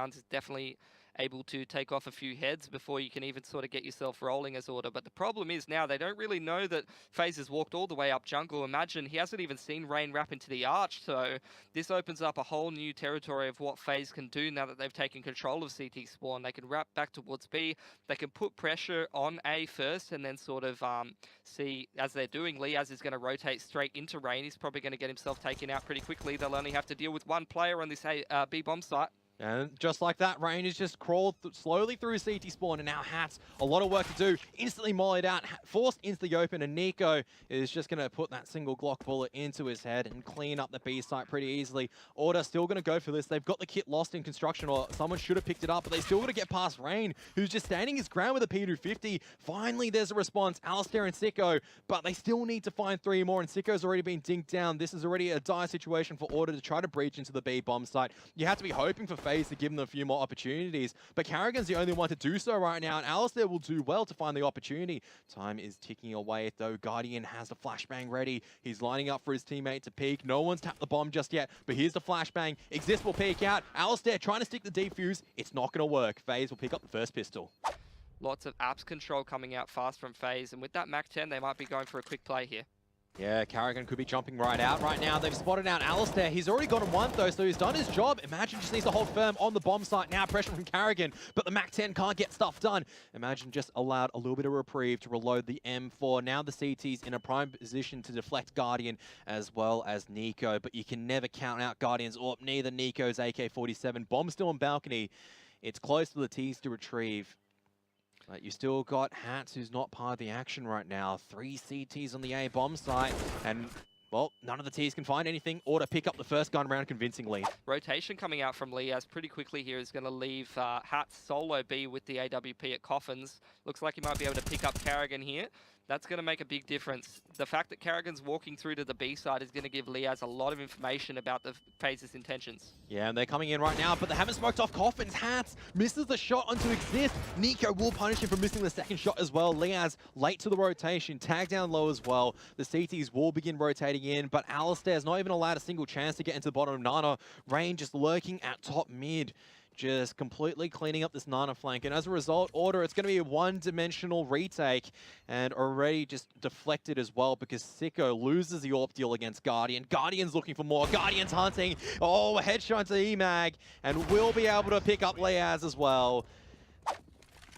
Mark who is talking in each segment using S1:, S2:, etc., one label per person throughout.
S1: rounds is definitely able to take off a few heads before you can even sort of get yourself rolling as Order. But the problem is now they don't really know that FaZe has walked all the way up jungle. Imagine he hasn't even seen Rain wrap into the arch, so this opens up a whole new territory of what FaZe can do now that they've taken control of CT spawn. They can wrap back towards B, they can put pressure on A first, and then sort of see, as they're doing, Liaz is going to rotate straight into Rain. He's probably going to get himself taken out pretty quickly. They'll only have to deal with one player on this B bomb site.
S2: And just like that, Rain has just crawled slowly through CT spawn, and now Hats, a lot of work to do. Instantly mollied out, forced into the open, and Nico is just going to put that single Glock bullet into his head and clean up the B site pretty easily. Order still going to go for this. They've got the kit lost in construction, or someone should have picked it up, but they still got to get past Rain, who's just standing his ground with a P250. Finally, there's a response, Alistair and Sicko, but they still need to find 3 more, and Sicko's already been dinked down. This is already a dire situation for Order to try to breach into the B bomb site. You have to be hoping for FaZe to give them a few more opportunities, but Carrigan's the only one to do so right now, and Alistair will do well to find the opportunity. Time is ticking away, though. Guardian has the flashbang ready. He's lining up for his teammate to peek. No one's tapped the bomb just yet, but here's the flashbang. Exist will peek out. Alistair trying to stick the defuse. It's not going to work. FaZe will pick up the first pistol.
S1: Lots of apps control coming out fast from FaZe, and with that Mac 10, they might be going for a quick play here.
S2: Yeah, Carrigan could be jumping right out right now. They've spotted out Alistair. He's already got him one, though, so he's done his job. Imagine just needs to hold firm on the bomb site now. Pressure from Carrigan, but the Mac 10 can't get stuff done. Imagine just allowed a little bit of reprieve to reload the M4. Now the CT's in a prime position to deflect Guardian as well as Nico, but you can never count out Guardian's AWP, neither Nico's AK-47. Bomb still on balcony. It's close to the T's to retrieve. But you still got Hats, who's not part of the action right now. 3 CTs on the A bomb site, and well, none of the T's can find anything or to pick up the first gun round convincingly.
S1: Rotation coming out from Liaz pretty quickly here is going to leave Hats solo B with the AWP at Coffins. Looks like he might be able to pick up Carrigan here. That's going to make a big difference. The fact that Carrigan's walking through to the B side is going to give Liaz a lot of information about the FaZe's intentions.
S2: Yeah, and they're coming in right now, but they haven't smoked off Coffins. Hats misses the shot onto Exist. Nico will punish him for missing the second shot as well. Liaz late to the rotation, tagged down low as well. The CTs will begin rotating in, but Alistair's not even allowed a single chance to get into the bottom of Nana. Rain just lurking at top mid, just completely cleaning up this Nana flank. And as a result, Order, it's going to be a one-dimensional retake, and already just deflected as well because Sicko loses the AWP deal against Guardian. Guardian's looking for more. Guardian's hunting. Oh, a headshot to EMAG, and will be able to pick up Liaz as well.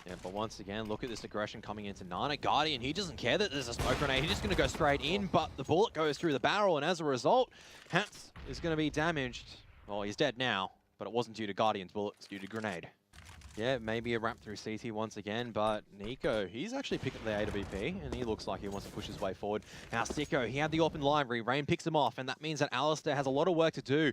S2: Yeah, but once again, look at this aggression coming into Nana. Guardian, he doesn't care that there's a smoke grenade. He's just going to go straight in, but the bullet goes through the barrel, and as a result, Hats is going to be damaged. Well, he's dead now, but it wasn't due to Guardian's bullet, it's due to grenade. Yeah, maybe a wrap through CT once again, but Nico, he's actually picked up the AWP, and he looks like he wants to push his way forward. Now, Sicko, he had the open library. Rain picks him off, and that means that Alistair has a lot of work to do.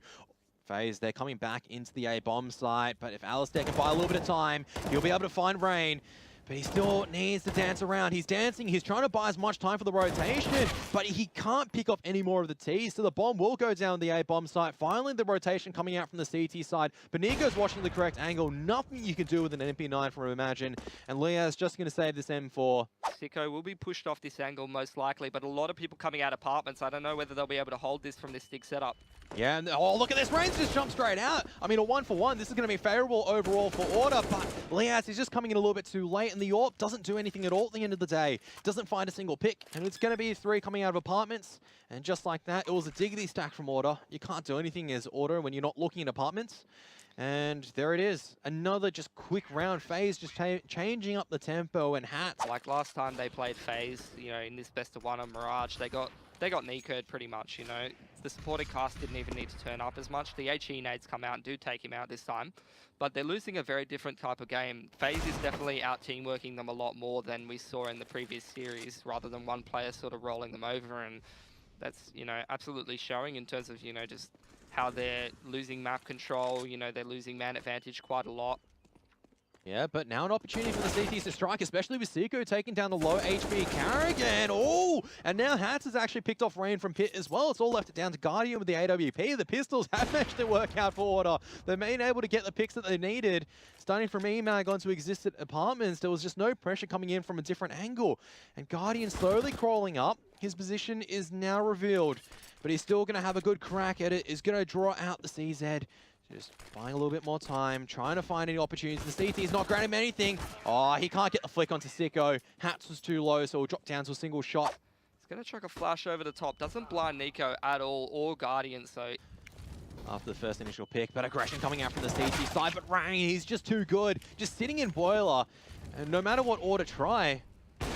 S2: FaZe, they're coming back into the A bomb site, but if Alistair can buy a little bit of time, he'll be able to find Rain. But he still needs to dance around. He's dancing. He's trying to buy as much time for the rotation, but he can't pick off any more of the T's, so the bomb will go down the A bomb site. Finally, the rotation coming out from the CT side. But Nico's watching the correct angle. Nothing you can do with an MP9 from Imagine. And Liaz just going to save this M4.
S1: Sicko will be pushed off this angle most likely, but a lot of people coming out apartments. I don't know whether they'll be able to hold this from this dig setup.
S2: Yeah, and oh, look at this. Rain's just jumped straight out. I mean, a 1-for-1. This is going to be favorable overall for Order, but Liaz is just coming in a little bit too late, and the AWP doesn't do anything at all at the end of the day. Doesn't find a single pick, and it's going to be 3 coming out of apartments. And just like that, it was a diggity stack from Order. You can't do anything as Order when you're not looking at apartments. And there it is. Another just quick round. FaZe just changing up the tempo, and Hats.
S1: Like last time they played FaZe, you know, in this best of 1 on Mirage, they got Nico'd pretty much, you know. The supported cast didn't even need to turn up as much. The HE nades come out and do take him out this time. But they're losing a very different type of game. FaZe is definitely out teamworking them a lot more than we saw in the previous series, rather than one player sort of rolling them over. And that's, you know, absolutely showing in terms of, you know, just how they're losing map control. You know, they're losing man advantage quite a lot.
S2: Yeah, but now an opportunity for the CTs to strike, especially with Sicko taking down the low HP Carrigan. Oh, and now Hats has actually picked off Rain from Pit as well. It's all left it down to Guardian with the AWP. The pistols have managed to work out for Order. They've been able to get the picks that they needed. Starting from EMAG onto Existed Apartments, there was just no pressure coming in from a different angle. And Guardian slowly crawling up. His position is now revealed, but he's still going to have a good crack at it. He's going to draw out the CZ. Just buying a little bit more time, trying to find any opportunities. The CT's not granting him anything. Oh, he can't get the flick onto Sicko. Hats was too low, so he'll drop down to a single shot.
S1: He's going to chuck a flash over the top. Doesn't blind Nico at all, or Guardian, so...
S2: After the first initial pick, but aggression coming out from the CT side. But Rain, he's just too good. Just sitting in Boiler. And no matter what order try,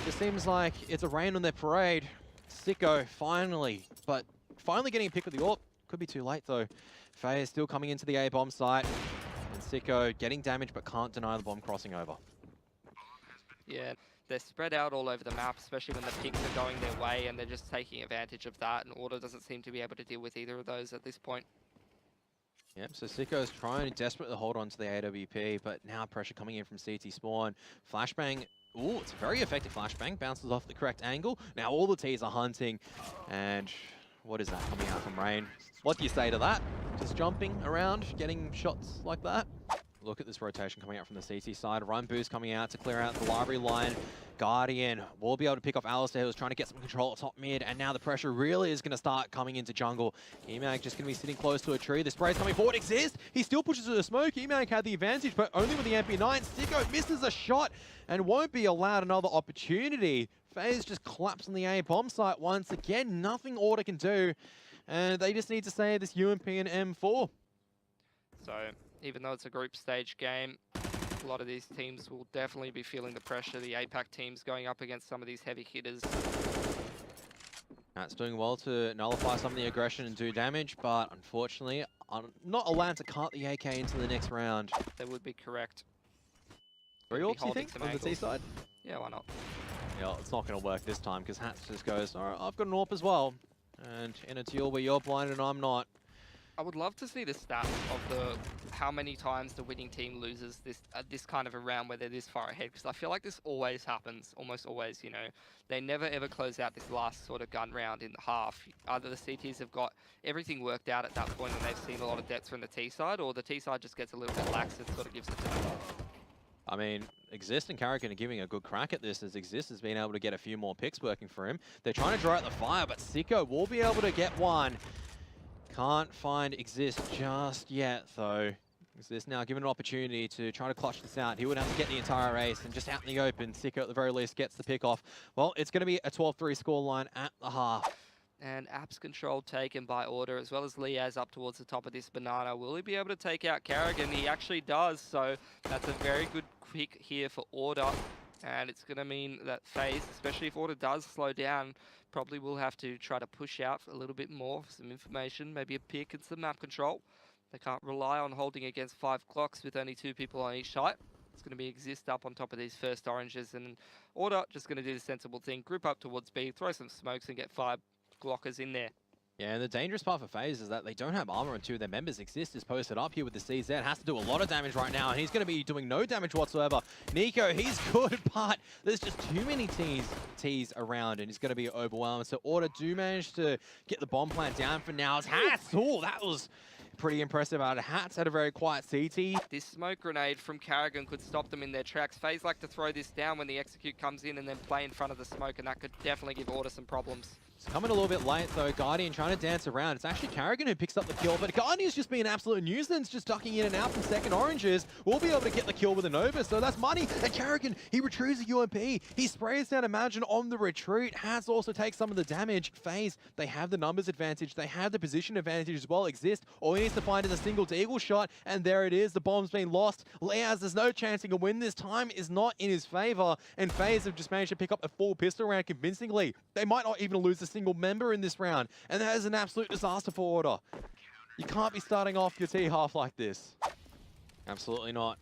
S2: it seems like it's a Rain on their parade. Sicko, finally. But finally getting a pick with the AWP. Could be too late, though. FaZe still coming into the A bomb site. And Sicko getting damage, but can't deny the bomb crossing over.
S1: Yeah, they're spread out all over the map, especially when the picks are going their way, and they're just taking advantage of that, and Order doesn't seem to be able to deal with either of those at this point.
S2: Yep, so Sicko's trying desperately to hold on to the AWP, but now pressure coming in from CT spawn. Flashbang, ooh, it's a very effective flashbang, bounces off the correct angle. Now all the T's are hunting, and what is that coming out from Rain? What do you say to that? Just jumping around, getting shots like that? Look at this rotation coming out from the CT side. Run boost coming out to clear out the library line. Guardian will be able to pick off Alistair, who's trying to get some control at top mid, and now the pressure really is going to start coming into jungle. Emag just going to be sitting close to a tree. The spray's coming forward. Exist. He still pushes to the smoke. Emag had the advantage, but only with the MP9. Sicko misses a shot and won't be allowed another opportunity. FaZe just collapsed on the A bomb site once again. Nothing Order can do, and they just need to save this UMP and M4.
S1: So, even though it's a group stage game, a lot of these teams will definitely be feeling the pressure. The APAC teams going up against some of these heavy hitters.
S2: That's doing well to nullify some of the aggression and do damage, but unfortunately, I'm not allowed to cart the AK into the next round.
S1: That would be correct.
S2: Three AWPs, you think, on the T side?
S1: Yeah, why not?
S2: Yeah, it's not going to work this time, because Hats just goes, all right, I've got an AWP as well. And in a deal where you're blind and I'm not.
S1: I would love to see the stats of how many times the winning team loses this kind of a round where they're this far ahead, because I feel like this always happens, almost always, you know. They never ever close out this last sort of gun round in the half. Either the CTs have got everything worked out at that point and they've seen a lot of depth from the T side, or the T side just gets a little bit lax and sort of gives it to them.
S2: I mean, Exist and Karrigan are giving a good crack at this, as Exist has been able to get a few more picks working for him. They're trying to draw out the fire, but Sicko will be able to get one. Can't find Exist just yet, though. Exist now given an opportunity to try to clutch this out. He would have to get the entire ace, and just out in the open, Sicko at the very least gets the pick off. Well, it's going to be a 12-3 scoreline at the half.
S1: And Apps control taken by Order, as well as Liaz up towards the top of this banana. Will he be able to take out Karrigan? He actually does, so that's a very good pick here for Order. And it's going to mean that FaZe, especially if Order does slow down, probably will have to try to push out for a little bit more, some information, maybe a pick and some map control. They can't rely on holding against 5 clocks with only 2 people on each site. It's going to be Exist up on top of these first oranges, and Order just going to do the sensible thing, group up towards B, throw some smokes and get 5 Glockers in there. Yeah,
S2: and the dangerous part for FaZe is that they don't have armor, and 2 of their members. Exist is posted up here with the CZ. Has to do a lot of damage right now, and he's going to be doing no damage whatsoever. Nico, he's good, but there's just too many T's around, and he's going to be overwhelmed. So Order do manage to get the bomb plant down for now. Hats, oh, that was pretty impressive out of Hats. Had a very quiet CT.
S1: This smoke grenade from Karrigan could stop them in their tracks. FaZe like to throw this down when the execute comes in and then play in front of the smoke, and that could definitely give Order some problems.
S2: It's coming a little bit late, though. Guardian trying to dance around. It's actually Karrigan who picks up the kill, but Guardian's just being an absolute nuisance, just ducking in and out from second oranges. We'll be able to get the kill with a Nova, so that's money. And Karrigan, he retrieves a UMP. He sprays down Imagine on the retreat. Has also takes some of the damage. FaZe, they have the numbers advantage. They have the position advantage as well. Exist. All he needs to find is a single deagle shot, and there it is. The bomb's been lost. Leaz, there's no chance he can win this time. Is not in his favor, and FaZe have just managed to pick up a full pistol round convincingly. They might not even lose a single member in this round, and that is an absolute disaster for Order. You can't be starting off your T-half like this. Absolutely not.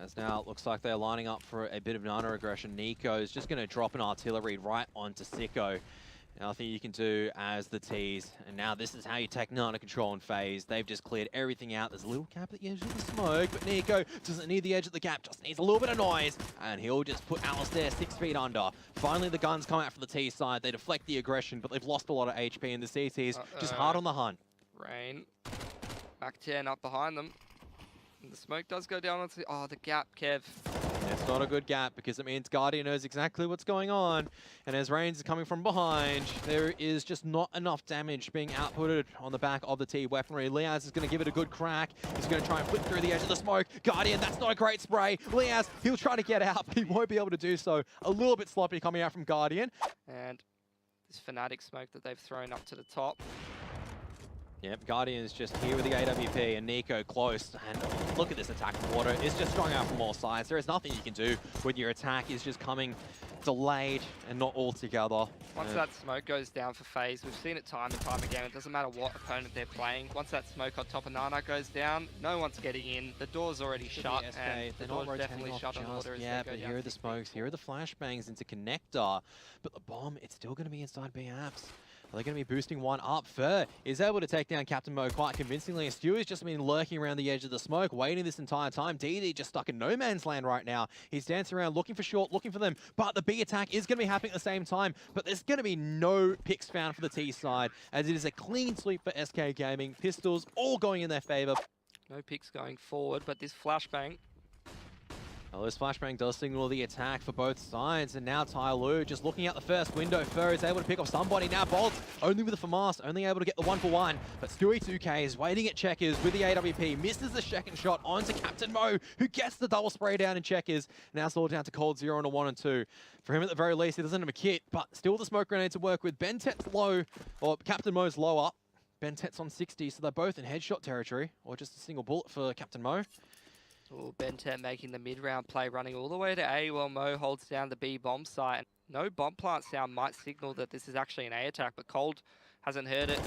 S2: As now it looks like they're lining up for a bit of nano aggression. Nico is just going to drop an artillery right onto Sicko. Nothing you can do as the T's. And now this is how you take nano control in FaZe. They've just cleared everything out. There's a little gap at the edge of the smoke, but Nico doesn't need the edge of the gap, just needs a little bit of noise. And he'll just put Alistair 6 feet under. Finally, the guns come out from the T side. They deflect the aggression, but they've lost a lot of HP, and the CT's just hard on the hunt.
S1: Rain. Back 10 up behind them. And the smoke does go down onto the gap, Kev.
S2: Yes, It's not a good gap because it means Guardian knows exactly what's going on. And as Reigns is coming from behind, there is just not enough damage being outputted on the back of the T weaponry. Liaz is going to give it a good crack. He's going to try and flip through the edge of the smoke. Guardian, that's not a great spray. Liaz, he'll try to get out, but he won't be able to do so. A little bit sloppy coming out from Guardian.
S1: And this Fnatic smoke that they've thrown up to the top.
S2: Yep, Guardian's just here with the AWP and Nico close. And look at this attack from Water. It's just strung out from all sides. There is nothing you can do when your attack is just coming delayed and not all together.
S1: Once that smoke goes down for FaZe, we've seen it time and time again. It doesn't matter what opponent they're playing. Once that smoke on top of Nana goes down, no one's getting in. The door's already shut, and the door's definitely shut on Water.
S2: Yeah, but here are the smokes. Here are the flashbangs into connector. But the bomb, it's still going to be inside B apps. Are they going to be boosting one up? Fer is able to take down Captain Mo quite convincingly. Stewie's just been lurking around the edge of the smoke, waiting this entire time. DD just stuck in no man's land right now. He's dancing around, looking for short, looking for them. But the B attack is going to be happening at the same time. But there's going to be no picks found for the T side, as it is a clean sweep for SK Gaming. Pistols all going in their favor.
S1: No picks going forward, but this flashbang.
S2: Well, this flashbang does signal the attack for both sides, and now Tyloo just looking out the first window. Fer is able to pick off somebody. Now Bolt only with the FAMAS, only able to get the 1-for-1. But Stewie 2K is waiting at checkers with the AWP, misses the second shot onto Captain Mo, who gets the double spray down in checkers. Now it's all down to Cold Zero on a 1 and 2. For him, at the very least, he doesn't have a kit, but still the smoke grenade to work with. Bentet's low, or Captain Mo's low up. Bentet's on 60, so they're both in headshot territory, or just a single bullet for Captain Mo.
S1: Ooh, Bentet making the mid-round play, running all the way to A while Mo holds down the B bomb site. No bomb plant sound might signal that this is actually an A attack, but Cold hasn't heard it.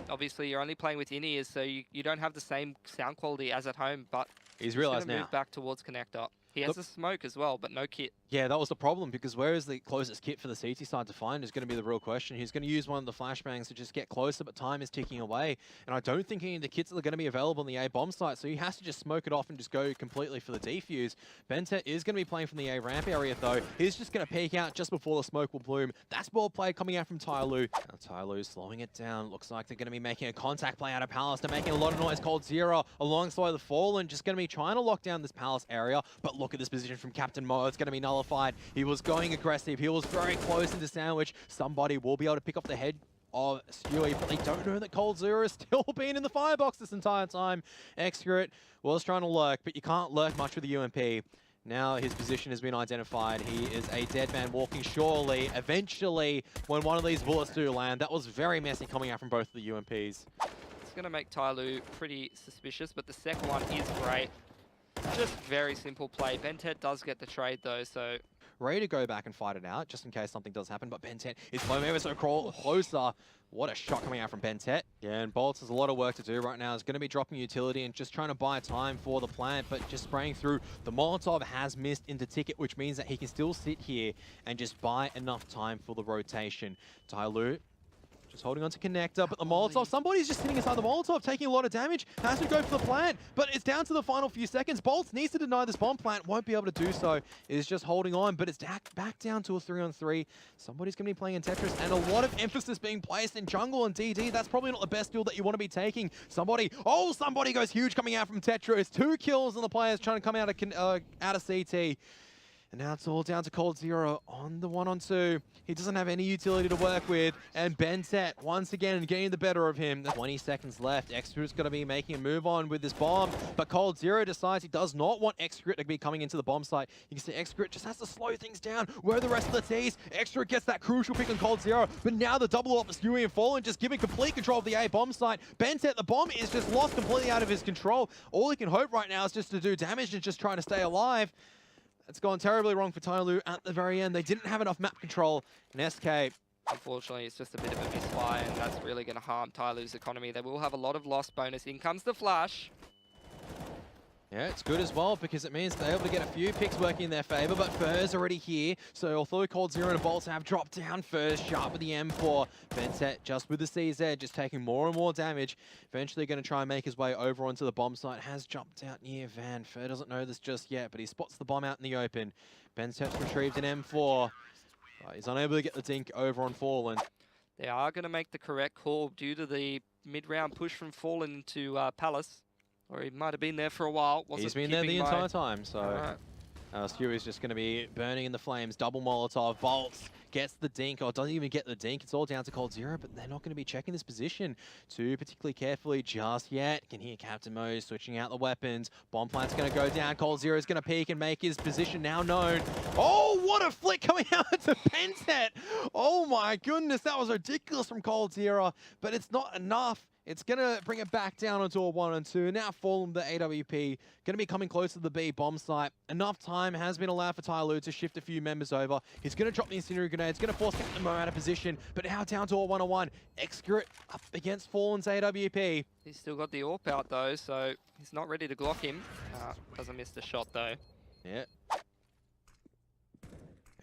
S1: Obviously, you're only playing with in-ears, so you don't have the same sound quality as at home, but
S2: he's realized now.
S1: Move back towards connector. He has a smoke as well, but no kit.
S2: Yeah, that was the problem, because where is the closest kit for the CT side to find is going to be the real question. He's going to use one of the flashbangs to just get closer, but time is ticking away. And I don't think any of the kits are going to be available on the A bomb site, so he has to just smoke it off and just go completely for the defuse. Bentet is going to be playing from the A ramp area, though. He's just going to peek out just before the smoke will bloom. That's ball play coming out from Tyloo. Now Tyloo slowing it down. Looks like they're going to be making a contact play out of Palace. They're making a lot of noise. Cold Zero alongside the Fallen, just going to be trying to lock down this Palace area. But look at this position from Captain Mo. It's going to be nullified. He was going aggressive. He was very close into sandwich. Somebody will be able to pick up the head of Stewie, but they don't know that Cold Zero is still been in the firebox this entire time. Excurate was trying to lurk, but you can't lurk much with the UMP. Now his position has been identified. He is a dead man walking surely. Eventually, when one of these bullets do land, that was very messy coming out from both of the UMPs.
S1: It's going to make Tyloo pretty suspicious, but the second one is great. Just very simple play. Bentet does get the trade though, so...
S2: Ready to go back and fight it out, just in case something does happen, but Bentet is ever so closer. What a shot coming out from Bentet. Yeah, and Bolts has a lot of work to do right now. He's going to be dropping utility and just trying to buy time for the plant, but just spraying through. The Molotov has missed into ticket, which means that he can still sit here and just buy enough time for the rotation. Tyloo just holding on to connector, but the Molotov, somebody's just sitting inside the Molotov, taking a lot of damage, has to go for the plant, but it's down to the final few seconds. Bolts needs to deny this bomb plant, won't be able to do so, is just holding on, but it's back down to a 3-on-3. Somebody's going to be playing in Tetris, and a lot of emphasis being placed in jungle and DD. That's probably not the best deal that you want to be taking. Somebody goes huge coming out from Tetris. 2 kills on the players trying to come out of CT. And now it's all down to Cold Zero on the 1-on-2. He doesn't have any utility to work with. And Bentet, once again, getting the better of him. 20 seconds left. Execrate's going to be making a move on with this bomb. But Cold Zero decides he does not want Execrate to be coming into the bomb site. You can see Execrate just has to slow things down. Where are the rest of the T's? Execrate gets that crucial pick on Cold Zero. But now the double up with Stewie and Fallen just giving complete control of the A bomb site. Bentet, the bomb is just lost completely out of his control. All he can hope right now is just to do damage and just trying to stay alive. It's gone terribly wrong for Tyloo at the very end. They didn't have enough map control in SK.
S1: Unfortunately, it's just a bit of a misfire, and that's really going to harm Tyloo's economy. They will have a lot of lost bonus. In comes the flash.
S2: Yeah, it's good as well, because it means they're able to get a few picks working in their favor, but Fer's already here. So although Cold Zero and Bolts have dropped down, Fer's sharp with the M4. Bentet just with the CZ, just taking more and more damage. Eventually going to try and make his way over onto the bomb site. Has jumped out near Van. Fer doesn't know this just yet, but he spots the bomb out in the open. Bentet's retrieved an M4. But he's unable to get the dink over on Fallen.
S1: They are going to make the correct call due to the mid-round push from Fallen into Palace. Or he might have been there for a while.
S2: He's been there the entire time, so...
S1: Right.
S2: Stewie's just going to be burning in the flames. Double Molotov. Bolts gets the dink, or doesn't even get the dink. It's all down to Cold Zero, but they're not going to be checking this position too particularly carefully just yet. Can hear Captain Mo switching out the weapons. Bomb plant's going to go down. Cold Zero is going to peek and make his position now known. Oh, what a flick coming out to Pentet. Oh my goodness, that was ridiculous from Cold Zero, but it's not enough. It's going to bring it back down onto a 1 and 2. Now Fallen, the AWP, going to be coming close to the B bomb site. Enough time has been allowed for Tyloo to shift a few members over. He's going to drop the incendiary grenade. It's going to force Captain Mo out of position. But now down to a 1-on-1. Excurate up against Fallen's AWP.
S1: He's still got the AWP out though, so he's not ready to Glock him. Doesn't miss the shot though.
S2: Yeah.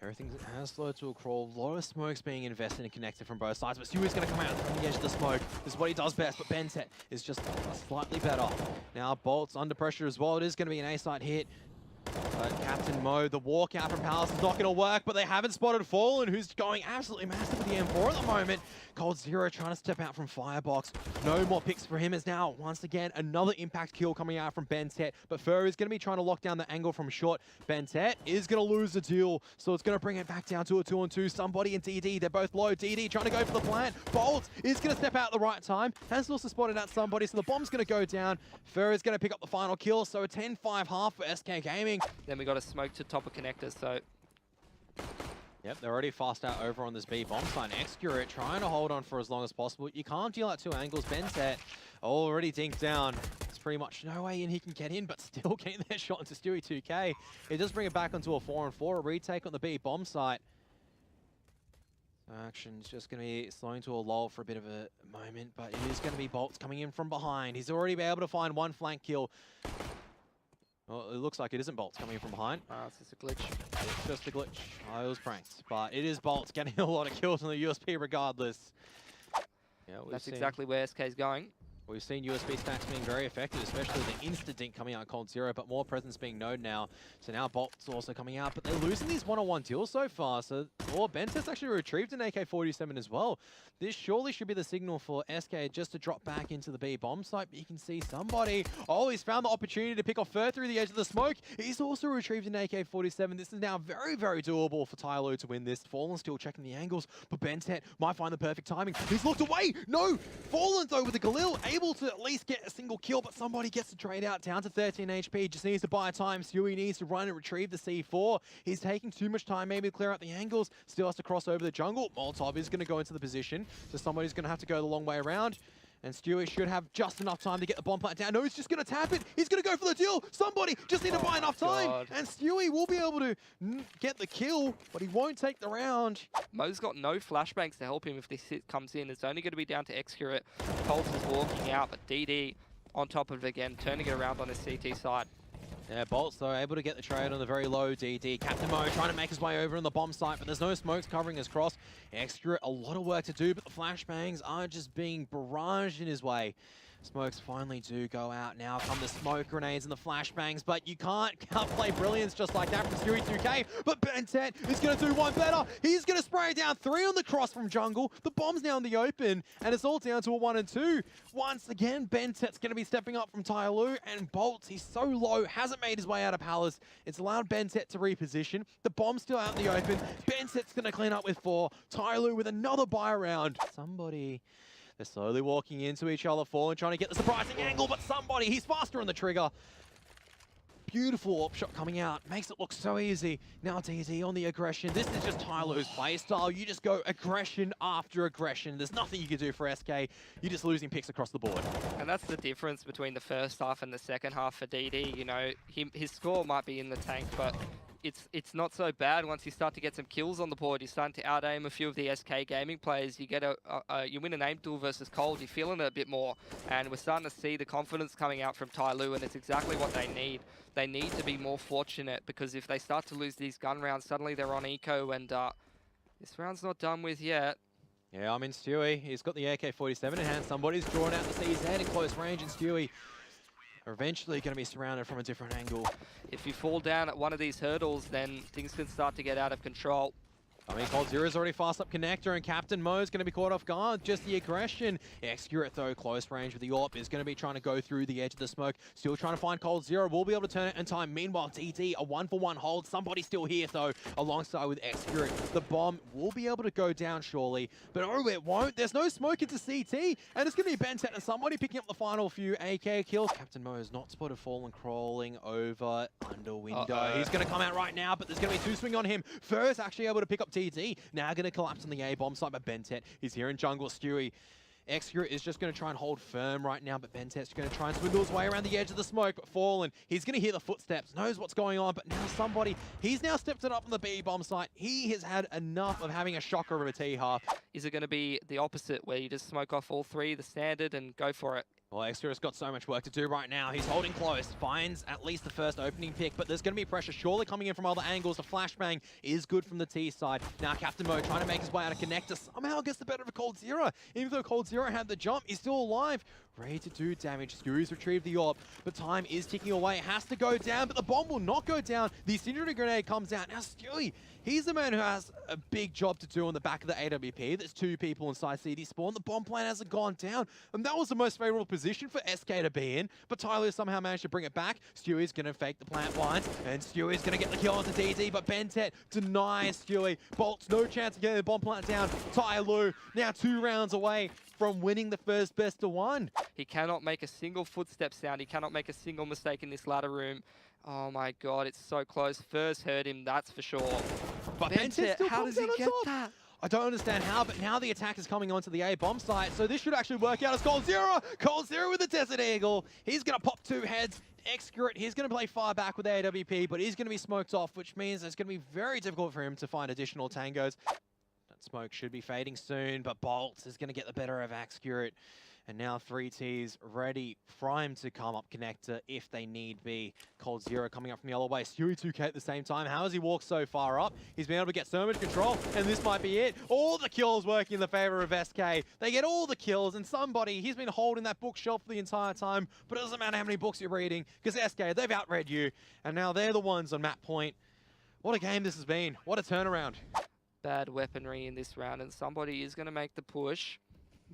S2: Everything has slowed to a crawl. A lot of smokes being invested and connected from both sides, but Stewie's going to come out from the edge of the smoke. This is what he does best, but Bentet is just slightly better. Now Bolt's under pressure as well. It is going to be an A-side hit. But Captain Mo, the walkout from Palace is not going to work, but they haven't spotted Fallen, who's going absolutely massive with the M4 at the moment. Cold Zero trying to step out from Firebox. No more picks for him as now, once again, another impact kill coming out from Bentet. But Furry is going to be trying to lock down the angle from short. Bentet is going to lose the deal, so it's going to bring it back down to a 2-on-2. Somebody and DD, they're both low. DD trying to go for the plant. Bolt is going to step out at the right time. Has also spotted out somebody, so the bomb's going to go down. Furry is going to pick up the final kill, so a 10-5 half for SK Gaming.
S1: Then we got a smoke to top of connectors, so...
S2: Yep, they're already fast out over on this B bomb site. Excurate trying to hold on for as long as possible. You can't deal at two angles. Bentet already dinked down. There's pretty much no way in he can get in, but still getting their shot into Stewie 2K. It does bring it back onto a 4-on-4. A retake on the B bomb site. So action's just going to be slowing to a lull for a bit of a moment, but it is going to be Bolts coming in from behind. He's already been able to find one flank kill. Well, it looks like it isn't Bolts coming in from behind.
S1: It's just a glitch.
S2: It's just a glitch. I was pranked. But it is Bolts getting a lot of kills on the USP regardless. Yeah,
S1: that's exactly where SK's going.
S2: We've seen USB stacks being very effective, especially the insta-dink coming out Cold Zero, but more presence being known now. So now Bolt's also coming out, but they're losing these one-on-one deals so far. So, Bentet's actually retrieved an AK-47 as well. This surely should be the signal for SK just to drop back into the B bomb site, but you can see somebody. Oh, he's found the opportunity to pick off Fur through the edge of the smoke. He's also retrieved an AK-47. This is now very, very doable for Tyloo to win this. Fallen still checking the angles, but Bentet might find the perfect timing. He's looked away. No, Fallen though with the Galil, able to at least get a single kill, but somebody gets the trade out down to 13 HP. Just needs to buy time. Stewie needs to run and retrieve the C4. He's taking too much time maybe to clear out the angles. Still has to cross over the jungle. Molotov is going to go into the position, so somebody's going to have to go the long way around. And Stewie should have just enough time to get the bomb plant down. No, he's just going to tap it. He's going to go for the deal. Somebody just need to buy enough time. And Stewie will be able to get the kill, but he won't take the round.
S1: Mo's got no flashbangs to help him if this hit comes in. It's only going to be down to Excurate. Colts is walking out, but DD on top of it again, turning it around on his CT side.
S2: Yeah, Bolts, though, able to get the trade on the very low DD. Captain Mo trying to make his way over on the bomb site, but there's no smokes covering his cross. Extra, a lot of work to do, but the flashbangs are just being barraged in his way. Smokes finally do go out. Now come the smoke grenades and the flashbangs, but you can't play brilliance just like that from Stewie 2K. But Bentet is going to do one better. He's going to spray down 3 on the cross from jungle. The bomb's now in the open, and it's all down to a 1 and 2. Once again, Bentet's going to be stepping up from Tyloo, and Bolts, he's so low, hasn't made his way out of Palace. It's allowed Bentet to reposition. The bomb's still out in the open. Bentet's going to clean up with 4. Tyloo with another buy round. They're slowly walking into each other, Fallen trying to get the surprising angle, but he's faster on the trigger. Beautiful AWP shot coming out, makes it look so easy. Now DZ on the aggression. This is just Tyloo's playstyle. You just go aggression after aggression. There's nothing you can do for SK. You're just losing picks across the board.
S1: And that's the difference between the first half and the second half for DD. You know, his score might be in the tank, but it's not so bad once you start to get some kills on the board. You're starting to out-aim a few of the SK Gaming players. You get you win an aim duel versus Cold. You're feeling it a bit more, and we're starting to see the confidence coming out from Tyloo, and it's exactly what they need. They need to be more fortunate, because if they start to lose these gun rounds, suddenly they're on eco, and this round's not done with yet.
S2: Yeah, I'm in Stewie. He's got the AK-47 in hand. Somebody's drawn out the CZ in close range, and Stewie are eventually going to be surrounded from a different angle.
S1: If you fall down at one of these hurdles, then things can start to get out of control.
S2: I mean, Cold Zero's already fast up connector, and Captain Mo's going to be caught off guard. Just the aggression. Execute, though, close range with the AWP is going to be trying to go through the edge of the smoke. Still trying to find Cold Zero. Will be able to turn it in time. Meanwhile, TT, a 1-for-1 hold. Somebody still here, though, alongside with Execute. The bomb will be able to go down, surely. But oh, it won't. There's no smoke into CT, and it's going to be Bentet and somebody picking up the final few AK kills. Captain Mo is not spotted, fallen, crawling over under window. He's going to come out right now, but there's going to be two swing on him. First, actually able to pick up TT. Now going to collapse on the A-bomb side by Bentet. He's here in jungle. Stewie. Execute is just going to try and hold firm right now, but Bentet's going to try and swindle his way around the edge of the smoke, but Fallen, he's going to hear the footsteps, knows what's going on, but now he's now stepped it up on the B-bomb site. He has had enough of having a shocker of a T-half.
S1: Is it going to be the opposite, where you just smoke off all three, the standard, and go for it?
S2: Well, Execute's got so much work to do right now. He's holding close, finds at least the first opening pick, but there's going to be pressure surely coming in from other angles. The flashbang is good from the T side. Now Captain Mo trying to make his way out of connector. Somehow gets the better of a Cold Zero. Even though Cold Zero had the jump, he's still alive. Ready to do damage. Skew's retrieved the AWP, but time is ticking away. It has to go down, but the bomb will not go down. The incendiary grenade comes out. Now Stewie, he's the man who has a big job to do on the back of the AWP. There's two people inside CD spawn. The bomb plan hasn't gone down, and that was the most favorable position for SK to be in, but Tyler somehow managed to bring it back. Stewie's going to fake the plant blinds, and Stewie's going to get the kill onto DD, but Bentet denies Stewie. Bolt's no chance of getting the bomb plant down. Tyloo now 2 rounds away from winning the first best of 1.
S1: He cannot make a single footstep sound. He cannot make a single mistake in this ladder room. Oh my god, it's so close. First heard him, that's for sure.
S2: But Bentet still
S1: how
S2: comes
S1: does he
S2: out on
S1: get
S2: top.
S1: that?
S2: I don't understand how, but now the attack is coming onto the A-bomb site, so this should actually work out as Cold Zero. Cold Zero with the Desert Eagle. He's going to pop 2 heads. Execute, he's going to play far back with AWP, but he's going to be smoked off, which means it's going to be very difficult for him to find additional tangos. That smoke should be fading soon, but Bolt is going to get the better of Execute. And now 3T's ready, primed to come up connector if they need be. Cold Zero coming up from the other way. Stewie 2K at the same time. How has he walked so far up? He's been able to get so much control, and this might be it. All the kills working in the favor of SK. They get all the kills, and he's been holding that bookshelf the entire time, but it doesn't matter how many books you're reading, because SK, they've outread you, and now they're the ones on map point. What a game this has been. What a turnaround.
S1: Bad weaponry in this round, and somebody is going to make the push.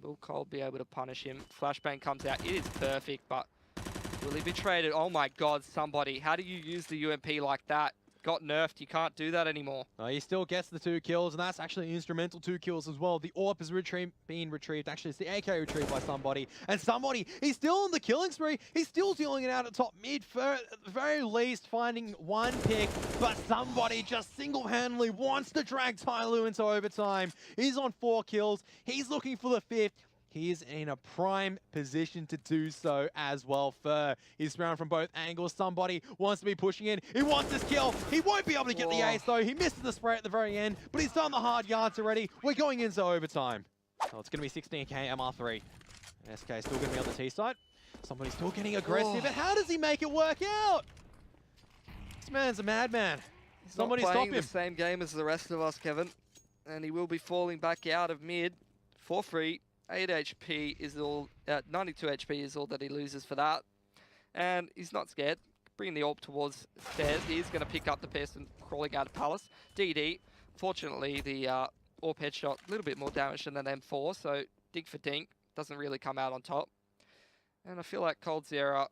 S1: Will Cold be able to punish him? Flashbang comes out. It is perfect, but will he be traded? Oh my god, somebody. How do you use the UMP like that? Got nerfed. You can't do that anymore.
S2: He still gets the 2 kills, and that's actually instrumental 2 kills as well. The AWP is being retrieved. Actually, it's the AK retrieved by somebody. And somebody, he's still on the killing spree. He's still dealing it out at top mid, for at the very least finding 1 pick. But somebody just single-handedly wants to drag Tyloo into overtime. He's on 4 kills. He's looking for the 5th. He is in a prime position to do so as well. Fur is surrounded from both angles. Somebody wants to be pushing in. He wants this kill. He won't be able to get the ace though. He misses the spray at the very end, but he's done the hard yards already. We're going into overtime. So it's going to be 16k MR3. SK still going to be on the T side. Somebody's still getting aggressive, but how does he make it work out? This man's a madman. Somebody
S1: Not
S2: stop
S1: playing
S2: him.
S1: the same game as the rest of us, Kevin. And he will be falling back out of mid for free. 8 HP is all, 92 HP is all that he loses for that. And he's not scared. Bringing the AWP towards stairs. He's going to pick up the person crawling out of Palace. DD. Fortunately, the AWP headshot, a little bit more damage than an M4, so dig for dink. Doesn't really come out on top. And I feel like Cold Zero.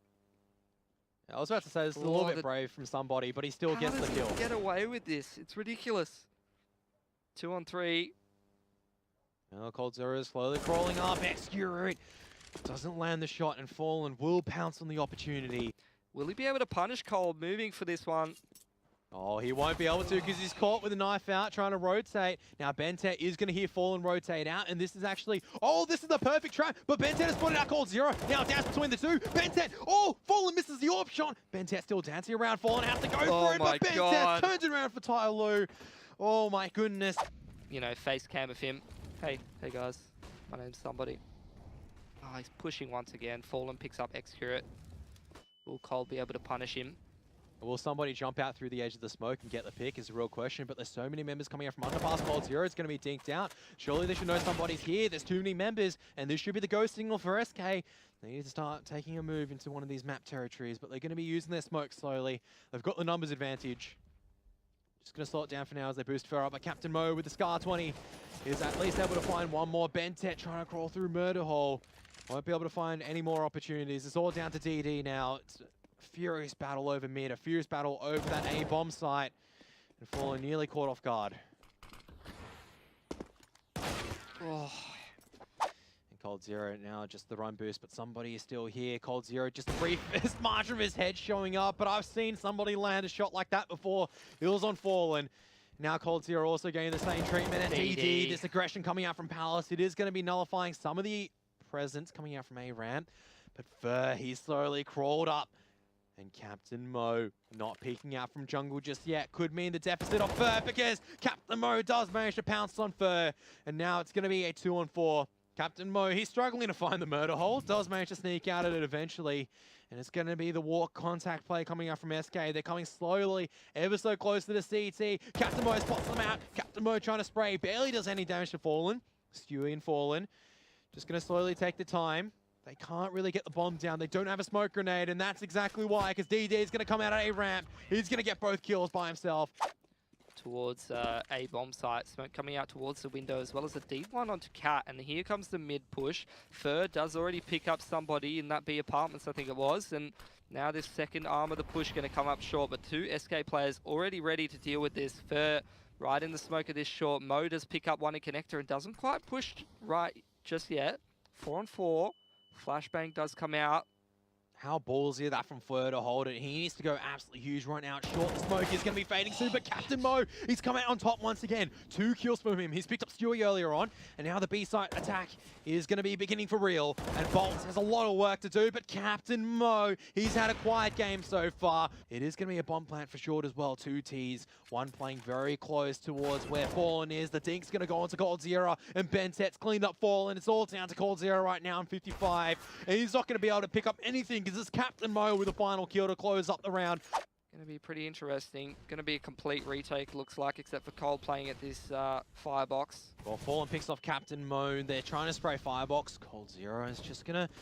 S2: I was about to say this is a little bit brave from somebody, but he still gets the kill.
S1: How does he get away with this? It's ridiculous. 2 on 3.
S2: Now Cold Zero is slowly crawling up. Execute doesn't land the shot, and Fallen will pounce on the opportunity.
S1: Will he be able to punish Cold moving for this one?
S2: Oh, he won't be able to because he's caught with a knife out trying to rotate. Now Bentet is going to hear Fallen rotate out, and this is actually... Oh, this is the perfect trap, but Bentet has spotted out Cold Zero. Now dash between the two. Bentet! Oh, Fallen misses the AWP shot. Bentet still dancing around. Fallen has to go for it, but Bentet turns it around for Tyloo. Oh my goodness.
S1: You know, face cam of him. Hey guys, my name's somebody. Oh, he's pushing once again. Fallen picks up Execute. Will Cold be able to punish him?
S2: Will somebody jump out through the edge of the smoke and get the pick is a real question, but there's so many members coming out from underpass. Cold Zero is going to be dinked out. Surely they should know somebody's here. There's too many members, and this should be the go signal for SK. They need to start taking a move into one of these map territories, but they're going to be using their smoke slowly. They've got the numbers advantage. Just going to slow it down for now as they boost Fer up. But Captain Mo with the Scar 20 is at least able to find one more. Bentet trying to crawl through Murder Hole. Won't be able to find any more opportunities. It's all down to DD now. It's a furious battle over mid, a furious battle over that A bomb site. And Fallen nearly caught off guard. Oh. Cold Zero now just the run boost, but somebody is still here. Cold Zero just the briefest margin of his head showing up, but I've seen somebody land a shot like that before. It was on Fallen. Now Cold Zero also getting the same treatment, and DD, this aggression coming out from Palace. It is going to be nullifying some of the presence coming out from A ramp, but Fer, he slowly crawled up. And Captain Mo not peeking out from jungle just yet. Could mean the deficit of Fer, because Captain Mo does manage to pounce on Fer. And now it's going to be a 2-on-4. Captain Mo, he's struggling to find the murder hole. Does manage to sneak out at it eventually. And it's going to be the walk contact play coming out from SK. They're coming slowly, ever so close to the CT. Captain Mo spots them out. Captain Mo trying to spray. Barely does any damage to Fallen. Stewie and Fallen. Just going to slowly take the time. They can't really get the bomb down. They don't have a smoke grenade, and that's exactly why, because DD is going to come out at A ramp. He's going to get both kills by himself.
S1: Towards A bomb site. Smoke coming out towards the window, as well as a deep one onto Cat. And here comes the mid push. Fer does already pick up somebody in that B apartments, I think it was. And now this second arm of the push going to come up short. But two SK players already ready to deal with this. Fer right in the smoke of this short. Mo does pick up one in connector and doesn't quite push right just yet. 4-on-4. Flashbang does come out.
S2: How ballsy that from Fer to hold it. He needs to go absolutely huge right now. Short smoke is going to be fading soon, but Captain Mo, he's come out on top once again. 2 kills from him. He's picked up Stewie earlier on, and now the B-site attack is going to be beginning for real. And Bolts has a lot of work to do, but Captain Mo, he's had a quiet game so far. It is going to be a bomb plant for short as well. 2 Ts, one playing very close towards where Fallen is. The Dink's going to go onto Cold Zero, and Bentet's cleaned up Fallen. It's all down to Cold Zero right now in 55, and he's not going to be able to pick up anything, because it's Captain Mo with a final kill to close up the round.
S1: Going to be pretty interesting. Going to be a complete retake, looks like, except for Cole playing at this firebox.
S2: Well, Fallen picks off Captain Mo. They're trying to spray firebox. Cold Zero is just going to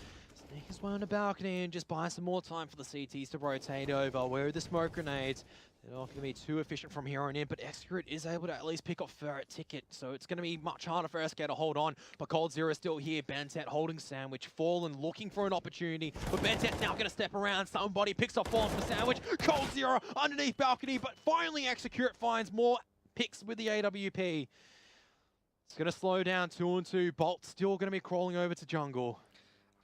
S2: sneak his way on the balcony and just buy some more time for the CTs to rotate over. Where are the smoke grenades? They're not going to be too efficient from here on in, but Execute is able to at least pick off Fer at ticket, so it's going to be much harder for SK to hold on. But Cold Zero is still here. Bentet holding Sandwich. Fallen looking for an opportunity, but Bentet's now going to step around. Somebody picks up Fallen for Sandwich. Cold Zero underneath balcony, but finally Execute finds more picks with the AWP. It's going to slow down 2-on-2. Bolt still going to be crawling over to jungle.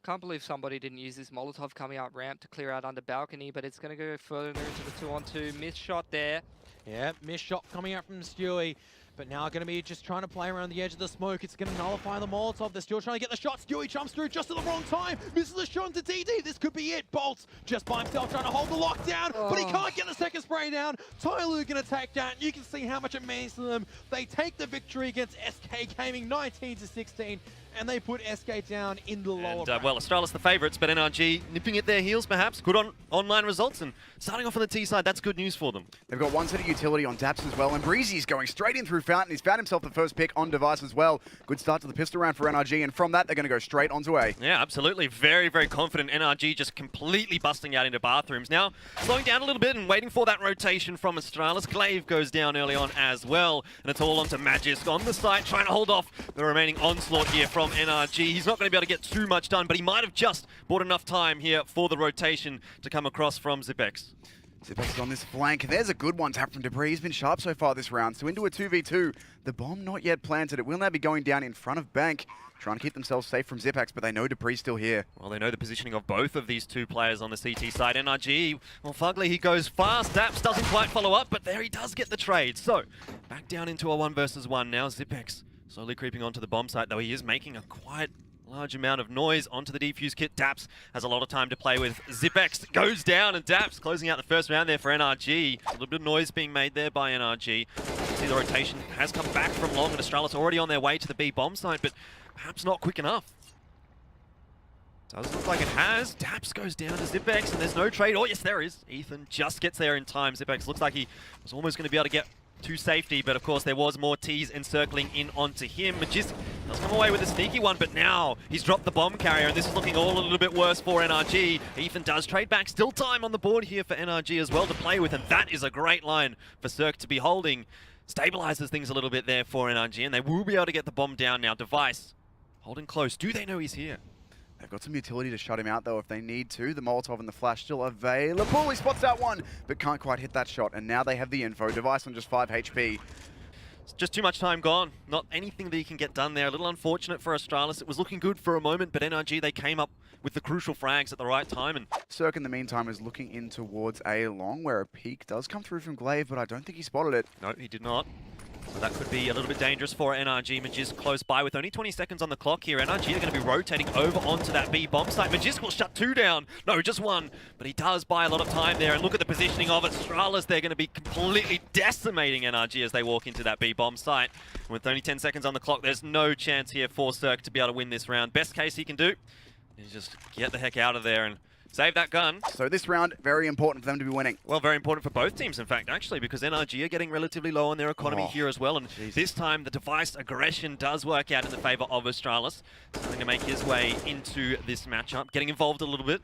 S1: Can't believe somebody didn't use this Molotov coming out ramp to clear out under balcony, but it's going to go further into the 2-on-2. Missed shot there. Yeah,
S2: missed shot coming out from Stewie. But now going to be just trying to play around the edge of the smoke. It's going to nullify the Molotov. They're still trying to get the shot. Stewie jumps through just at the wrong time. Misses the shot into DD. This could be it. Bolts just by himself trying to hold the lockdown, but he can't get the second spray down. Tyloo going to take that. You can see how much it means to them. They take the victory against SK Gaming 19-16. And they put SK down in the lower bracket.
S3: Well, Astralis the favourites, but NRG nipping at their heels perhaps. Good online results, and starting off on the T side, that's good news for them.
S4: They've got one set of utility on Daps as well, and Breezy's going straight in through Fountain. He's found himself the first pick on device as well. Good start to the pistol round for NRG, and from that, they're going to go straight onto A.
S3: Yeah, absolutely. Very, very confident. NRG just completely busting out into bathrooms. Now, slowing down a little bit and waiting for that rotation from Astralis. Glaive goes down early on as well, and it's all onto Magisk on the side, trying to hold off the remaining onslaught here from NRG. He's not going to be able to get too much done, but he might have just bought enough time here for the rotation to come across from Zipex.
S4: Zipex is on this flank. There's a good one tap from Debris. He's been sharp so far this round. So into a 2v2. The bomb not yet planted. It will now be going down in front of Bank. Trying to keep themselves safe from Zipex, but they know Debris still here.
S3: Well, they know the positioning of both of these two players on the CT side. NRG, well, Fugly, he goes fast. Daps doesn't quite follow up, but there he does get the trade. So, back down into a 1v1 now. Zipex slowly creeping onto the bomb site, though he is making a quite large amount of noise onto the defuse kit. Daps has a lot of time to play with. Zipex goes down, and Daps closing out the first round there for NRG. A little bit of noise being made there by NRG. You can see the rotation has come back from long, and Astralis already on their way to the B bomb site, but perhaps not quick enough. Doesn't look like it has. Daps goes down to Zipex, and there's no trade. Oh, yes, there is. Ethan just gets there in time. Zipex looks like he was almost going to be able to get to safety, but of course there was more T's encircling in onto him. Magisk does come away with a sneaky one, but now he's dropped the bomb carrier, and this is looking all a little bit worse for NRG. Ethan does trade back. Still time on the board here for NRG as well to play with, and that is a great line for Cirque to be holding. Stabilizes things a little bit there for NRG, and they will be able to get the bomb down now. Device holding close. Do they know he's here?
S4: They've got some utility to shut him out, though, if they need to. The Molotov and the Flash still available. He spots that one, but can't quite hit that shot. And now they have the info. Device on just 5 HP.
S3: It's just too much time gone. Not anything that he can get done there. A little unfortunate for Astralis. It was looking good for a moment, but NRG, they came up with the crucial frags at the right time. And
S4: Cirque, in the meantime, is looking in towards A long, where a peek does come through from Glaive, but I don't think he spotted it.
S3: no, he did not. So that could be a little bit dangerous for NRG. Magisk close by with only 20 seconds on the clock here. NRG are going to be rotating over onto that B bomb site. Magisk will shut 2 down. No, just 1. But he does buy a lot of time there. And look at the positioning of Astralis. They're going to be completely decimating NRG as they walk into that B bomb site. And with only 10 seconds on the clock, there's no chance here for Cirque to be able to win this round. Best case he can do is just get the heck out of there and save that gun.
S4: So this round, very important for them to be winning.
S3: Well, very important for both teams, in fact, actually, because NRG are getting relatively low on their economy here as well. And this time, the Device aggression does work out in the favor of Astralis. Starting to make his way into this matchup, getting involved a little bit.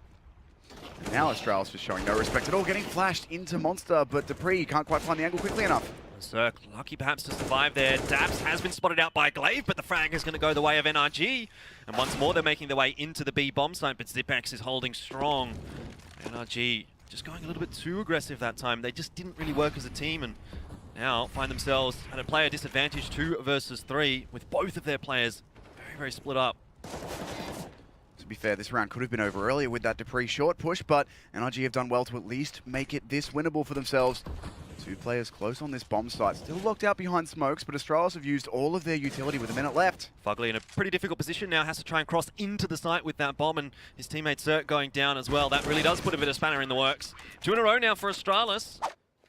S4: Now Astralis just showing no respect at all, getting flashed into Monster, but Dupree can't quite find the angle quickly enough.
S3: Cirque lucky perhaps to survive there. Daps has been spotted out by Glaive, but the frag is going to go the way of NRG. And once more, they're making their way into the B bomb site, but Zipex is holding strong. NRG just going a little bit too aggressive that time. They just didn't really work as a team, and now find themselves at a player disadvantage 2 versus 3, with both of their players very, very split up.
S4: To be fair, this round could have been over earlier with that Dupree short push, but NRG have done well to at least make it this winnable for themselves. 2 players close on this bomb site, still locked out behind smokes, but Astralis have used all of their utility with a minute left.
S3: Fugly in a pretty difficult position now, has to try and cross into the site with that bomb, and his teammate Cirque going down as well. That really does put a bit of spanner in the works. 2 in a row now for Astralis.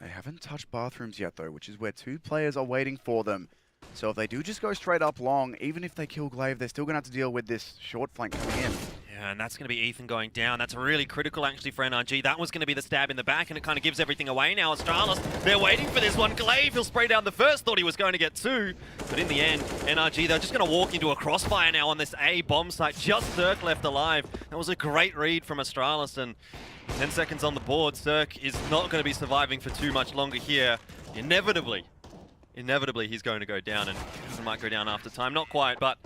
S4: They haven't touched bathrooms yet, though, which is where 2 players are waiting for them. So if they do just go straight up long, even if they kill Glaive, they're still going to have to deal with this short flank coming in.
S3: Yeah, and that's going to be Ethan going down. That's really critical, actually, for NRG. That was going to be the stab in the back, and it kind of gives everything away now. Astralis, they're waiting for this one. Glaive, he'll spray down the first. Thought he was going to get 2. But in the end, NRG, they're just going to walk into a crossfire now on this A bomb site. Just Cirque left alive. That was a great read from Astralis, and 10 seconds on the board. Cirque is not going to be surviving for too much longer here. Inevitably, he's going to go down, and he might go down after time. Not quite, but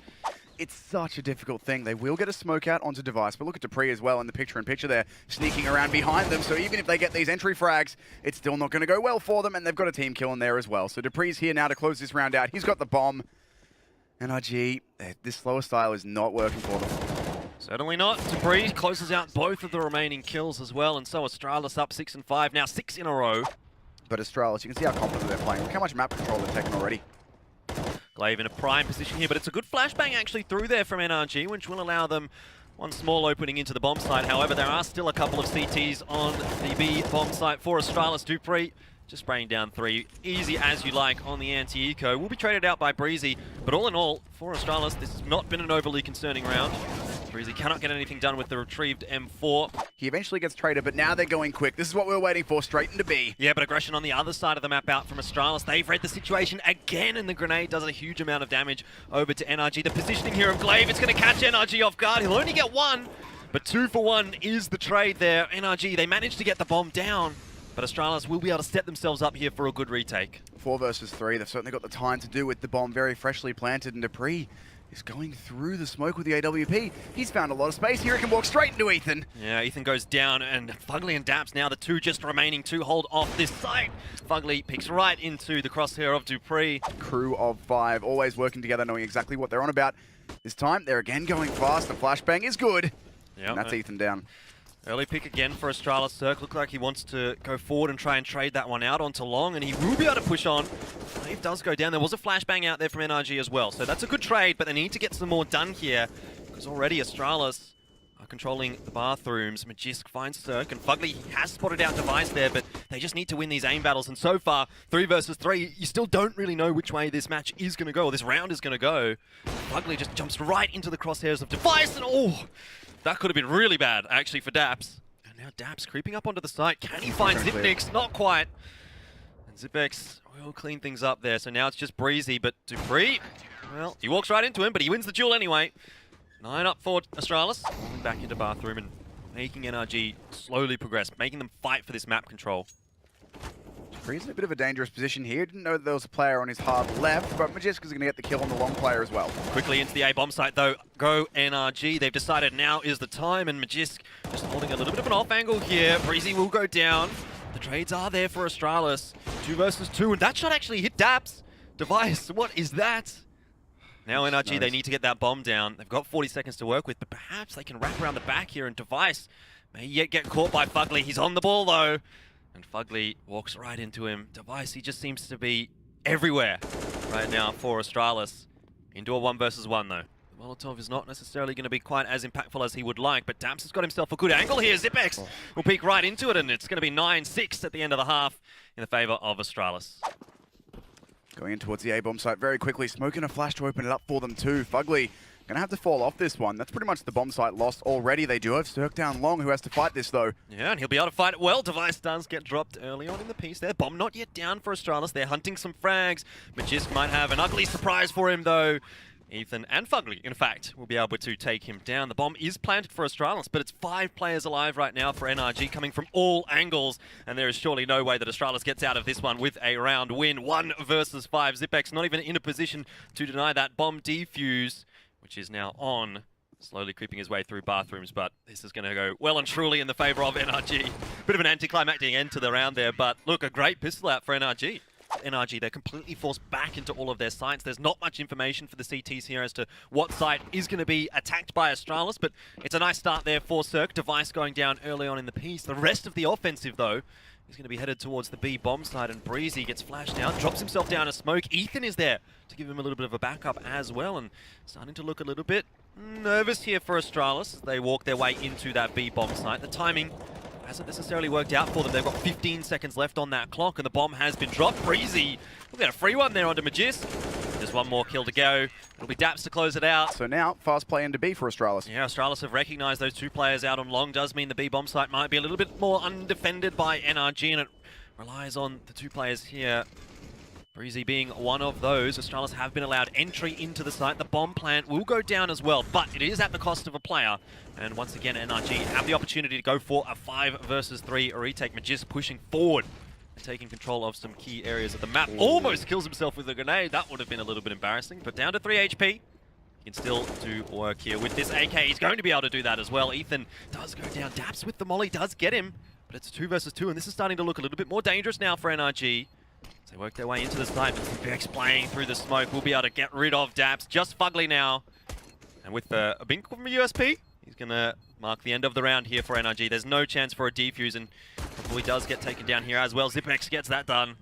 S4: it's such a difficult thing. They will get a smoke out onto Device, but look at Dupree as well in the picture-in-picture there, sneaking around behind them. So even if they get these entry frags, it's still not going to go well for them, and they've got a team kill in there as well. So Dupree's here now to close this round out. He's got the bomb. NRG, this slower style is not working for them.
S3: certainly not. Dupree closes out both of the remaining kills as well, and so Astralis up 6 and 5, now 6 in a row.
S4: But Astralis, you can see how confident they're playing. Look how much map control they've taken already.
S3: Glaive in a prime position here, but it's a good flashbang actually through there from NRG, which will allow them one small opening into the bomb site. However, there are still a couple of CTs on the B bomb site for Astralis. Dupree just spraying down 3. Easy as you like on the anti-eco. Will be traded out by Breezy, but all in all, for Astralis, this has not been an overly concerning round. Breezy cannot get anything done with the retrieved M4.
S4: He eventually gets traded, but now they're going quick. This is what we were waiting for, straight into B.
S3: Yeah, but aggression on the other side of the map out from Astralis. They've read the situation again, and the grenade does a huge amount of damage over to NRG. The positioning here of Glaive, it's going to catch NRG off guard. He'll only get 1, but 2 for 1 is the trade there. NRG, they managed to get the bomb down, but Astralis will be able to set themselves up here for a good retake.
S4: 4 versus 3, they've certainly got the time to do with the bomb very freshly planted, and Dupree is going through the smoke with the AWP. He's found a lot of space here. He can walk straight into Ethan.
S3: Yeah, Ethan goes down, and Fugly and Daps now the 2 just remaining to hold off this site. Fugly picks right into the crosshair of Dupree.
S4: Crew of 5, always working together, knowing exactly what they're on about. This time, they're again going fast. The flashbang is good.
S3: Yep,
S4: And that's Ethan down.
S3: Early pick again for Astralis. Cirque looks like he wants to go forward and try and trade that one out onto long, and he will be able to push on. Glaive does go down. There was a flashbang out there from NRG as well, so that's a good trade, but they need to get some more done here, because already Astralis are controlling the bathrooms. Magisk finds Cirque, and Fugly has spotted out Device there, but they just need to win these aim battles, and so far, 3 versus 3, you still don't really know which way this match is going to go, or this round is going to go. Fugly just jumps right into the crosshairs of Device, and oh! That could have been really bad, actually, for Daps. And now Daps creeping up onto the site. Can he find Zipnix? Not quite. And Zipex will clean things up there. So now it's just Breezy, but Dupree, well, he walks right into him, but he wins the duel anyway. 9 up for Astralis, falling back into Bathroom and making NRG slowly progress, making them fight for this map control.
S4: Dupree's in a bit of a dangerous position here. Didn't know that there was a player on his hard left, but Magiska's going to get the kill on the long player as well.
S3: Quickly into the A bomb site though, go NRG. They've decided now is the time, and Magisk just holding a little bit of an off angle here. Breezy will go down. The trades are there for Astralis. 2 versus 2, and that shot actually hit Daps. Device, what is that? Now NRG, they need to get that bomb down. They've got 40 seconds to work with, but perhaps they can wrap around the back here, and Device may yet get caught by Fugly. He's on the ball though, and Fugly walks right into him. Device, he just seems to be everywhere right now for Astralis. Into a 1 versus 1 though. Molotov is not necessarily going to be quite as impactful as he would like, but Daps has got himself a good angle here. Zipex will peek right into it, and it's going to be 9-6 at the end of the half in the favor of Astralis.
S4: Going in towards the A-bomb site very quickly, smoking a flash to open it up for them too. Fugly going to have to fall off this one. That's pretty much the bomb site lost already. They do have Cirque down long, who has to fight this though.
S3: Yeah, and he'll be able to fight it well. Device does get dropped early on in the piece there. Bomb not yet down for Astralis. They're hunting some frags. Magisk might have an ugly surprise for him though. Ethan and Fugly, in fact, will be able to take him down. The bomb is planted for Astralis, but it's 5 players alive right now for NRG, coming from all angles, and there is surely no way that Astralis gets out of this one with a round win. 1 versus 5. Zipex not even in a position to deny that bomb defuse, which is now on, slowly creeping his way through bathrooms, but this is going to go well and truly in the favor of NRG. Bit of an anticlimactic end to the round there, but look, a great pistol out for NRG. NRG, they're completely forced back into all of their sites. There's not much information for the CTs here as to what site is going to be attacked by Astralis, but it's a nice start there for Cirque. Device going down early on in the piece. The rest of the offensive, though, is going to be headed towards the B bomb side, and Breezy gets flashed down, drops himself down a smoke. Ethan is there to give him a little bit of a backup as well, and starting to look a little bit nervous here for Astralis. They walk their way into that B bomb site. The timing hasn't necessarily worked out for them. They've got 15 seconds left on that clock, and the bomb has been dropped. Breezy, we've got a free one there onto Magisk. There's one more kill to go. It'll be Daps to close it out.
S4: So now, fast play into B for Astralis.
S3: Yeah, Astralis have recognized those 2 players out on long. Does mean the B bomb site might be a little bit more undefended by NRG, and it relies on the 2 players here. Breezy being one of those. Astralis have been allowed entry into the site. The bomb plant will go down as well, but it is at the cost of a player. And once again, NRG have the opportunity to go for a 5 versus 3 retake. Magisk pushing forward and taking control of some key areas of the map. Ooh. Almost kills himself with a grenade. That would have been a little bit embarrassing, but down to 3 HP. He can still do work here with this AK. He's going to be able to do that as well. Ethan does go down. Daps with the molly does get him, but it's 2 versus 2, and this is starting to look a little bit more dangerous now for NRG. As they work their way into the site, but Zipex playing through the smoke will be able to get rid of Daps. Just Fugly now. And with a bink from a USP, he's going to mark the end of the round here for NRG. There's no chance for a defuse, and he does get taken down here as well. Zipex gets that done.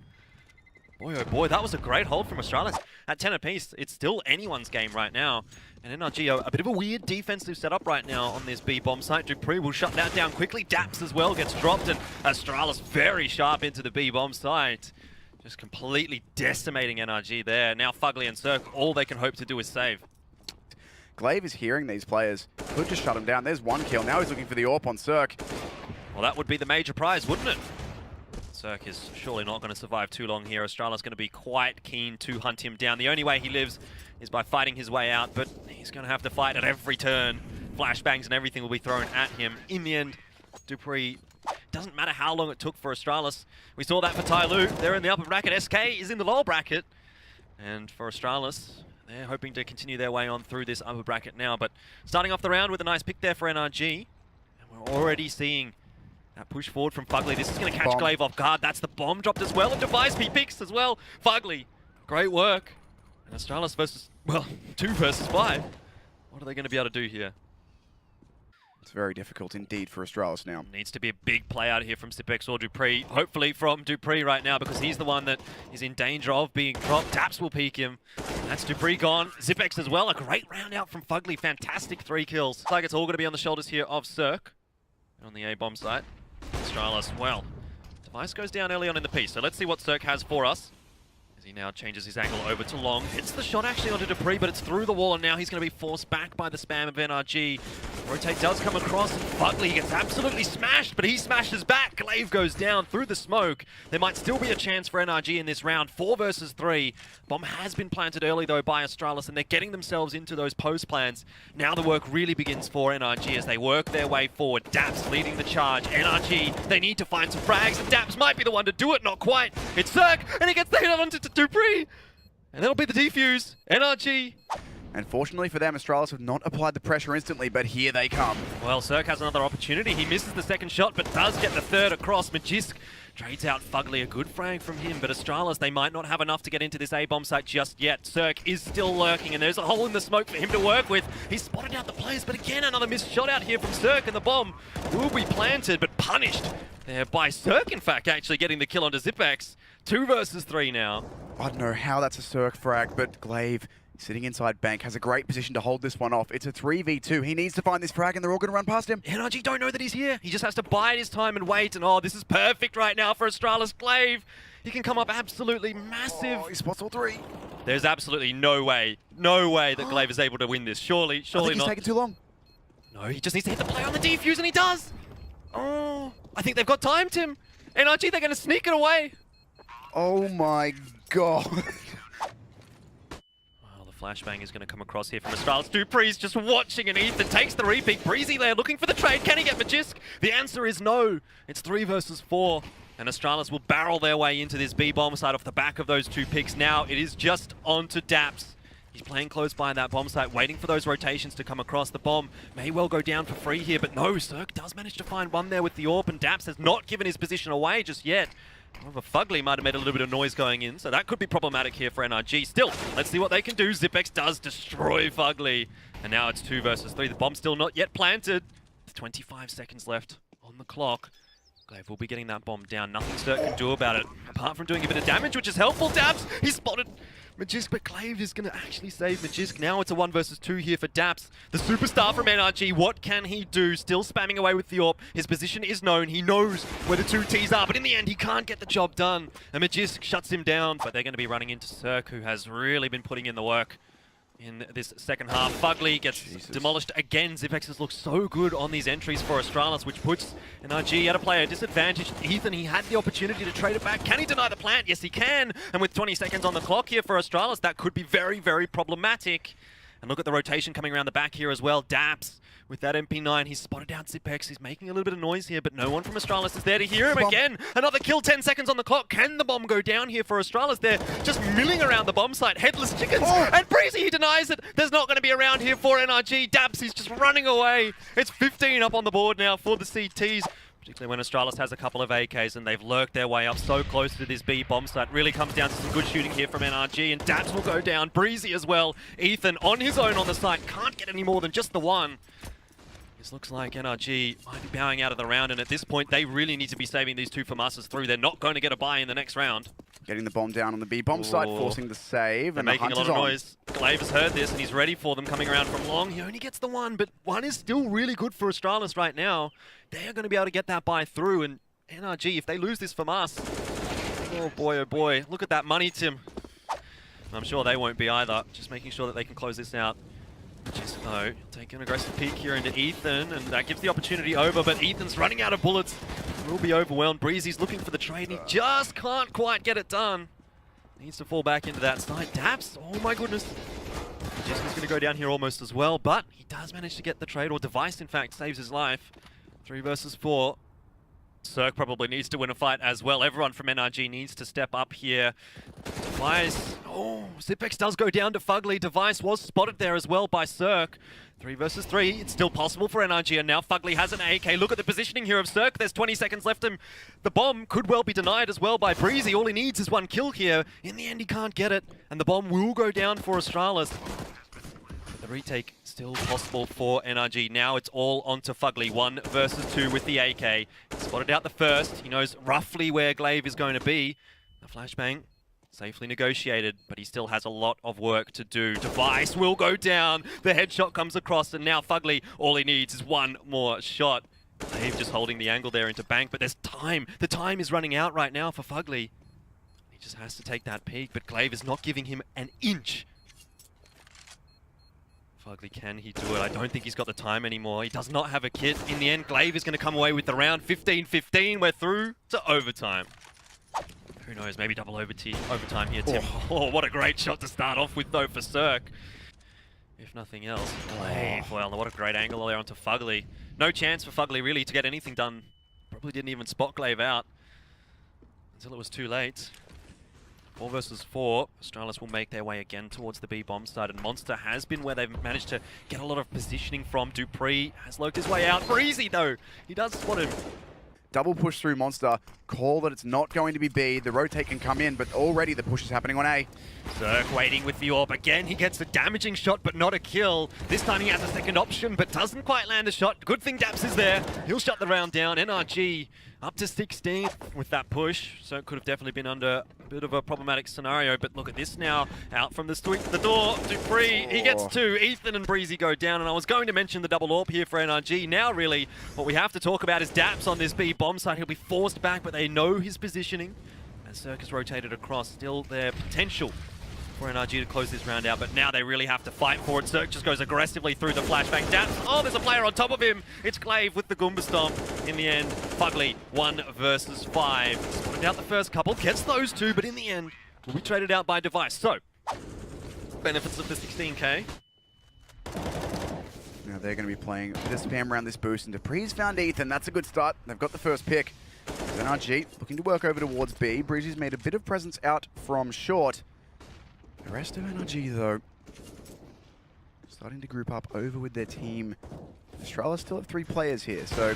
S3: Boy, oh boy, that was a great hold from Astralis. At 10 apiece, it's still anyone's game right now. And NRG, a bit of a weird defensive setup right now on this B bomb site. Dupree will shut that down quickly. Daps as well gets dropped, and Astralis very sharp into the B bomb site. Just completely decimating NRG there. Now Fugly and Cirque, all they can hope to do is save.
S4: Glaive is hearing these players. Could just shut him down. There's 1 kill. Now he's looking for the AWP on Cirque.
S3: Well, that would be the major prize, wouldn't it? Cirque is surely not going to survive too long here. Astrala's going to be quite keen to hunt him down. The only way he lives is by fighting his way out, but he's going to have to fight at every turn. Flashbangs and everything will be thrown at him. In the end, Dupree, doesn't matter how long it took for Astralis. We saw that for Tyloo. They're in the upper bracket. SK is in the lower bracket. And for Astralis, they're hoping to continue their way on through this upper bracket now. But starting off the round with a nice pick there for NRG. And we're already seeing that push forward from Fugly. This is going to catch Glaive off guard. That's the bomb dropped as well. And Device he picks as well. Fugly, great work. And Astralis versus, well, 2 versus 5. What are they going to be able to do here?
S4: It's very difficult indeed for Astralis now.
S3: Needs to be a big play out here from Zipex or Dupree. Hopefully from Dupree right now, because he's the one that is in danger of being dropped. Daps will peek him. That's Dupree gone. Zipex as well. A great round out from Fugly. Fantastic 3 kills. Looks like it's all going to be on the shoulders here of Cirque on the A-bomb site. Astralis, well, Device goes down early on in the piece. So let's see what Cirque has for us. He now changes his angle over to long. Hits the shot actually onto Dupree, but it's through the wall, and now he's going to be forced back by the spam of NRG. Rotate does come across, and Fugly gets absolutely smashed, but he smashes back. Glaive goes down through the smoke. There might still be a chance for NRG in this round. 4 versus 3. Bomb has been planted early, though, by Astralis, and they're getting themselves into those post plans. Now the work really begins for NRG as they work their way forward. Daps leading the charge. NRG, they need to find some frags, and Daps might be the one to do it. Not quite. It's Cirque, and he gets the hit onto Dupree. And that'll be the defuse. NRG.
S4: And fortunately for them, Astralis have not applied the pressure instantly, but here they come.
S3: Well, Cirque has another opportunity. He misses the second shot, but does get the third across. Magisk trades out Fugly, a good frag from him, but Astralis, they might not have enough to get into this A-bomb site just yet. Cirque is still lurking, and there's a hole in the smoke for him to work with. He's spotted out the players, but again, another missed shot out here from Cirque, and the bomb will be planted, but punished there by Cirque, in fact, actually getting the kill onto Zipex. 2 versus 3 now.
S4: I don't know how that's a Cirque frag, but Glaive, sitting inside Bank, has a great position to hold this one off. It's a 3v2. He needs to find this frag, and they're all going to run past him.
S3: NRG don't know that he's here. He just has to bide his time and wait. And oh, this is perfect right now for Astralis. Glaive, he can come up absolutely massive.
S4: Oh, he spots all 3.
S3: There's absolutely no way that Glaive is able to win this. Surely
S4: I think he's
S3: not.
S4: taking too long.
S3: No, he just needs to hit the play on the defuse, and he does. Oh, I think they've got time, Tim. NRG, they're going to sneak it away.
S4: Oh my god.
S3: Flashbang is going to come across here from Astralis. Dupree's just watching, and Ethan takes the repeat. Breezy there looking for the trade. Can he get Magisk? The answer is no. It's 3 versus 4. And Astralis will barrel their way into this B-bomb site off the back of those 2 picks. Now it is just onto Daps. He's playing close by that bomb site, waiting for those rotations to come across. The bomb may well go down for free here, but no, Cirque does manage to find one there with the AWP, and Daps has not given his position away just yet. However, Fugly might have made a little bit of noise going in, so that could be problematic here for NRG. Still, let's see what they can do. Zipex does destroy Fugly. And now it's 2 versus 3. The bomb's still not yet planted. With 25 seconds left on the clock. Glaive will be getting that bomb down. Nothing Cirque can do about it, apart from doing a bit of damage, which is helpful. Daps, he spotted Magisk, but Glaive is going to actually save Magisk. Now it's a 1 versus 2 here for Daps. The superstar from NRG, what can he do? Still spamming away with the AWP. His position is known. He knows where the 2 Ts are, but in the end, he can't get the job done. And Magisk shuts him down, but they're going to be running into Cirque, who has really been putting in the work in this second half. Fugly gets demolished again. Zipex has looked so good on these entries for Astralis, which puts NRG at a player disadvantage. Ethan, he had the opportunity to trade it back. Can he deny the plant? Yes, he can. And with 20 seconds on the clock here for Astralis, that could be very, very problematic. And look at the rotation coming around the back here as well. Daps with that MP9, he's spotted out Zipex. He's making a little bit of noise here, but no one from Astralis is there to hear him again. Another kill, 10 seconds on the clock. Can the bomb go down here for Astralis? They're just milling around the bomb site. Headless chickens. And Breezy, he denies it. There's not going to be a round here for NRG. Daps, he's just running away. It's 15 up on the board now for the CTs. Particularly when Astralis has a couple of AKs and they've lurked their way up so close to this B bomb site. Really comes down to some good shooting here from NRG, and Daps will go down. Breezy as well. Ethan on his own on the site. Can't get any more than just the 1. This looks like NRG might be bowing out of the round, and at this point they really need to be saving these 2 FAMASas through. They're not going to get a buy in the next round.
S4: Getting the bomb down on the B bomb site, forcing the save.
S3: They're
S4: and
S3: making
S4: the
S3: a lot of
S4: on.
S3: noise. Glaive has heard this and he's ready for them coming around from long. He only gets the 1, but 1 is still really good for Astralis right now. They are going to be able to get that buy through, and NRG, if they lose this FAMAS, oh boy, look at that money, Tim. I'm sure they won't be either. Just making sure that they can close this out. Just though, take an aggressive peek here into Ethan, and that gives the opportunity over, but Ethan's running out of bullets. Will be overwhelmed. Breezy's looking for the trade, and he just can't quite get it done. Needs to fall back into that side. Daps, oh my goodness. Jessica's going to go down here almost as well, but he does manage to get the trade, or Device in fact saves his life. 3 versus 4. Cirque probably needs to win a fight as well. Everyone from NRG needs to step up here. Device, oh, Zipex does go down to Fugly. Device was spotted there as well by Cirque. 3 versus 3, it's still possible for NRG, and now Fugly has an AK. Look at the positioning here of Cirque. There's 20 seconds left him. The bomb could well be denied as well by Breezy. All he needs is 1 kill here. In the end, he can't get it, and the bomb will go down for Astralis. The retake still possible for NRG. Now it's all onto Fugly. 1 versus 2 with the AK. He spotted out the first. He knows roughly where Glaive is going to be. The flashbang safely negotiated, but he still has a lot of work to do. Device will go down. The headshot comes across, and now Fugly, all he needs is 1 more shot. Glaive just holding the angle there into Bank, but there's time. The time is running out right now for Fugly. He just has to take that peek, but Glaive is not giving him an inch. Fugly Fugly, can he do it? I don't think he's got the time anymore. He does not have a kit. In the end, Glaive is going to come away with the round. 15-15. We're through to overtime. Who knows? Maybe double overtime here, Tim. Oh, what a great shot to start off with, though, for Cirque. If nothing else. Glaive. Well, what a great angle there onto Fugly. No chance for Fugly, really, to get anything done. Probably didn't even spot Glaive out until it was too late. 4 versus 4. Astralis will make their way again towards the B bomb side, and Monster has been where they've managed to get a lot of positioning from. Dupree has lurked his way out. Breezy, though, he does spot him.
S4: Double push through Monster. Call that it's not going to be B. The rotate can come in, but already the push is happening on A.
S3: Cirque waiting with the orb. Again, he gets a damaging shot, but not a kill. This time he has a second option, but doesn't quite land the shot. Good thing Daps is there. He'll shut the round down. NRG up to 16 with that push. So it could have definitely been under a bit of a problematic scenario, but look at this now. Out from the door, Dupree, he gets 2. Ethan and Breezy go down, and I was going to mention the double orb here for NRG. Now, really, what we have to talk about is Daps on this B bomb side. He'll be forced back, but they know his positioning. As Cirque is rotated across, still their potential for NRG to close this round out, but now they really have to fight for it. Cirque just goes aggressively through the flashbang. Daps, oh, there's a player on top of him. It's Glaive with the Goomba Stomp. In the end, Fugly, 1 versus 5. Spotted out the first couple, gets those 2, but in the end, will be traded out by Device. So, benefits of the 16K.
S4: Now they're going to be playing the spam around this boost, and Dupree's found Ethan. That's a good start. They've got the first pick. NRG looking to work over towards B. Breezy's made a bit of presence out from short. The rest of NRG, though, starting to group up over with their team. Astralis still have 3 players here, so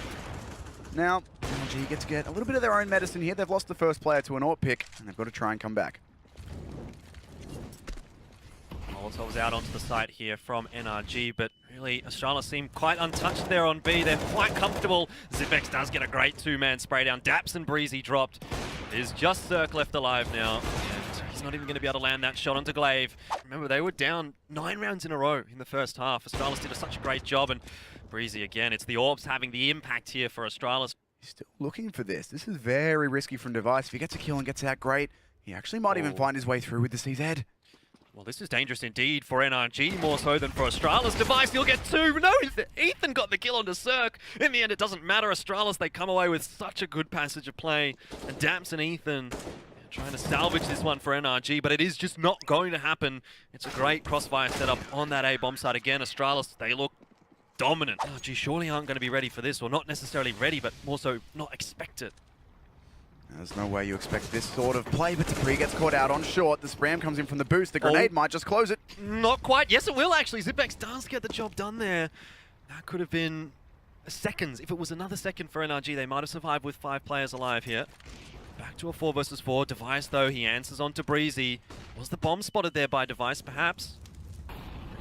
S4: now NRG get to get a little bit of their own medicine here. They've lost the first player to an AWP pick, and they've got to try and come back.
S3: Molotov's out onto the site here from NRG, but really, Astralis seem quite untouched there on B. They're quite comfortable. Zipex does get a great 2-man spray down. Daps and Breezy dropped. There's just Cirque left alive now, and he's not even going to be able to land that shot onto Glaive. Remember, they were down 9 rounds in a row in the first half. Astralis did such a great job, and Breezy again. It's the orbs having the impact here for Astralis.
S4: He's still looking for this. This is very risky from Device. If he gets a kill and gets out, great. He actually might even find his way through with the CZ.
S3: Well, this is dangerous indeed for NRG, more so than for Astralis. Device, he'll get 2. No, Ethan got the kill onto Cirque. In the end, it doesn't matter. Astralis, they come away with such a good passage of play. And Daps and Ethan trying to salvage this one for NRG, but it is just not going to happen. It's a great crossfire setup on that A bomb side again. Astralis, they look dominant. NRG surely aren't going to be ready for this, or not necessarily ready, but more so not expect it.
S4: There's no way you expect this sort of play, but Dupree gets caught out on short. The spam comes in from the boost. The grenade might just close it.
S3: Not quite. Yes, it will actually. Zipex does get the job done there. That could have been seconds. If it was another second for NRG, they might have survived with 5 players alive here. Back to a 4 versus 4. Device, though, he answers on to Breezy. Was the bomb spotted there by Device, perhaps?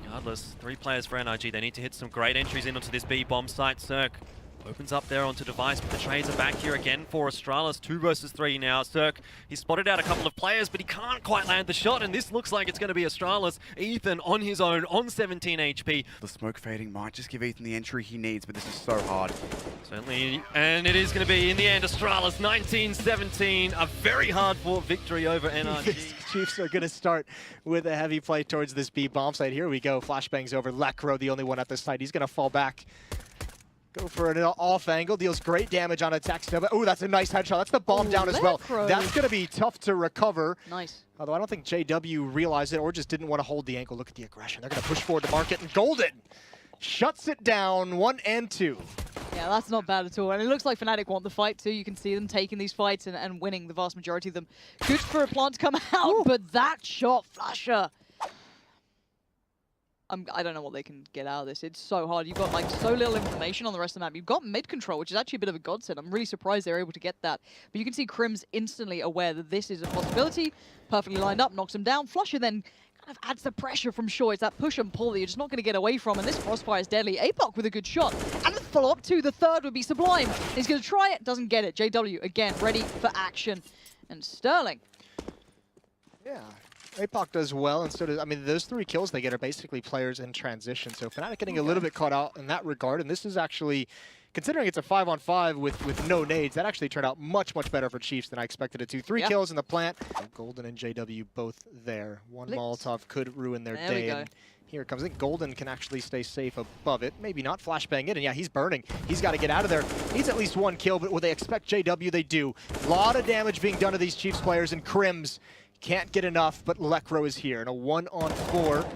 S3: Regardless, 3 players for NRG. They need to hit some great entries in onto this B bomb site. Cirque opens up there onto Device, but the trades are back here again for Astralis. 2 versus 3 now. Cirque, he spotted out a couple of players, but he can't quite land the shot, and this looks like it's going to be Astralis. Ethan on his own, on 17 HP.
S4: The smoke fading might just give Ethan the entry he needs, but this is so hard.
S3: Certainly, and it is going to be, in the end, Astralis 19-17. A very hard-fought victory over NRG.
S2: Chiefs are going to start with a heavy play towards this B bomb site. Here we go. Flashbangs over. Lekro, the only one at the site. He's going to fall back. Go for an off angle, deals great damage on attack. Oh, that's a nice headshot. That's the bomb down as well. That's going to be tough to recover.
S5: Nice.
S2: Although I don't think JW realized it or just didn't want to hold the ankle. Look at the aggression. They're going to push forward to market, and Golden shuts it down 1 and 2.
S5: Yeah, that's not bad at all. And it looks like Fnatic want the fight too. You can see them taking these fights and winning the vast majority of them. Good for a plant to come out, but that shot, Flasher. I don't know what they can get out of this. It's so hard. You've got like so little information on the rest of the map. You've got mid control, which is actually a bit of a godsend. I'm really surprised they're able to get that. But you can see Crim's instantly aware that this is a possibility. Perfectly lined up, knocks him down. Flusher then kind of adds the pressure from short. It's that push and pull that you're just not going to get away from. And this crossfire is deadly. APOC with a good shot. And the follow-up too. The third would be Sublime. He's going to try it. Doesn't get it. JW, again, ready for action. And Sterling.
S2: Yeah. APOC does well, and so does, I mean, those 3 kills they get are basically players in transition. So Fnatic getting a little bit caught out in that regard, and this is actually
S6: considering it's a 5-on-5 with no nades, that actually turned out much, much better for Chiefs than I expected it to. 3
S5: Yeah.
S6: kills in the plant. Golden and JW both there. One
S5: Blitz.
S6: Molotov could ruin their
S5: There we
S6: day.
S5: go.
S6: And here it comes. I think Golden can actually stay safe above it. Maybe not. Flashbang in, and yeah, he's burning. He's got to get out of there. Needs at least 1 kill, but will they expect JW? They do. A lot of damage being done to these Chiefs players, and Crims can't get enough, but Lekro is here. And a 1-on-4.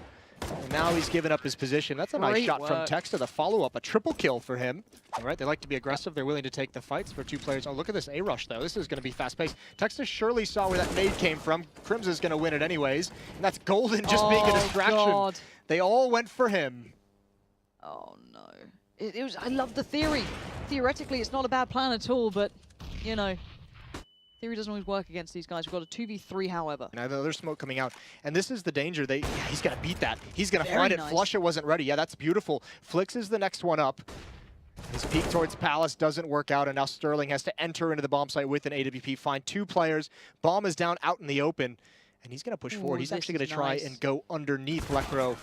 S6: And now he's given up his position. That's a nice
S5: Great
S6: shot from
S5: work.
S6: Texta. The follow-up, a triple kill for him. All right, they like to be aggressive. They're willing to take the fights for 2 players. Oh, look at this A-rush, though. This is going to be fast-paced. Texta surely saw where that nade came from. Crims is going to win it anyways. And that's Golden just being a distraction.
S5: God.
S6: They all went for him.
S5: Oh no. It was. I love the theory. Theoretically, it's not a bad plan at all, but you know, theory doesn't always work against these guys. We've got a 2v3, however.
S6: Now there's smoke coming out, and this is the danger. He's gonna beat that. He's gonna
S5: Very
S6: find it.
S5: nice.
S6: Flush it wasn't ready. Yeah, that's beautiful. Flix is the next one up. His peek towards Palace doesn't work out, and now Sterling has to enter into the bomb site with an AWP. Find 2 players. Bomb is down out in the open, and he's gonna push forward. He's
S5: this
S6: actually gonna
S5: is
S6: try
S5: nice.
S6: and go underneath Lekro,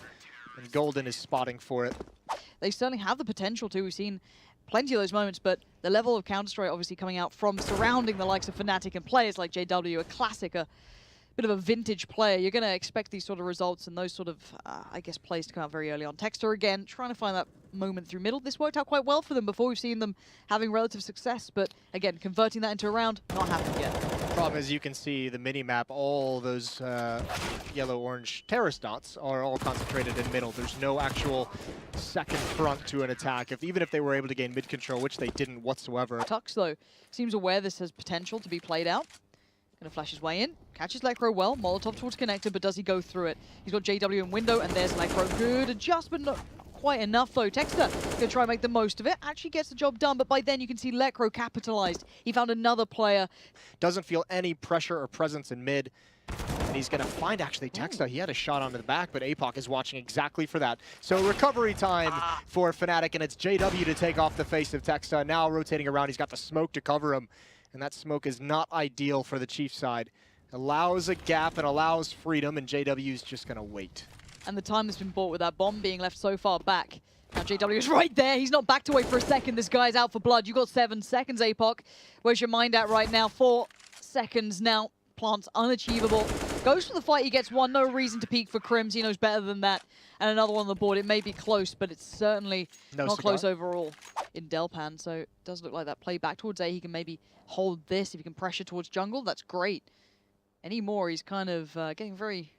S6: and Golden is spotting for it.
S5: They certainly have the potential to. We've seen plenty of those moments, but the level of Counter-Strike obviously coming out from surrounding the likes of Fnatic and players like JW, a classic, a bit of a vintage player. You're going to expect these sort of results and those sort of, I guess, plays to come out very early on. Texter again, trying to find that moment through middle. This worked out quite well for them before. We've seen them having relative success, but again, converting that into a round, not happened yet.
S6: Problem is, you can see the mini-map, all those yellow-orange terrorist dots are all concentrated in middle. There's no actual second front to an attack, even if they were able to gain mid-control, which they didn't whatsoever.
S5: Tux, though, seems aware this has potential to be played out. Gonna flash his way in, catches Lekro well, Molotov towards connector, but does he go through it? He's got JW in window, and there's Lekro. Good adjustment, not quite enough though. Texter gonna try and make the most of it, actually gets the job done, but by then you can see Lekro capitalized. He found another player.
S6: Doesn't feel any pressure or presence in mid. And he's going to find actually Texta. He had a shot onto the back, but APOC is watching exactly for that. So recovery time for Fnatic, and it's JW to take off the face of Texta. Now rotating around, he's got the smoke to cover him. And that smoke is not ideal for the Chiefs side. Allows a gap and allows freedom, and JW's just going to wait.
S5: And the time that's been bought with that bomb being left so far back. Now JW is right there. He's not backed away for a second. This guy's out for blood. You got 7 seconds, APOC. Where's your mind at right now? 4 seconds now. Plant's unachievable. Goes for the fight. He gets 1. No reason to peek for Crims. He knows better than that. And another one on the board. It may be close, but it's certainly not close overall in Delpan. So it does look like that play back towards A. He can maybe hold this. If he can pressure towards jungle, that's great. Any more, he's kind of getting very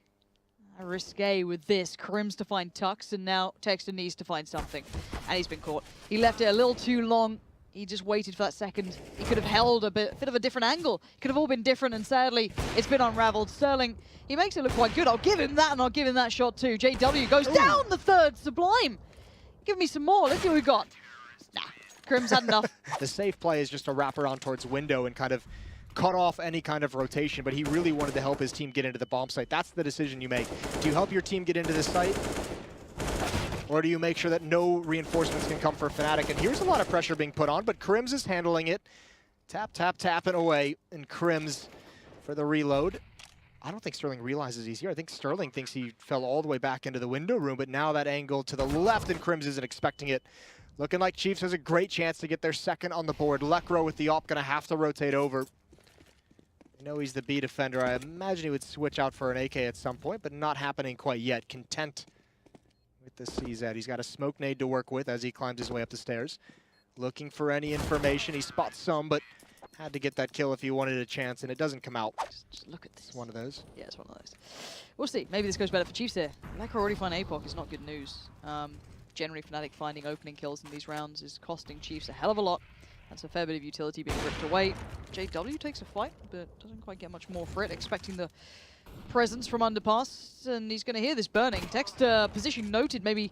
S5: risque with this. Crims to find Tux, and now Texter needs to find something. And he's been caught. He left it a little too long. He just waited for that second. He could have held a bit of a different angle. Could have all been different, and sadly, it's been unraveled. Sterling, he makes it look quite good. I'll give him that, and I'll give him that shot too. JW goes down the 3rd. Sublime. Give me some more. Let's see what we got. Nah, Crims had enough.
S6: The safe play is just to wrap around towards window and kind of cut off any kind of rotation, but he really wanted to help his team get into the bomb site. That's the decision you make. Do you help your team get into the site? Or do you make sure that no reinforcements can come for Fnatic? And here's a lot of pressure being put on, but Crims is handling it. Tap, tap, tapping away. And Crims for the reload. I don't think Sterling realizes he's here. I think Sterling thinks he fell all the way back into the window room, but now that angle to the left, and Crims isn't expecting it. Looking like Chiefs has a great chance to get their second on the board. Lekro with the op gonna have to rotate over. I know he's the B defender. I imagine he would switch out for an AK at some point, but not happening quite yet. Content with the CZ. He's got a smoke nade to work with as he climbs his way up the stairs. Looking for any information. He spots some, but had to get that kill if he wanted a chance, and it doesn't come out.
S5: Just look at this.
S6: It's one of those.
S5: Yeah, it's one of those. We'll see. Maybe this goes better for Chiefs here. Lekro already find APOC is not good news. Generally, Fnatic finding opening kills in these rounds is costing Chiefs a hell of a lot. That's a fair bit of utility being ripped away. JW takes a fight, but doesn't quite get much more for it. Expecting the presence from underpass, and he's going to hear this burning. Text position noted, maybe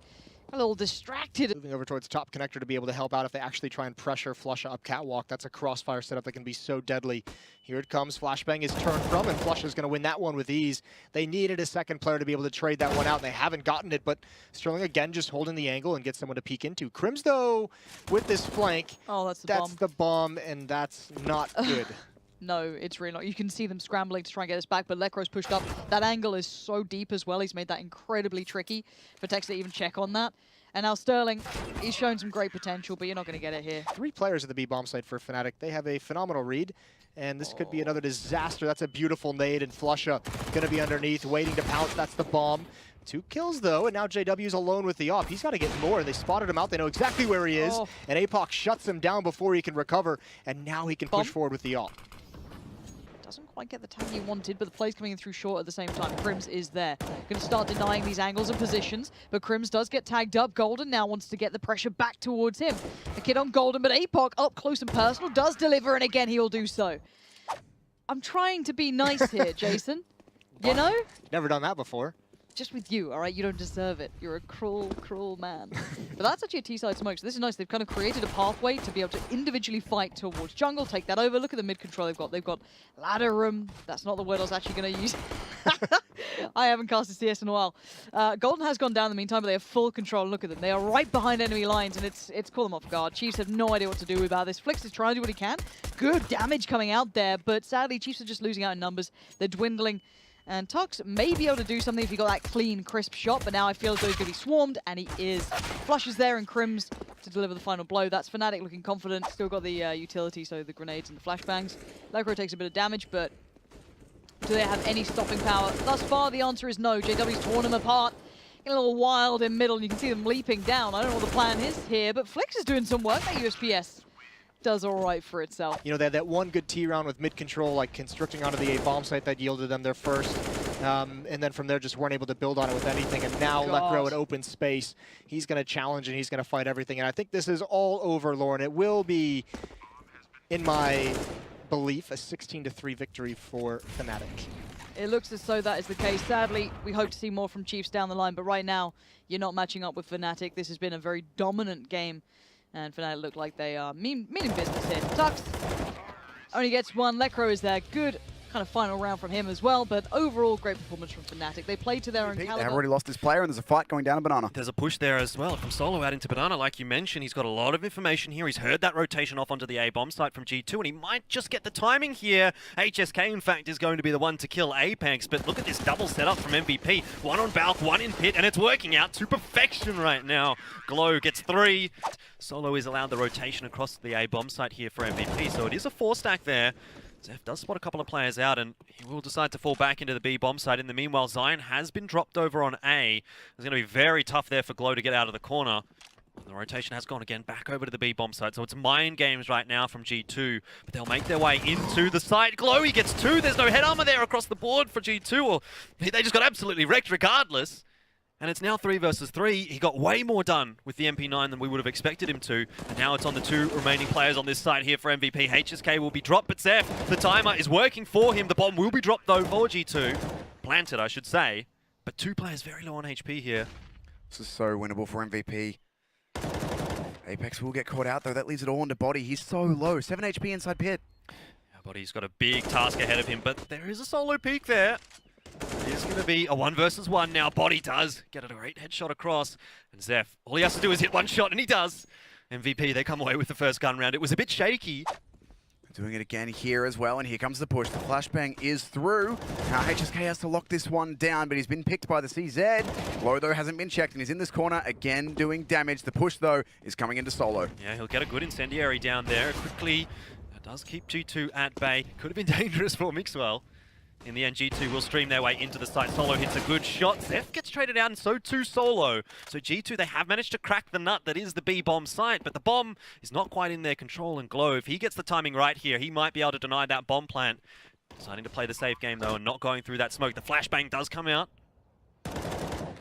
S5: a little distracted.
S6: Moving over towards top connector to be able to help out if they actually try and pressure Flusha up catwalk. That's a crossfire setup that can be so deadly. Here it comes. Flashbang is turned from, and Flusha's going to win that one with ease. They needed a second player to be able to trade that one out. They haven't gotten it, but Sterling again just holding the angle and gets someone to peek into. Crims, though, with this flank.
S5: Oh, that's the
S6: That's
S5: bomb.
S6: the bomb, and that's not good.
S5: No, it's really not. You can see them scrambling to try and get us back, but Lekro's pushed up. That angle is so deep as well. He's made that incredibly tricky for Tex to even check on that. And now Sterling, he's shown some great potential, but you're not going to get it here.
S6: 3 players at the B bomb site for Fnatic. They have a phenomenal read, and this could be another disaster. That's a beautiful nade, and Flusha going to be underneath, waiting to pounce. That's the bomb. 2 kills, though, and now JW's alone with the op. He's got to get more. They spotted him out. They know exactly where he is, and APOC shuts him down before he can recover, and now he can push forward with the op.
S5: Doesn't quite get the tag he wanted, but the play's coming in through short at the same time. Crims is there. Going to start denying these angles and positions, but Crims does get tagged up. Golden now wants to get the pressure back towards him. The kid on Golden, but APOC up close and personal does deliver, and again he'll do so. I'm trying to be nice here, Jason. You know?
S6: Never done that before.
S5: Just with you, all right? You don't deserve it. You're a cruel, cruel man. But that's actually a T-side smoke, so this is nice. They've kind of created a pathway to be able to individually fight towards jungle, take that over. Look at the mid control they've got. They've got ladder room. That's not the word I was actually going to use. I haven't cast a CS in a while. Golden has gone down in the meantime, but they have full control. Look at them. They are right behind enemy lines, and it's caught them off guard. Chiefs have no idea what to do about this. Flix is trying to do what he can. Good damage coming out there, but sadly, Chiefs are just losing out in numbers. They're dwindling. And Tux may be able to do something if he got that clean, crisp shot, but now I feel as though he's going to be swarmed, and he is. Flushes there and Crims to deliver the final blow. That's Fnatic looking confident. Still got the utility, so the grenades and the flashbangs. Lekr0 takes a bit of damage, but do they have any stopping power? Thus far, the answer is no. JW's torn them apart. Getting a little wild in middle, and you can see them leaping down. I don't know what the plan is here, but Flix is doing some work. That USPS does all right for itself.
S6: You know, they had that one good T round with mid control, like constricting onto the A bomb site that yielded them their first. And then from there just weren't able to build on it with anything. And now Lekr0 in open space. He's going to challenge and he's going to fight everything. And I think this is all over, Lauren. It will be, in my belief, a 16-3 victory for Fnatic.
S5: It looks as though that is the case. Sadly, we hope to see more from Chiefs down the line, but right now, you're not matching up with Fnatic. This has been a very dominant game, and Fnatic look like they are meaning business here. Tux only gets one. Lekr0 is there. Good kind of final round from him as well, but overall great performance from Fnatic. They played to their own caliber.
S4: They have already lost this player, and there's a fight going down at Banana.
S3: There's a push there as well from Solo out into Banana. Like you mentioned, he's got a lot of information here. He's heard that rotation off onto the A bomb site from G2, and he might just get the timing here. HSK, in fact, is going to be the one to kill Apex, but look at this double setup from MVP. One on Balk, one in pit, and it's working out to perfection right now. Glow gets 3. Solo is allowed the rotation across the A bomb site here for MVP, so it is a 4-stack there. Zeph does spot a couple of players out, and he will decide to fall back into the B bomb site. In the meanwhile, Zion has been dropped over on A. It's going to be very tough there for Glow to get out of the corner. The rotation has gone again back over to the B bomb site, so it's mind games right now from G2, but they'll make their way into the site. Glow, he gets 2. There's no head armor there across the board for G2, or they just got absolutely wrecked regardless. And it's now 3 versus 3. He got way more done with the MP9 than we would have expected him to. And now it's on the 2 remaining players on this side here for MVP. HSK will be dropped, but Zeph, the timer is working for him. The bomb will be dropped though for G2. Planted, I should say. But 2 players very low on HP here.
S4: This is so winnable for MVP. Apex will get caught out though. That leaves it all into Body. He's so low. 7 HP inside pit.
S3: Yeah, Body's got a big task ahead of him, but there is a solo peek there. It is going to be a 1 versus 1 now. Body does get a great headshot across. And Zeph, all he has to do is hit 1 shot, and he does. MVP, they come away with the first gun round. It was a bit shaky.
S4: Doing it again here as well, and here comes the push. The flashbang is through. Now HSK has to lock this one down, but he's been picked by the CZ. Glow, though, hasn't been checked, and he's in this corner again doing damage. The push, though, is coming into Solo.
S3: Yeah, he'll get a good incendiary down there. Quickly, that does keep G2 at bay. Could have been dangerous for Mixwell. In the end, G2 will stream their way into the site. Solo hits a good shot. Zeph gets traded out, and so too Solo. So G2, they have managed to crack the nut that is the B bomb site, but the bomb is not quite in their control. And Glow, if he gets the timing right here, he might be able to deny that bomb plant. Deciding to play the safe game, though, and not going through that smoke. The flashbang does come out.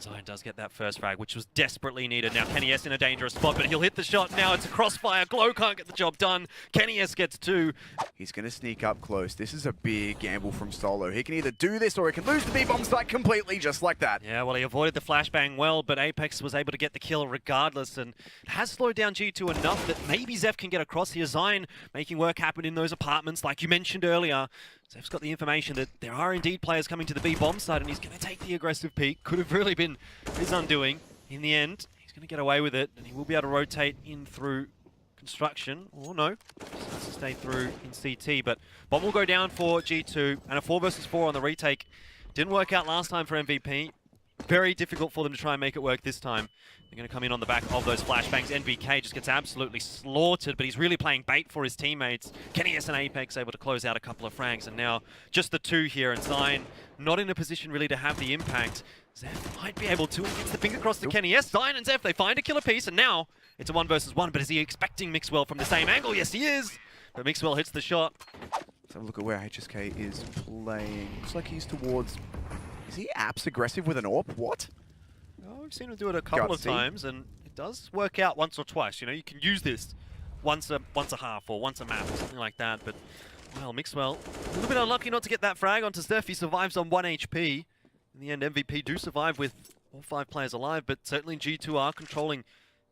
S3: Zion does get that first frag, which was desperately needed. Now Kenny S in a dangerous spot, but he'll hit the shot. Now it's a crossfire. Glow can't get the job done. Kenny S gets 2.
S4: He's going to sneak up close. This is a big gamble from Solo. He can either do this or he can lose the B-bomb site completely, just like that.
S3: Yeah, well, he avoided the flashbang well, but Apex was able to get the kill regardless, and it has slowed down G2 enough that maybe Zeph can get across here. Zion making work happen in those apartments, like you mentioned earlier. Zeph's got the information that there are indeed players coming to the B-bomb side, and he's going to take the aggressive peek. Could have really been his undoing. In the end, he's going to get away with it, and he will be able to rotate in through construction. Or no, just has to stay through in CT. But bomb will go down for G2, and a 4 versus 4 on the retake. Didn't work out last time for MVP. very difficult for them to try and make it work this time. They're going to come in on the back of those flashbangs. NBK just gets absolutely slaughtered, but he's really playing bait for his teammates. Kenny's and Apex able to close out a couple of frags, and now just the two here, and Zion not in a position really to have the impact. Zeph might be able to, and gets the finger crossed to Kenny. Yes, Zion and Zeph, they find a killer piece, and now it's a 1 versus 1, but is he expecting Mixwell from the same angle? Yes, he is! But Mixwell hits the shot.
S4: Let's have a look at where HSK is playing. Looks like he's towards... Is he apps aggressive with an AWP? What?
S3: Oh, we've seen him do it a couple of times, and it does work out once or twice. You know, you can use this once a half or once a map or something like that. But, well, Mixwell, a little bit unlucky not to get that frag onto Zeph. He survives on 1 HP. In the end, MVP do survive with all 5 players alive, but certainly G2 are controlling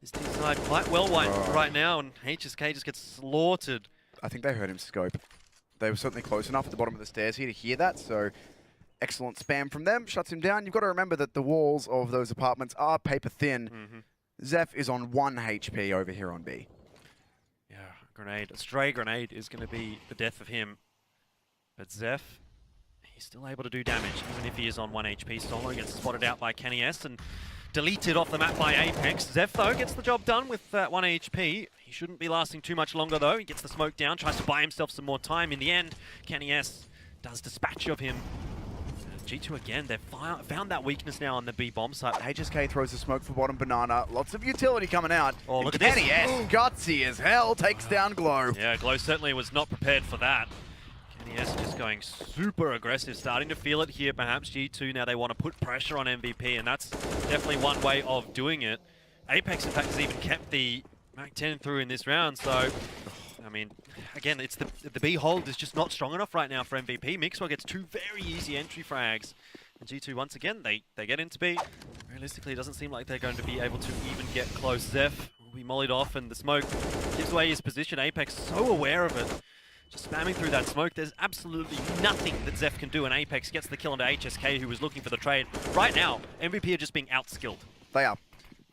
S3: this team side quite well right now, and HSK just gets slaughtered.
S4: I think they heard him scope. They were certainly close enough at the bottom of the stairs here to hear that, so excellent spam from them. Shuts him down. You've got to remember that the walls of those apartments are paper thin. Zeph is on 1 HP over here on B.
S3: Yeah, grenade. A stray grenade is going to be the death of him. But Zeph, he's still able to do damage, even if he is on 1 HP. Solo gets spotted out by Kenny S and deleted off the map by Apex. Zeph, though, gets the job done with 1 HP. He shouldn't be lasting too much longer, though. He gets the smoke down, tries to buy himself some more time. In the end, Kenny S does dispatch of him. G2 again, they've found that weakness now on the B bomb site.
S4: HSK throws the smoke for bottom banana. Lots of utility coming out.
S3: Oh, look at
S4: Kenny
S3: this.
S4: S, gutsy as hell, takes down Glow.
S3: Yeah, Glow certainly was not prepared for that. Kenny S just going super aggressive, starting to feel it here perhaps. G2 now they want to put pressure on MVP, and that's definitely one way of doing it. Apex, in fact, has even kept the MAC-10 through in this round, so... I mean, again, it's the B hold is just not strong enough right now for MVP. Mixwell gets 2 very easy entry frags. And G2, once again, they get into B. Realistically, it doesn't seem like they're going to be able to even get close. Zeph will be mollied off, and the smoke gives away his position. Apex so aware of it. Just spamming through that smoke. There's absolutely nothing that Zeph can do, and Apex gets the kill onto HSK, who was looking for the trade. Right now, MVP are just being outskilled.
S4: They are.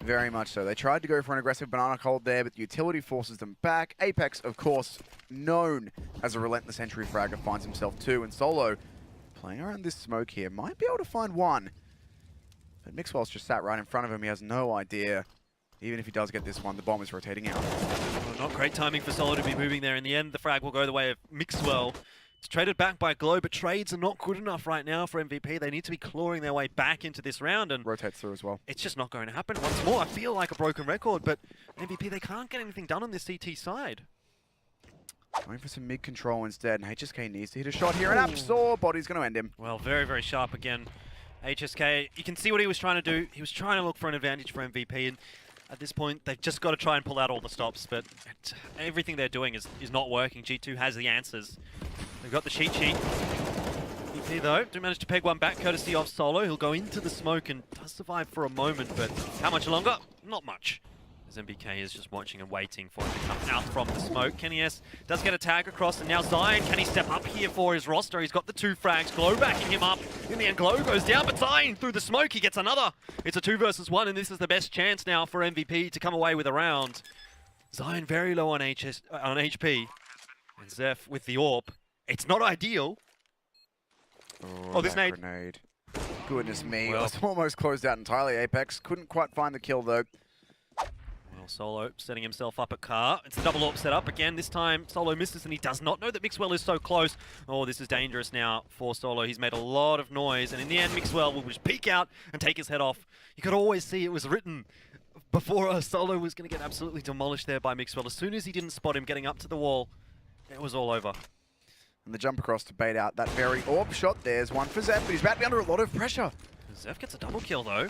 S4: Very much so. They tried to go for an aggressive banana hold there, but the utility forces them back. Apex, of course, known as a relentless entry fragger, finds himself 2, and Solo, playing around this smoke here, might be able to find 1. But Mixwell's just sat right in front of him. He has no idea. Even if he does get this one, the bomb is rotating out.
S3: Well, not great timing for Solo to be moving there. In the end, the frag will go the way of Mixwell. It's traded back by Glow, but trades are not good enough right now for MVP. They need to be clawing their way back into this round, and
S4: rotates through as well.
S3: It's just not going to happen. Once more, I feel like a broken record, but MVP, they can't get anything done on this CT side.
S4: Going for some mid control instead, and HSK needs to hit a shot here, and Absol, body's going to end him.
S3: Well, very, very sharp again. HSK, you can see what he was trying to do. He was trying to look for an advantage for MVP, and at this point, they've just got to try and pull out all the stops, but everything they're doing is not working. G2 has the answers. They've got the cheat sheet. MVP, though, do manage to peg one back, courtesy of Solo. He'll go into the smoke and does survive for a moment, but how much longer? Not much. As MBK is just watching and waiting for him to come out from the smoke. Kenny S does get a tag across, and now Zion, can he step up here for his roster? He's got the 2 frags. Glow backing him up. In the end, Glow goes down, but Zion through the smoke, he gets another. It's a 2 versus 1, and this is the best chance now for MVP to come away with a round. Zion very low on HP. And Zeph with the AWP. It's not ideal.
S4: Oh,
S3: this nade.
S4: Grenade. Goodness me,
S3: Well,
S4: it was almost closed out entirely. Apex couldn't quite find the kill though.
S3: Well, Solo setting himself up a car. It's the double AWP set up again. This time Solo misses, and he does not know that Mixwell is so close. Oh, this is dangerous now for Solo. He's made a lot of noise, and in the end, Mixwell will just peek out and take his head off. You could always see it was written before Solo was going to get absolutely demolished there by Mixwell. As soon as he didn't spot him getting up to the wall, it was all over.
S4: And the jump across to bait out that very AWP shot. There's one for Zeph, but he's about to be under a lot of pressure.
S3: Zeph gets a double kill, though.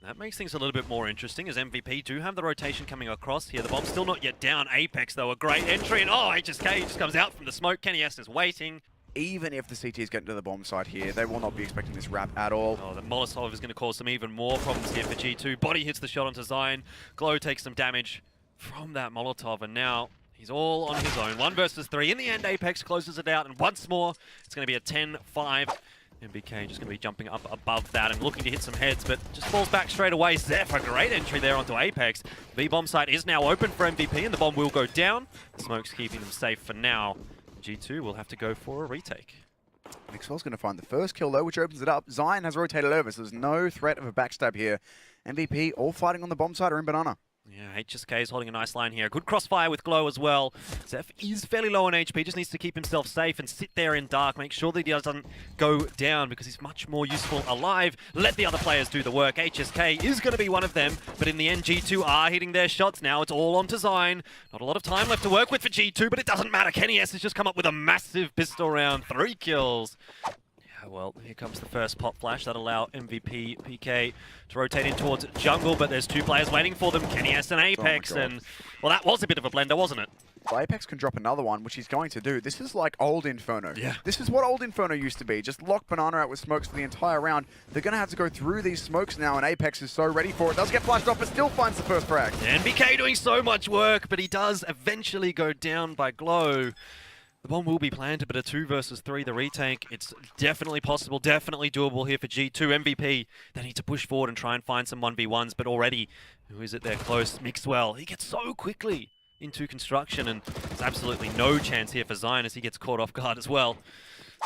S3: That makes things a little bit more interesting, as MVP do have the rotation coming across here. The bomb's still not yet down. Apex, though, a great entry, and oh, HSK just comes out from the smoke. Kenny S is waiting.
S4: Even if the CT is getting to the bomb site here, they will not be expecting this wrap at all.
S3: Oh, the Molotov is going to cause some even more problems here for G2. Body hits the shot onto Zion. Glow takes some damage from that Molotov, and now he's all on his own. 1 versus 3. In the end, Apex closes it out, and once more, it's going to be a 10-5. MBK just going to be jumping up above that and looking to hit some heads, but just falls back straight away. Zeph, a great entry there onto Apex. The bomb site is now open for MVP, and the bomb will go down. The smoke's keeping them safe for now. G2 will have to go for a retake.
S4: Mixwell's going to find the first kill though, which opens it up. Zion has rotated over, so there's no threat of a backstab here. MVP all fighting on the bomb side are in Banana.
S3: Yeah, HSK is holding a nice line here. Good crossfire with Glow as well. Zeph is fairly low on HP, just needs to keep himself safe and sit there in dark. Make sure that he doesn't go down because he's much more useful alive. Let the other players do the work. HSK is going to be one of them, but in the end, G2 are hitting their shots now. It's all on to Zion. Not a lot of time left to work with for G2, but it doesn't matter. Kenny S has just come up with a massive pistol round. 3 kills. Well, here comes the first pop flash. That'll allow MVP PK to rotate in towards jungle, but there's 2 players waiting for them, Kenny S and Apex, and, well, that was a bit of a blender, wasn't it?
S4: Well, Apex can drop another one, which he's going to do. This is like old Inferno.
S3: Yeah.
S4: This is what old Inferno used to be. Just lock Banana out with smokes for the entire round. They're going to have to go through these smokes now, and Apex is so ready for it. Does get flashed off, but still finds the first frag.
S3: And BK doing so much work, but he does eventually go down by Glow. The bomb will be planted, but a 2 versus 3, the retake, it's definitely possible, definitely doable here for G2. MVP, they need to push forward and try and find some 1v1s, but already, who is it there close? Mixwell, he gets so quickly into construction, and there's absolutely no chance here for Zion as he gets caught off guard as well.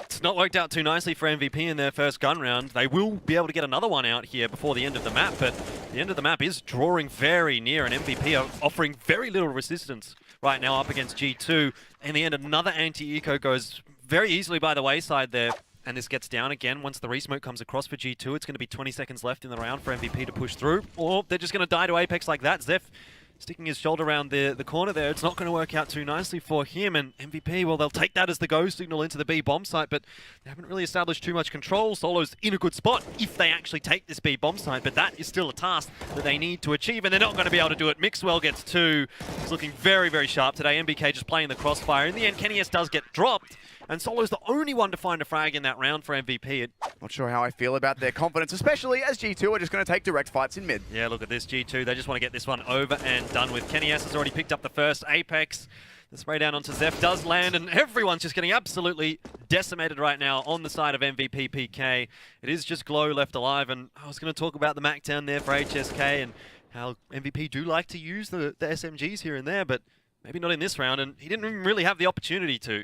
S3: It's not worked out too nicely for MVP in their first gun round. They will be able to get another one out here before the end of the map, but the end of the map is drawing very near, and MVP are offering very little resistance right now up against G2. In the end, another anti-eco goes very easily by the wayside there, and this gets down again. Once the resmoke comes across for G2, it's going to be 20 seconds left in the round for MVP to push through, or they're just going to die to Apex like that. Zeph sticking his shoulder around the corner there. It's not going to work out too nicely for him, and MVP, well, they'll take that as the go signal into the B bomb site, but they haven't really established too much control. Solo's in a good spot if they actually take this B bomb site, but that is still a task that they need to achieve, and they're not going to be able to do it. Mixwell gets 2. He's looking very, very sharp today. MBK just playing the crossfire. In the end, Kenny S does get dropped, and Solo's the only one to find a frag in that round for MVP.
S4: Not sure how I feel about their confidence, especially as G2 are just going to take direct fights in mid.
S3: Yeah, look at this, G2. They just want to get this one over and done with. Kenny S has already picked up the first Apex. The spray down onto Zeph does land, and everyone's just getting absolutely decimated right now on the side of MVP PK. It is just Glow left alive, and I was going to talk about the Mac down there for HSK and how MVP do like to use the SMGs here and there, but maybe not in this round, and he didn't even really have the opportunity to.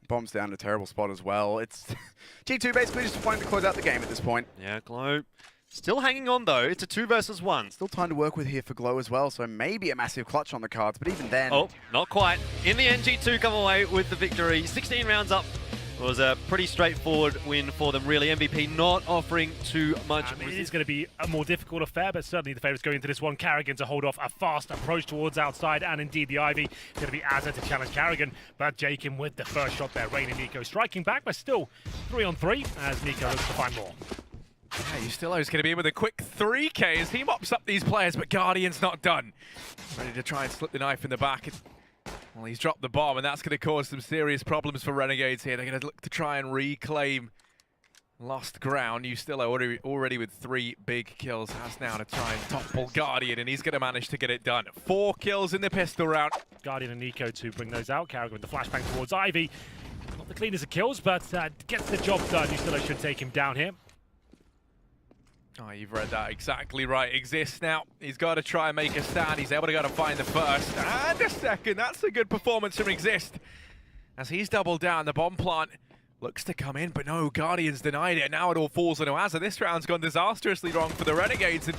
S4: Bomb's down in a terrible spot as well. It's G2 basically just wanting to close out the game at this point.
S3: Yeah, Glow still hanging on though. It's a 2 versus 1.
S4: Still time to work with here for Glow as well, so maybe a massive clutch on the cards, but even then...
S3: Oh, not quite. In the end, G2 come away with the victory. 16 rounds up. It was a pretty straightforward win for them, really. MVP not offering too much.
S7: It is going to be a more difficult affair, but certainly the favourites going into this one. Carrigan to hold off a fast approach towards outside, and indeed the Ivy going to be Azza to challenge Carrigan. But Jakin with the first shot there. Rain and Nico striking back, but still 3-on-3 as Nico looks to find more.
S8: Yeah, Ustilo's going to be in with a quick 3K as he mops up these players, but Guardian's not done. Ready to try and slip the knife in the back. Well, he's dropped the bomb, and that's going to cause some serious problems for Renegades here. They're going to look to try and reclaim lost ground. Ustilo already with 3 big kills, has now to try and topple Guardian, and he's going to manage to get it done. 4 kills in the pistol round.
S7: Guardian and Nico to bring those out. Carrigan with the flashbang towards Ivy. Not the cleanest of kills, but gets the job done. Ustilo should take him down here.
S8: Oh, you've read that exactly right. Exists now. He's got to try and make a stand. He's able to go to find the first and a second. That's a good performance from Exist. As he's doubled down, the bomb plant looks to come in, but no, Guardian's denied it. Now it all falls on Azza. This round's gone disastrously wrong for the Renegades, and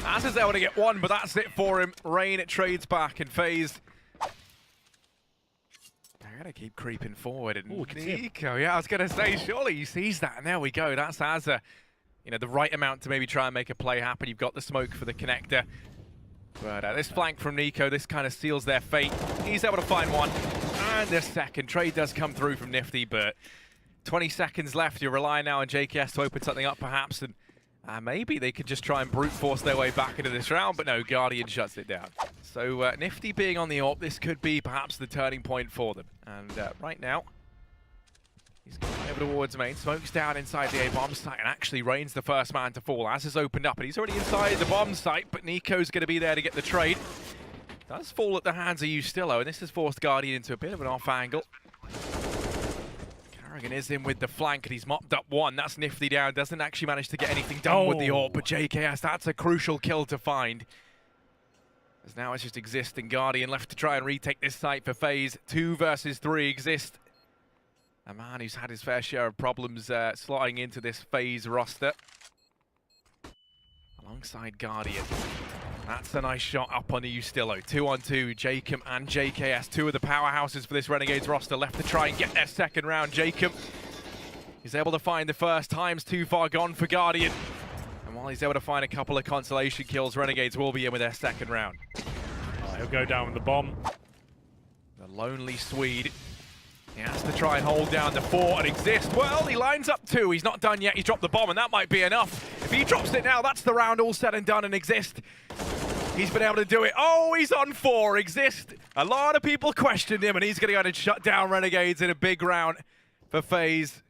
S8: Azza's able to get 1, but that's it for him. Rain trades back, and FaZe, they're going to keep creeping forward. And
S7: Ooh,
S8: Nico, yeah, I was going to say, surely he sees that, and there we go. That's Azza. You know, the right amount to maybe try and make a play happen. You've got the smoke for the connector. But this flank from Nico, this kind of seals their fate. He's able to find 1. And a second. Trade does come through from Nifty, but 20 seconds left. You're relying now on JKS to open something up, perhaps. And maybe they could just try and brute force their way back into this round. But no, Guardian shuts it down. So Nifty being on the AWP, this could be perhaps the turning point for them. And right now, he's going over towards main, smokes down inside the A bomb site, and actually Rain's the first man to fall. As has opened up, and he's already inside the bomb site, but Nico's going to be there to get the trade. Does fall at the hands of Ustilo, and this has forced Guardian into a bit of an off angle. Carrigan is in with the flank, and he's mopped up 1. That's Nifty down, doesn't actually manage to get anything done with the AWP, but JKS, that's a crucial kill to find. As now it's just Exist and Guardian left to try and retake this site for FaZe. 2 versus 3 Exist. A man who's had his fair share of problems slotting into this FaZe roster. Alongside Guardian. That's a nice shot up on the Ustillo. 2-on-2, Jacob and JKS, two of the powerhouses for this Renegades roster, left to try and get their second round. Jacob is able to find the first. Time's too far gone for Guardian. And while he's able to find a couple of consolation kills, Renegades will be in with their second round.
S7: He'll go down with the bomb.
S8: The lonely Swede. He has to try and hold down the fort and exist. Well, he lines up two. He's not done yet. He's dropped the bomb, and that might be enough. If he drops it now, that's the round all said and done, and exist. He's been able to do it. Oh, he's on 4. Exist. A lot of people questioned him, and he's going to go and shut down Renegades in a big round for FaZe.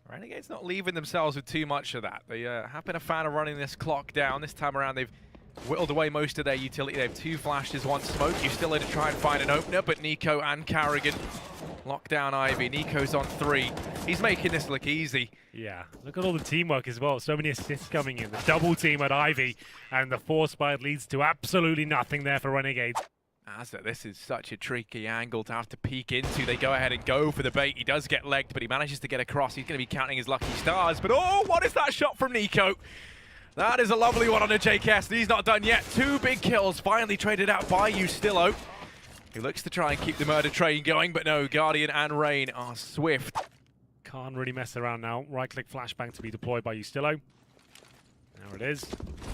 S8: Renegades not leaving themselves with too much of that. They have been a fan of running this clock down. This time around, they've whittled away most of their utility. They have 2 flashes, 1 smoke. You still need to try and find an opener, but Nico and Carrigan lock down Ivy. Nico's on 3. He's making this look easy.
S7: Yeah, look at all the teamwork as well. So many assists coming in. The double team at Ivy and the force fight leads to absolutely nothing there for Renegades.
S8: This is such a tricky angle to have to peek into. They go ahead and go for the bait. He does get legged, but he manages to get across. He's going to be counting his lucky stars. But oh, what is that shot from Nico? That is a lovely one on a JKS. He's not done yet. 2 big kills finally traded out by Ustillo. He looks to try and keep the murder train going, but no, Guardian and Rain are swift.
S7: Can't really mess around now. Right-click flashbang to be deployed by Ustillo. There it is.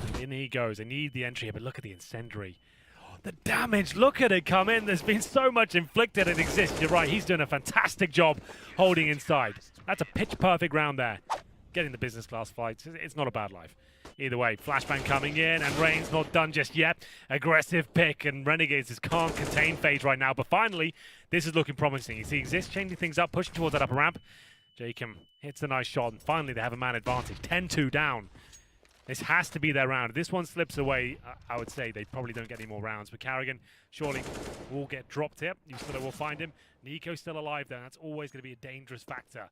S7: And in he goes. They need the entry here, but look at the incendiary. Oh, the damage, look at it come in. There's been so much inflicted and exists. You're right, he's doing a fantastic job holding inside. That's a pitch-perfect round there. Getting the business class flights, it's not a bad life. Either way, flashbang coming in, and Rain's not done just yet. Aggressive pick, and Renegades just can't contain FaZe right now. But finally, this is looking promising. You see Exist changing things up, pushing towards that upper ramp. Jacob hits a nice shot, and finally they have a man advantage. 10-2 down. This has to be their round. If this one slips away, I would say they probably don't get any more rounds. But Carrigan surely will get dropped here. Ustillo will find him. Nico's still alive, though. That's always going to be a dangerous factor.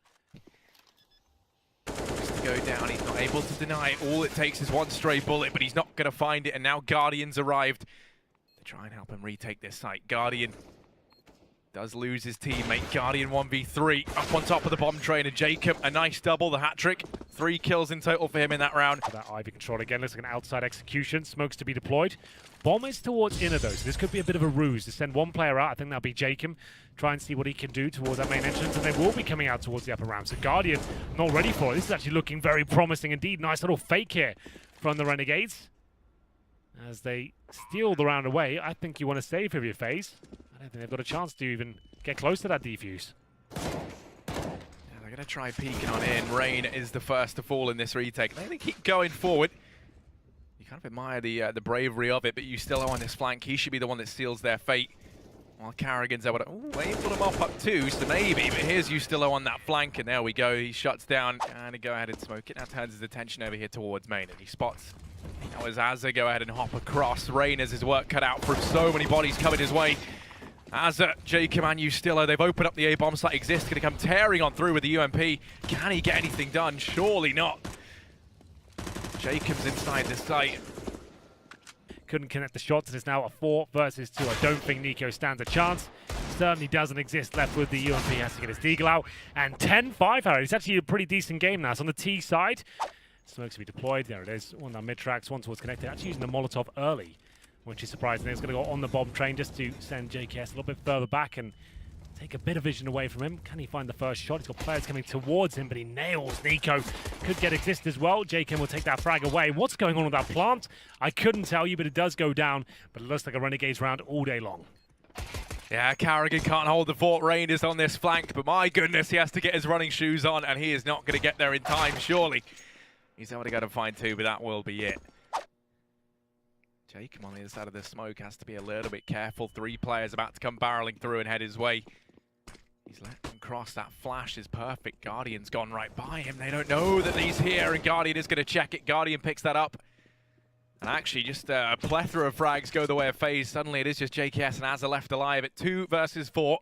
S8: To go down, he's not able to deny it. All it takes is 1 stray bullet, but he's not going to find it. And now Guardian's arrived to try and help him retake this site. Guardian does lose his teammate. Guardian 1v3 up on top of the bomb train, and Jacob a nice double, the hat trick. 3 kills in total for him in that round.
S7: That Ivy control again looks like an outside execution. Smokes to be deployed. Bomb is towards inner though, so this could be a bit of a ruse to send 1 player out. I think that'll be Jacob. Try and see what he can do towards that main entrance, and they will be coming out towards the upper ramp. So Guardian not ready for it. This is actually looking very promising indeed. Nice little fake here from the Renegades. As they steal the round away, I think you want to save for your FaZe. I don't think they've got a chance to even get close to that defuse.
S8: Yeah, they're going to try peeking on in. Rain is the first to fall in this retake. They're going to keep going forward. You kind of admire the bravery of it, but Ustillo on this flank, he should be the one that seals their fate. While Carrigan's able to put him up 2, so maybe, but here's Ustillo on that flank, and there we go. He shuts down, and he go ahead and smoke it. Now turns his attention over here towards main, and he spots. Now as Azza go ahead and hop across. Rain has his work cut out for so many bodies coming his way. Azza, Jacob and Ustillo, they've opened up the A-bomb site. Exist, going to come tearing on through with the UMP. Can he get anything done? Surely not. Jacob's inside the site.
S7: Couldn't connect the shots, and it's now a 4 versus 2. I don't think Nico stands a chance. Certainly doesn't exist left with the UMP. Has to get his deagle out. And 10-5, Harry. It's actually a pretty decent game now. It's on the T side. Smokes to be deployed. There it is. One down mid-tracks, one towards connected. Actually using the Molotov early, which is surprising. It's going to go on the bomb train just to send JKS a little bit further back and take a bit of vision away from him. Can he find the first shot? He's got players coming towards him, but he nails Nico. Could get Exist as well. JK will take that frag away. What's going on with that plant? I couldn't tell you, but it does go down. But it looks like a Renegades round all day long.
S8: Yeah, Carrigan can't hold the fort. Rain is on this flank, but my goodness, he has to get his running shoes on, and he is not going to get there in time, surely. He's able to go to find 2, but that will be it. Jacob on the other side of the smoke has to be a little bit careful. 3 players about to come barreling through and head his way. He's let them cross. That flash is perfect. Guardian's gone right by him. They don't know that he's here, and Guardian is going to check it. Guardian picks that up. And actually, just a plethora of frags go the way of FaZe. Suddenly, it is just JKS and Azza left alive at 2 versus 4.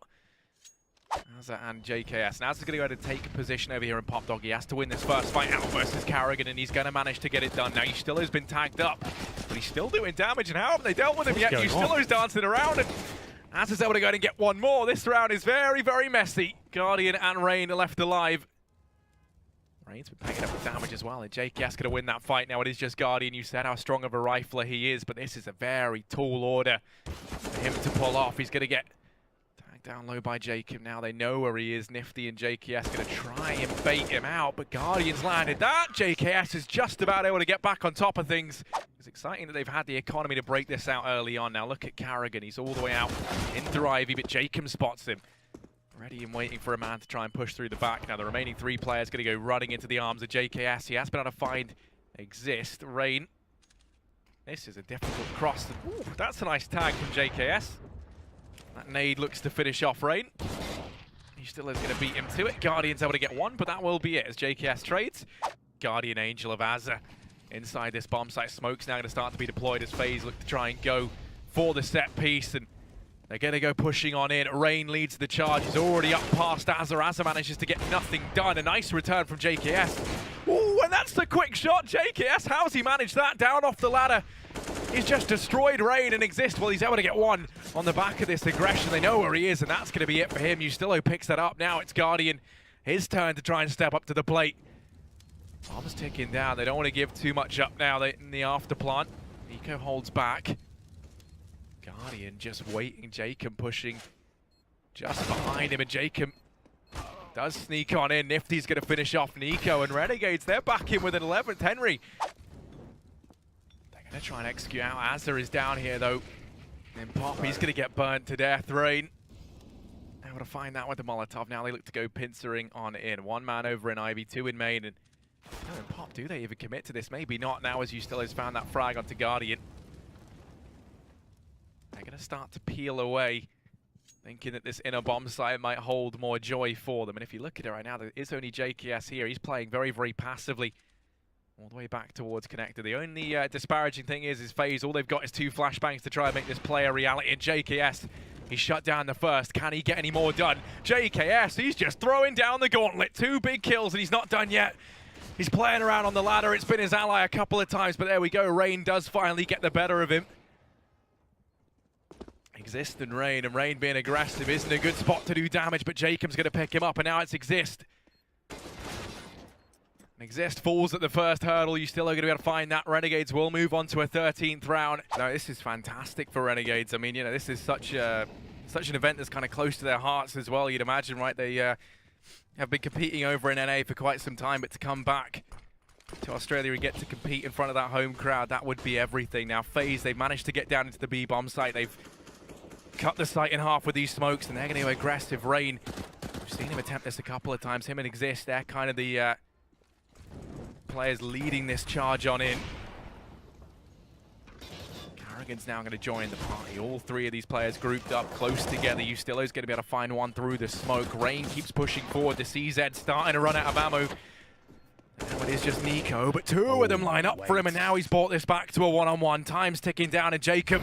S8: Azza and JKS. And Azza's going to go ahead and take a position over here in Pop Dog. He has to win this first fight out versus Carrigan, and he's going to manage to get it done. Now, he still has been tagged up, but he's still doing damage. And how have they dealt with him yet? Ustillo's dancing around, and Azza's able to go ahead and get 1 more. This round is very, very messy. Guardian and Rain are left alive. Rain's been picking up the damage as well, and JKS going to win that fight. Now it is just Guardian. You said how strong of a rifler he is, but this is a very tall order for him to pull off. He's going to get tagged down low by Jacob. Now they know where he is. Nifty and JKS going to try and bait him out, but Guardian's landed that. JKS is just about able to get back on top of things. It's exciting that they've had the economy to break this out early on. Now look at Carrigan. He's all the way out into Ivy, but Jacob spots him. Ready and waiting for a man to try and push through the back. Now the remaining 3 players going to go running into the arms of JKS. He has been able to find Exist. Rain. This is a difficult cross. Ooh, that's a nice tag from JKS. That nade looks to finish off Rain. He still is going to beat him to it. Guardian's able to get one, but that will be it as JKS trades. Guardian Angel of Azza inside this bomb site. Smoke's now going to start to be deployed as FaZe look to try and go for the set piece, and they're going to go pushing on in. Rain leads the charge. He's already up past Azza. Azza manages to get nothing done. A nice return from JKS. Ooh, and that's the quick shot. JKS, how's he managed that? Down off the ladder. He's just destroyed Rain and Exist. Well, he's able to get one on the back of this aggression. They know where he is, and that's going to be it for him. Ustillo picks that up. Now it's Guardian. His turn to try and step up to the plate. Bomb's ticking down. They don't want to give too much up now in the after plant. Nico holds back. Guardian just waiting. Jacob pushing just behind him, and Jacob does sneak on in. Nifty's going to finish off Nico, and Renegades, they're back in with an 11th. Henry, they're going to try and execute out. Azza is down here, though. And Pop, he's going to get burnt to death. Rain able to find that with the Molotov. Now they look to go pincering on in. 1 man over in Ivy, 2 in main, and Pop, do they even commit to this? Maybe not now, as Ustillo has found that frag onto Guardian. They're going to start to peel away, thinking that this inner bomb site might hold more joy for them. And if you look at it right now, there is only JKS here. He's playing very, very passively all the way back towards Connector. The only disparaging thing is FaZe. All they've got is 2 flashbangs to try and make this play a reality. And JKS, he shut down the first. Can he get any more done? JKS, he's just throwing down the gauntlet. 2 big kills, and he's not done yet. He's playing around on the ladder. It's been his ally a couple of times, but there we go. Rain does finally get the better of him. Exist and Rain being aggressive isn't a good spot to do damage, but Jacob's going to pick him up, and now it's Exist. Exist falls at the first hurdle. You still are going to be able to find that. Renegades will move on to a 13th round. No, this is fantastic for Renegades. I mean, you know, this is such an event that's kind of close to their hearts as well. You'd imagine, right? They have been competing over in NA for quite some time, but to come back to Australia and get to compete in front of that home crowd, that would be everything. Now, FaZe, they've managed to get down into the B-bomb site. They've cut the site in half with these smokes, and they're going to aggressive. Rain, we've seen him attempt this a couple of times. Him and Exist, they're kind of the players leading this charge on in. Carrigan's now going to join the party. All 3 of these players grouped up close together. Ustillo's going to be able to find one through the smoke. Rain keeps pushing forward. The CZ starting to run out of ammo. Now it is just Nico, but 2 of them line up for him, and now he's brought this back to a one-on-one. Time's ticking down, and Jacob,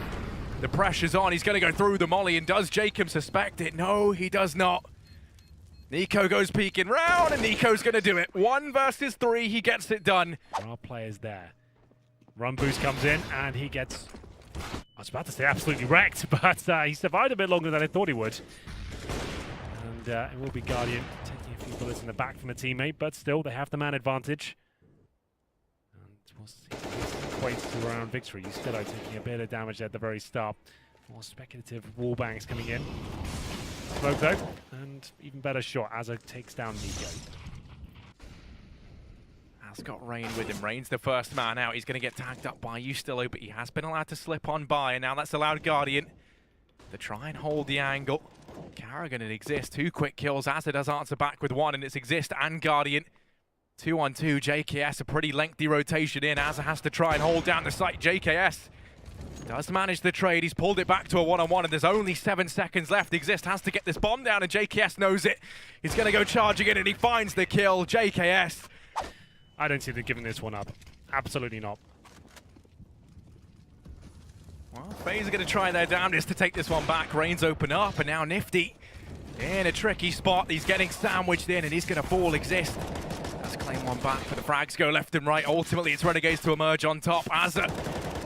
S8: the pressure's on. He's going to go through the molly, and does Jacob suspect it? No, he does not. Nico goes peeking round, and Nico's going to do it. 1 versus 3, he gets it done.
S7: There are players there. Run boost comes in, and he gets, I was about to say absolutely wrecked, but he survived a bit longer than I thought he would. And it will be Guardian taking a few bullets in the back from a teammate, but still, they have the man advantage. And we'll see if this equates to around victory. Ustillo taking a bit of damage at the very start. More speculative wall bangs coming in. Smoke though, and even better shot. Azza takes down Nico.
S8: Has got Rain with him. Rain's the first man out. He's going to get tagged up by Ustillo, but he has been allowed to slip on by, and now that's allowed Guardian to try and hold the angle. Carrigan and Exist, 2 quick kills. Azza does answer back with 1, and it's Exist and Guardian. 2 on 2. JKS, a pretty lengthy rotation in. Azza has to try and hold down the site. JKS does manage the trade. He's pulled it back to a one-on-one, and there's only 7 seconds left. Exist has to get this bomb down, and JKS knows it. He's going to go charging in, and he finds the kill. JKS.
S7: I don't see them giving this one up. Absolutely not.
S8: Well, FaZe are going to try their damnedest to take this one back. Rain's open up, and now Nifty in a tricky spot. He's getting sandwiched in, and he's going to fall. Exist. Let's claim one back, but the frags go left and right. Ultimately, it's Renegades to emerge on top. Azza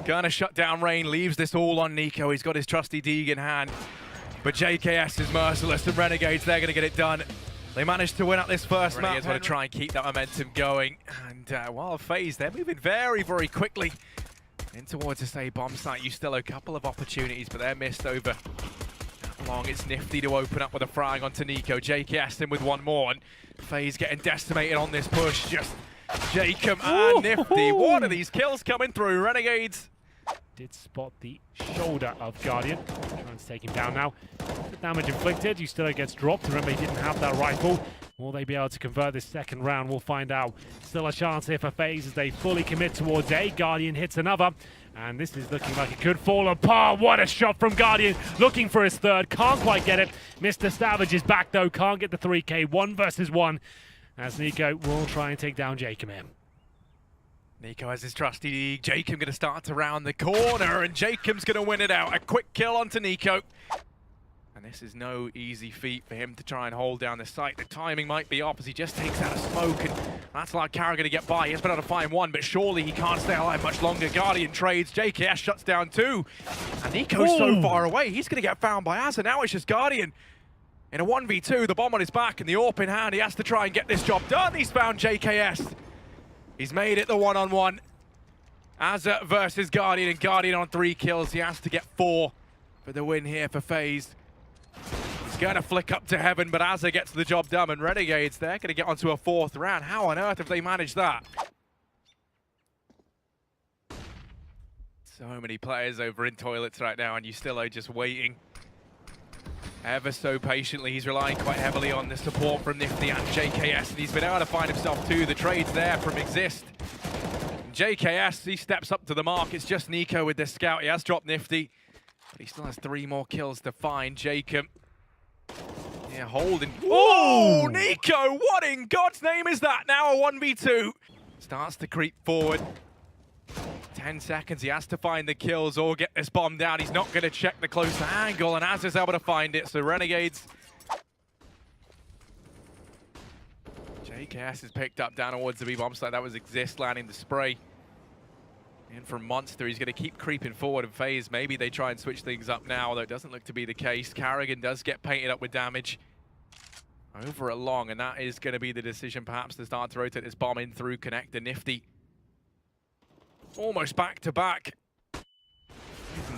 S8: gonna shut down Rain, leaves this all on Nico. He's got his trusty Deeg in hand. But JKS is merciless, and Renegades, they're gonna get it done. They managed to win up this first map. Want to try and keep that momentum going. And while FaZe, they're moving very, very quickly in towards this A bomb site. You still a couple of opportunities, but they're missed over that long. It's Nifty to open up with a frag onto Nico. JKS in with one more, and FaZe getting decimated on this push. Just Jacob and Nifty. What are these kills coming through? Renegades
S7: did spot the shoulder of Guardian. Trying to take him down now. The damage inflicted. Ustilo gets dropped. Remember, he didn't have that rifle. Will they be able to convert this second round? We'll find out. Still a chance here for FaZe as they fully commit towards A. Guardian hits another. And this is looking like it could fall apart. What a shot from Guardian. Looking for his third. Can't quite get it. Mr. Savage is back though. Can't get the 3K. 1 versus 1. As Nico will try and take down Jacob here.
S8: Nico has his trusty Jacob going to start to round the corner, and Jacob's going to win it out. A quick kill onto Nico. And this is no easy feat for him to try and hold down the site. The timing might be off as he just takes out a smoke, and that's like Kara going to get by. He has been able to find one, but surely he can't stay alive much longer. Guardian trades, JKS shuts down 2. And Nico's so far away, he's going to get found by Azza. Now it's just Guardian. In a 1v2, the bomb on his back and the AWP in hand, he has to try and get this job done. He's found JKS. He's made it the one-on-one. Azza versus Guardian, and Guardian on 3 kills. He has to get 4 for the win here for FaZe. He's going to flick up to heaven, but Azza gets the job done, and Renegades, they're going to get onto a 4th round. How on earth have they managed that? So many players over in toilets right now, and Ustilo just waiting. Ever so patiently, he's relying quite heavily on the support from Nifty and JKS, and he's been able to find himself 2. The trades there from Exist. JKS, he steps up to the mark. It's just Nico with the scout. He has dropped Nifty, but he still has 3 more kills to find. Jacob. Yeah, holding. Oh, Nico, what in God's name is that? Now a 1v2. Starts to creep forward. 10 seconds, he has to find the kills or get this bomb down. He's not going to check the closer angle, and Az is able to find it. So Renegades. JKS is picked up down towards the B bomb site. That was Exist landing the spray. And from Monster, he's going to keep creeping forward in FaZe. Maybe they try and switch things up now, although it doesn't look to be the case. Carrigan does get painted up with damage over a long, and that is going to be the decision perhaps to start to rotate this bomb in through connector. Nifty. Almost back to back.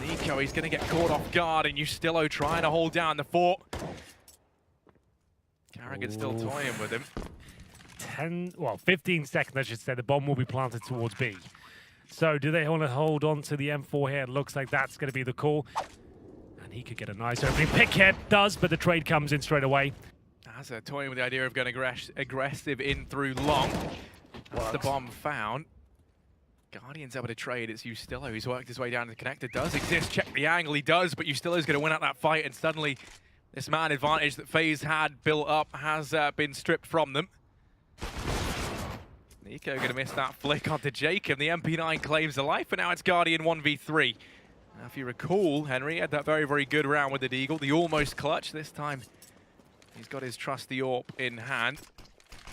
S8: Nico, he's going to get caught off guard, and Ustilo trying to hold down the fort. Carrigan's still toying with him.
S7: 15 seconds, I should say. The bomb will be planted towards B. So do they want to hold on to the M4 here? It looks like that's going to be the call. And he could get a nice opening pick here. Does, but the trade comes in straight away.
S8: As a toying with the idea of going aggressive in through long. That's the bomb found. Guardian's able to trade. It's Ustilo. He's worked his way down to the connector. Does Exist. Check the angle. He does, but Ustilo's going to win out that fight, and suddenly this man advantage that FaZe had built up has been stripped from them. Nico going to miss that flick onto Jacob. The MP9 claims the life, and now it's Guardian 1v3. Now, if you recall, Henry had that very, very good round with the Deagle. The almost clutch. This time, he's got his trusty AWP in hand.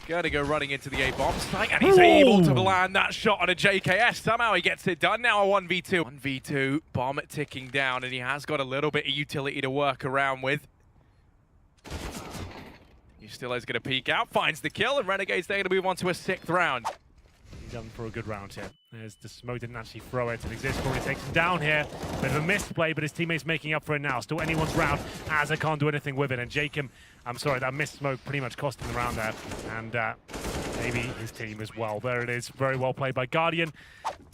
S8: Going to go running into the A-bomb site, and he's able to land that shot on a JKS. Somehow he gets it done. Now a 1v2. 1v2, bomb ticking down, and he has got a little bit of utility to work around with. Ustilo's going to peek out, finds the kill, and Renegades, they're going to move on to a 6th round.
S7: He's done for a good round here. There's the smoke, didn't actually throw it, and Exist probably takes him down here. Bit of a misplay, but his teammate's making up for it now. Still anyone's round, as I can't do anything with it, and Jacob, I'm sorry, that missed smoke pretty much cost him the round there, and maybe his team as well. There it is, very well played by Guardian.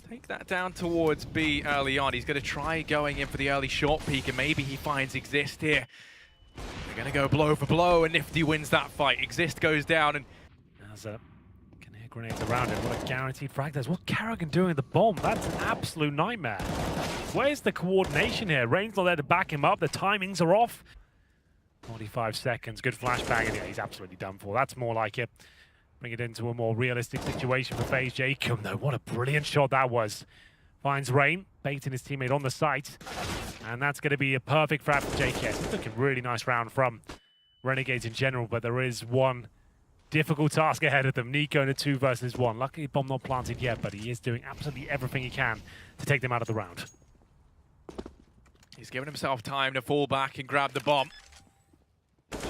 S8: Take that down towards B early on. He's going to try going in for the early short peek, and maybe he finds Exist here. They're going to go blow for blow, and Nifty wins that fight. Exist goes down, and
S7: as a grenades around him. What a guaranteed frag there's. What Carrigan doing at the bomb? That's an absolute nightmare. Where's the coordination here? Rain's not there to back him up. The timings are off. 45 seconds. Good flashbang. And yeah, he's absolutely done for. That's more like it. Bring it into a more realistic situation for FaZe. Jacob, though. What a brilliant shot that was. Finds Rain, baiting his teammate on the site. And that's going to be a perfect frag for JKS. It's looking a really nice round from Renegades in general, but there is one difficult task ahead of them. Nico in a 2 versus 1. Luckily, bomb not planted yet, but he is doing absolutely everything he can to take them out of the round.
S8: He's given himself time to fall back and grab the bomb.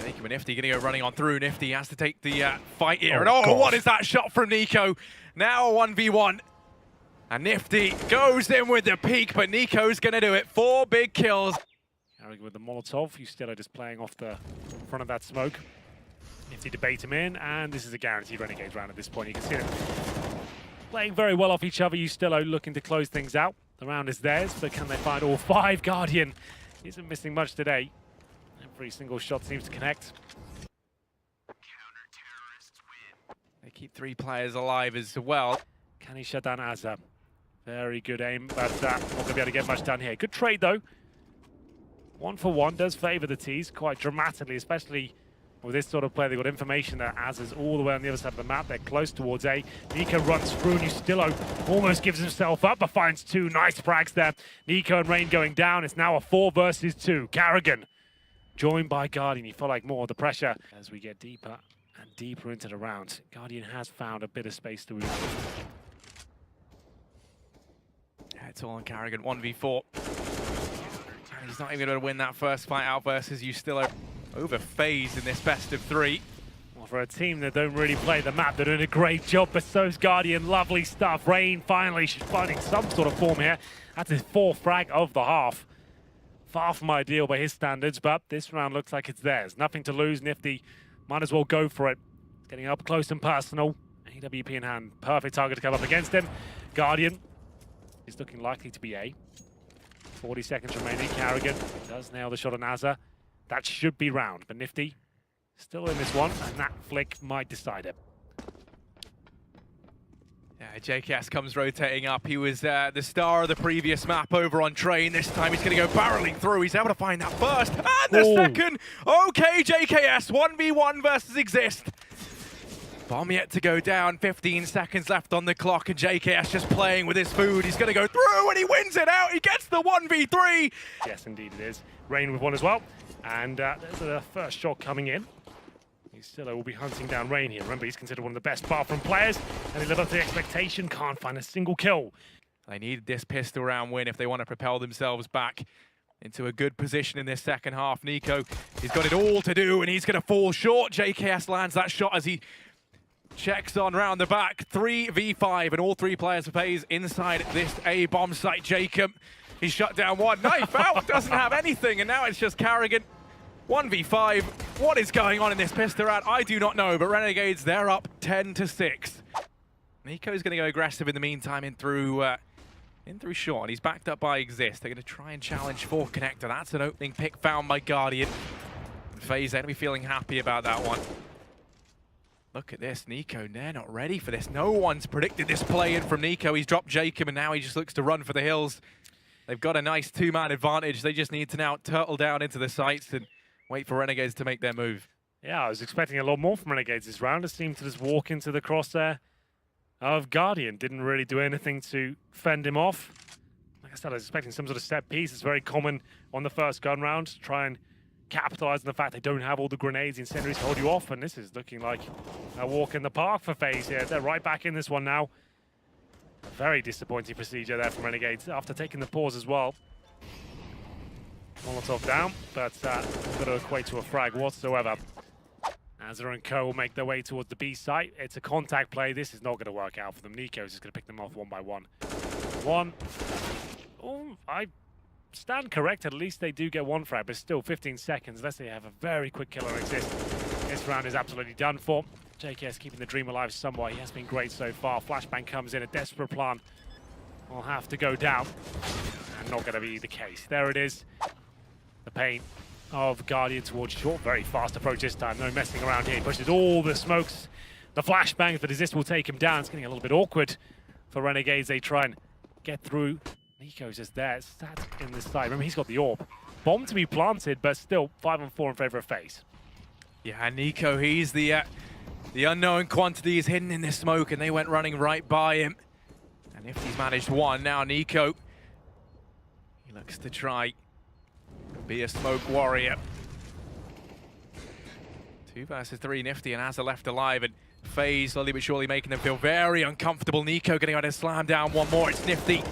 S8: Jacob But Nifty gonna go running on through. Nifty has to take the fight here.
S7: Oh,
S8: And
S7: gosh.
S8: what is that shot from Nico? Now a 1v1. And Nifty goes in with the peak, but Nico's gonna do it. 4 big kills.
S7: Carrigan with the Molotov. You still are just playing off the front of that smoke. Nifty to bait him in, and this is a guaranteed Renegades round at this point. You can see them playing very well off each other. You still are looking to close things out. The round is theirs, but can they find all 5? Guardian isn't missing much today. Every single shot seems to connect.
S8: They keep 3 players alive as well.
S7: Can he shut down Azza? Very good aim, but not going to be able to get much done here. Good trade, though. 1 for 1 does favour the T's quite dramatically, especially with this sort of play. They've got information that Azza's all the way on the other side of the map. They're close towards A. Nico runs through, and Ustillo almost gives himself up, but finds 2 nice frags there. Nico and Rain going down. It's now a 4 versus 2. Carrigan joined by Guardian. You feel like more of the pressure as we get deeper and deeper into the round. Guardian has found a bit of space to move.
S8: Yeah, it's all on Carrigan. 1v4. And he's not even going to win that first fight out versus Ustillo. Over FaZe in this best of 3.
S7: Well, for a team that don't really play the map, they're doing a great job, but so's Guardian. Lovely stuff. Rain finally finding some sort of form here. That's his 4th frag of the half. Far from ideal by his standards, but this round looks like it's theirs. Nothing to lose. Nifty might as well go for it. Getting up close and personal. AWP in hand. Perfect target to come up against him. Guardian is looking likely to be A. 40 seconds remaining. Carrigan does nail the shot on Azza. That should be round, but Nifty still in this one, and that flick might decide it.
S8: Yeah, JKS comes rotating up. He was the star of the previous map over on Train. This time he's going to go barreling through. He's able to find that first and the second. Okay, JKS, 1v1 versus Exist. Bomb yet to go down. 15 seconds left on the clock, and JKS just playing with his food. He's going to go through, and he wins it out. He gets the 1v3.
S7: Yes, indeed it is. Rain with 1 as well. And there's the first shot coming in. Still will be hunting down Rain here. Remember, he's considered one of the best Bathroom players, and he lived up to the expectation. Can't find a single kill.
S8: They need this pistol round win if they want to propel themselves back into a good position in this second half. Nico, he's got it all to do, and he's going to fall short. JKS lands that shot as he checks on round the back. 3v5, and all 3 players for FaZe inside this A bomb site. Jacob, he's shut down 1. Knife out, doesn't have anything, and now it's just Carrigan. 1v5. What is going on in this pistol round? I do not know, but Renegades, they're up 10-6. Nico's going to go aggressive in the meantime in through short, and he's backed up by Exist. They're going to try and challenge for Connector. That's an opening pick found by Guardian. And FaZe, they're going to be feeling happy about that one. Look at this, Nico, they're not ready for this. No one's predicted this play in from Nico. He's dropped Jacob, and now he just looks to run for the hills. They've got a nice 2-man advantage. They just need to now turtle down into the sights and wait for Renegades to make their move.
S7: Yeah, I was expecting a lot more from Renegades this round. It seemed to just walk into the crosshair of Guardian. Didn't really do anything to fend him off. Like I said, I was expecting some sort of set piece. It's very common on the first gun round to try and capitalize on the fact they don't have all the grenades and incendiaries to hold you off, and this is looking like a walk in the park for FaZe here. They're right back in this one now. A very disappointing procedure there from Renegades after taking the pause as well. Molotov down, but not going to equate to a frag whatsoever. Azza and Co will make their way towards the B site. It's a contact play. This is not going to work out for them. Nico's just going to pick them off 1 by 1. 1. Oh, I stand correct. At least they do get 1 frag, but still 15 seconds unless they have a very quick kill on Exist. This round is absolutely done for. JKS keeping the dream alive somewhat. He has been great so far. Flashbang comes in. A desperate plan will have to go down. And not going to be the case. There it is. The pain of Guardian towards short. Very fast approach this time. No messing around here. He pushes all the smokes. The flashbangs, but Exist will take him down. It's getting a little bit awkward for Renegades. They try and get through. Nico's just there. Sat in the side. Remember, he's got the orb. Bomb to be planted, but still 5-on-4 in favor of FaZe.
S8: Yeah, Nico, he's the unknown quantity is hidden in this smoke, and they went running right by him. And if he's managed 1, now Nico, he looks to try be a smoke warrior. 2 versus 3, Nifty and Azza left alive, and FaZe slowly but surely making them feel very uncomfortable. Nico getting out to slam down 1 more. It's Nifty,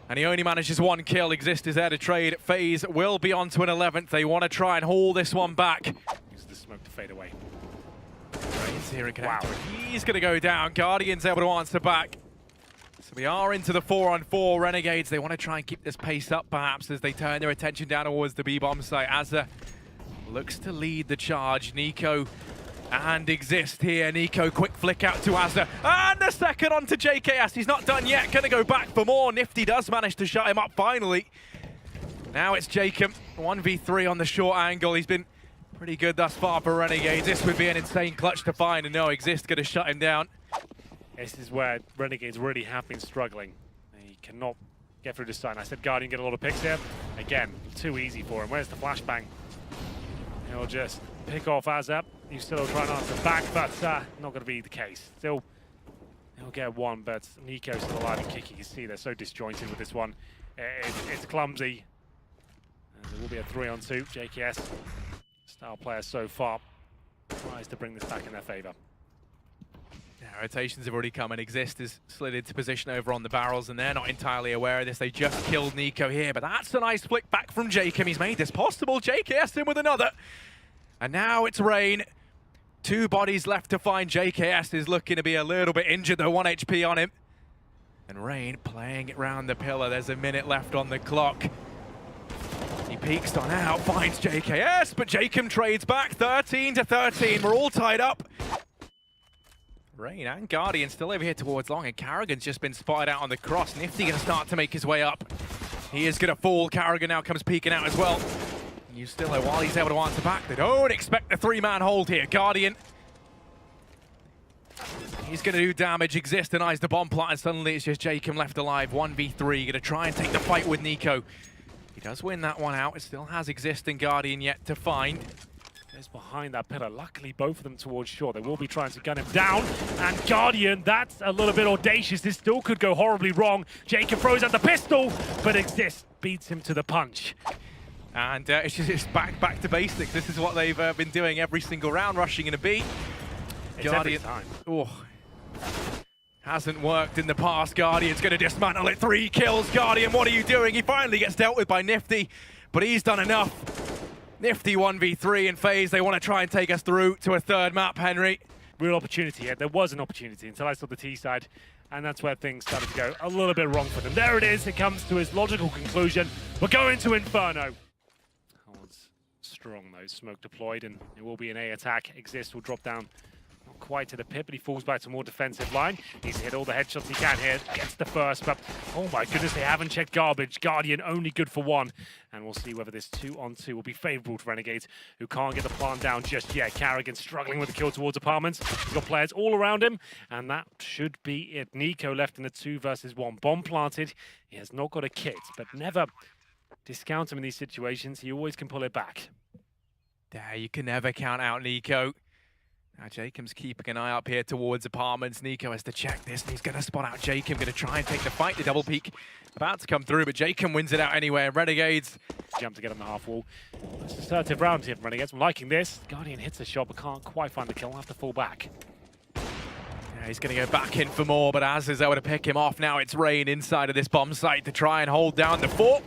S8: and he only manages 1 kill. Exist is there to trade. FaZe will be on to an 11th. They want to try and haul this one back.
S7: Use the smoke to fade away.
S8: Rain's here and
S7: Wow.
S8: He's going to go down. Guardian's able to answer back. So we are into the 4-on-4. Renegades, they want to try and keep this pace up perhaps as they turn their attention down towards the B-bomb site. Azza looks to lead the charge. Nico and Exist here. Nico, quick flick out to Azza. And a second onto JKS. He's not done yet. Going to go back for more. Nifty does manage to shut him up finally. Now it's Jacob. 1v3 on the short angle. He's been pretty good thus far for Renegades. This would be an insane clutch to find, and no, Exist going to shut him down.
S7: This is where Renegades really have been struggling. They cannot get through the side. I said Guardian get a lot of picks here. Again, too easy for him. Where's the flashbang? He'll just pick off Azap. He's still trying to answer back, but not going to be the case. Still, he'll get one, but Nico's still alive and kicking. You see, they're so disjointed with this one. It's clumsy. And there will be a 3-on-2. JKS, star player so far, tries to bring this back in their favor.
S8: Yeah, rotations have already come, and Exist is slid into position over on the barrels, and they're not entirely aware of this. They just killed Nico here, but that's a nice flick back from Jacob. He's made this possible. JKS in with another. And now it's Rain. 2 bodies left to find. JKS is looking to be a little bit injured, though, 1 HP on him. And Rain playing it round the pillar. There's a minute left on the clock. He peeks on out, finds JKS, but Jacob trades back. 13-13. We're all tied up. Rain and Guardian still over here towards long, and Karrigan's just been spotted out on the cross. Nifty going to start to make his way up. He is going to fall. Karrigan now comes peeking out as well. You still know while he's able to answer back. They don't expect a 3-man hold here. Guardian. He's going to do damage. Exist denies the bomb plot, and suddenly it's just Jacob left alive. 1v3. Going to try and take the fight with Nico. He does win that one out. It still has Exist and Guardian yet to find.
S7: There's behind that pillar. Luckily, both of them towards shore. They will be trying to gun him down. And Guardian, that's a little bit audacious. This still could go horribly wrong. Jacob throws out the pistol, but Exist beats him to the punch.
S8: And it's just back to basics. This is what they've been doing every single round, rushing in a B.
S7: It's every time.
S8: Oh, hasn't worked in the past. Guardian's going to dismantle it. 3 kills. Guardian, what are you doing? He finally gets dealt with by Nifty, but he's done enough. Nifty 1v3 in phase. They want to try and take us through to a 3rd map, Henry.
S7: Real opportunity here. There was an opportunity until I saw the T side, and that's where things started to go a little bit wrong for them. There it is. It comes to his logical conclusion. We're going to Inferno. Howard's strong though. Smoke deployed, and it will be an A attack. Exist will drop down. Not quite to the pit, but he falls back to a more defensive line. He's hit all the headshots he can here. Gets the first, but oh my goodness, they haven't checked garbage. Guardian only good for 1. And we'll see whether this 2-on-2 will be favorable to Renegades, who can't get the plant down just yet. Karrigan struggling with the kill towards apartments. He's got players all around him, and that should be it. Nico left in a 2 versus 1. Bomb planted. He has not got a kit, but never discount him in these situations. He always can pull it back.
S8: Yeah, you can never count out Nico. Now Jacob's keeping an eye up here towards apartments. Nico has to check this, and he's going to spot out Jacob. Going to try and take the fight. The double peek about to come through, but Jacob wins it out anyway. And Renegades
S7: jump to get on the half wall. It's an assertive round here from Renegades. I'm liking this. Guardian hits a shot, but can't quite find the kill. Will have to fall back.
S8: Yeah, he's going to go back in for more, but Az is able to pick him off. Now it's Rain inside of this bomb site to try and hold down the fort.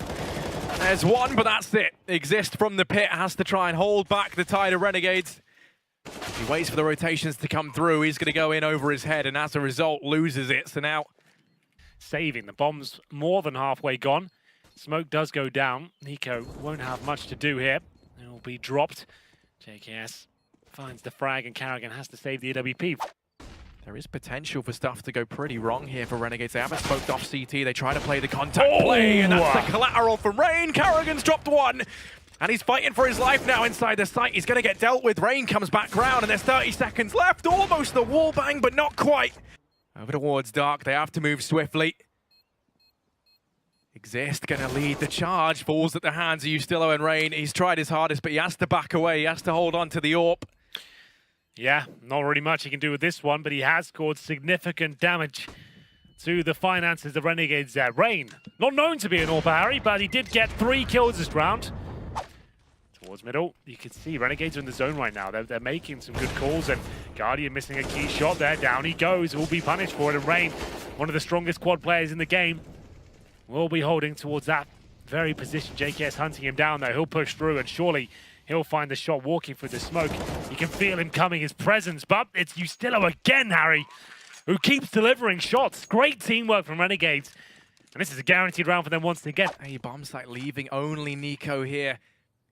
S8: There's one, but that's it. Exist from the pit has to try and hold back the tide of Renegades. He waits for the rotations to come through. He's going to go in over his head, and as a result, loses it. So now,
S7: saving. The bomb's more than halfway gone. Smoke does go down. Nico won't have much to do here. It will be dropped. JKS finds the frag, and Karrigan has to save the AWP.
S8: There is potential for stuff to go pretty wrong here for Renegades. They haven't smoked off CT. They try to play the contact play, and that's the collateral from Rain. Karrigan's dropped 1. And he's fighting for his life now inside the site. He's going to get dealt with. Rain comes back round, and there's 30 seconds left. Almost the wall bang, but not quite. Over towards Dark. They have to move swiftly. Exist going to lead the charge. Falls at the hands of Ustillo and Rain. He's tried his hardest, but he has to back away. He has to hold on to the AWP.
S7: Yeah, not really much he can do with this one, but he has caused significant damage to the finances of Renegades there. Rain, not known to be an AWP Harry, but he did get 3 kills this round. Towards middle, you can see Renegades are in the zone right now. They're making some good calls, and Guardian missing a key shot there. Down he goes, will be punished for it. And Rain, one of the strongest quad players in the game, will be holding towards that very position. JKS hunting him down there. He'll push through, and surely He'll find the shot walking through the smoke. You can feel him coming, his presence, but it's Ustillo again, Harry, who keeps delivering shots. Great teamwork from Renegades. And this is a guaranteed round for them once again.
S8: A bomb site leaving only Nico here.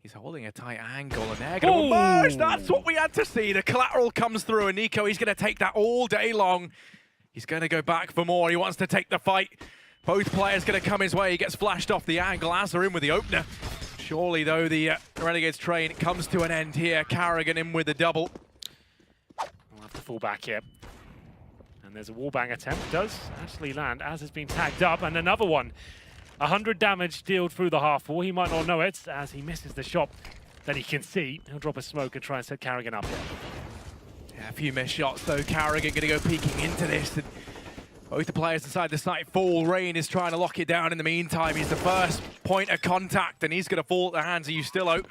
S8: He's holding a tight angle and they're going to merge. That's what we had to see. The collateral comes through and Nico, he's going to take that all day long. He's going to go back for more. He wants to take the fight. Both players going to come his way. He gets flashed off the angle as they're in with the opener. Surely, though, the Renegades train comes to an end here. Carrigan in with the double.
S7: We'll have to fall back here. And there's a wallbang attempt. Does actually land as has been tagged up. And another one. 100 damage dealt through the half wall. He might not know it as he misses the shot that he can see. He'll drop a smoke and try and set Carrigan up here.
S8: Yeah, a few missed shots, though. Carrigan going to go peeking into this. And both the players inside the site fall. Rain is trying to lock it down in the meantime. He's the first point of contact, and he's going to fall at the hands of Ustillo.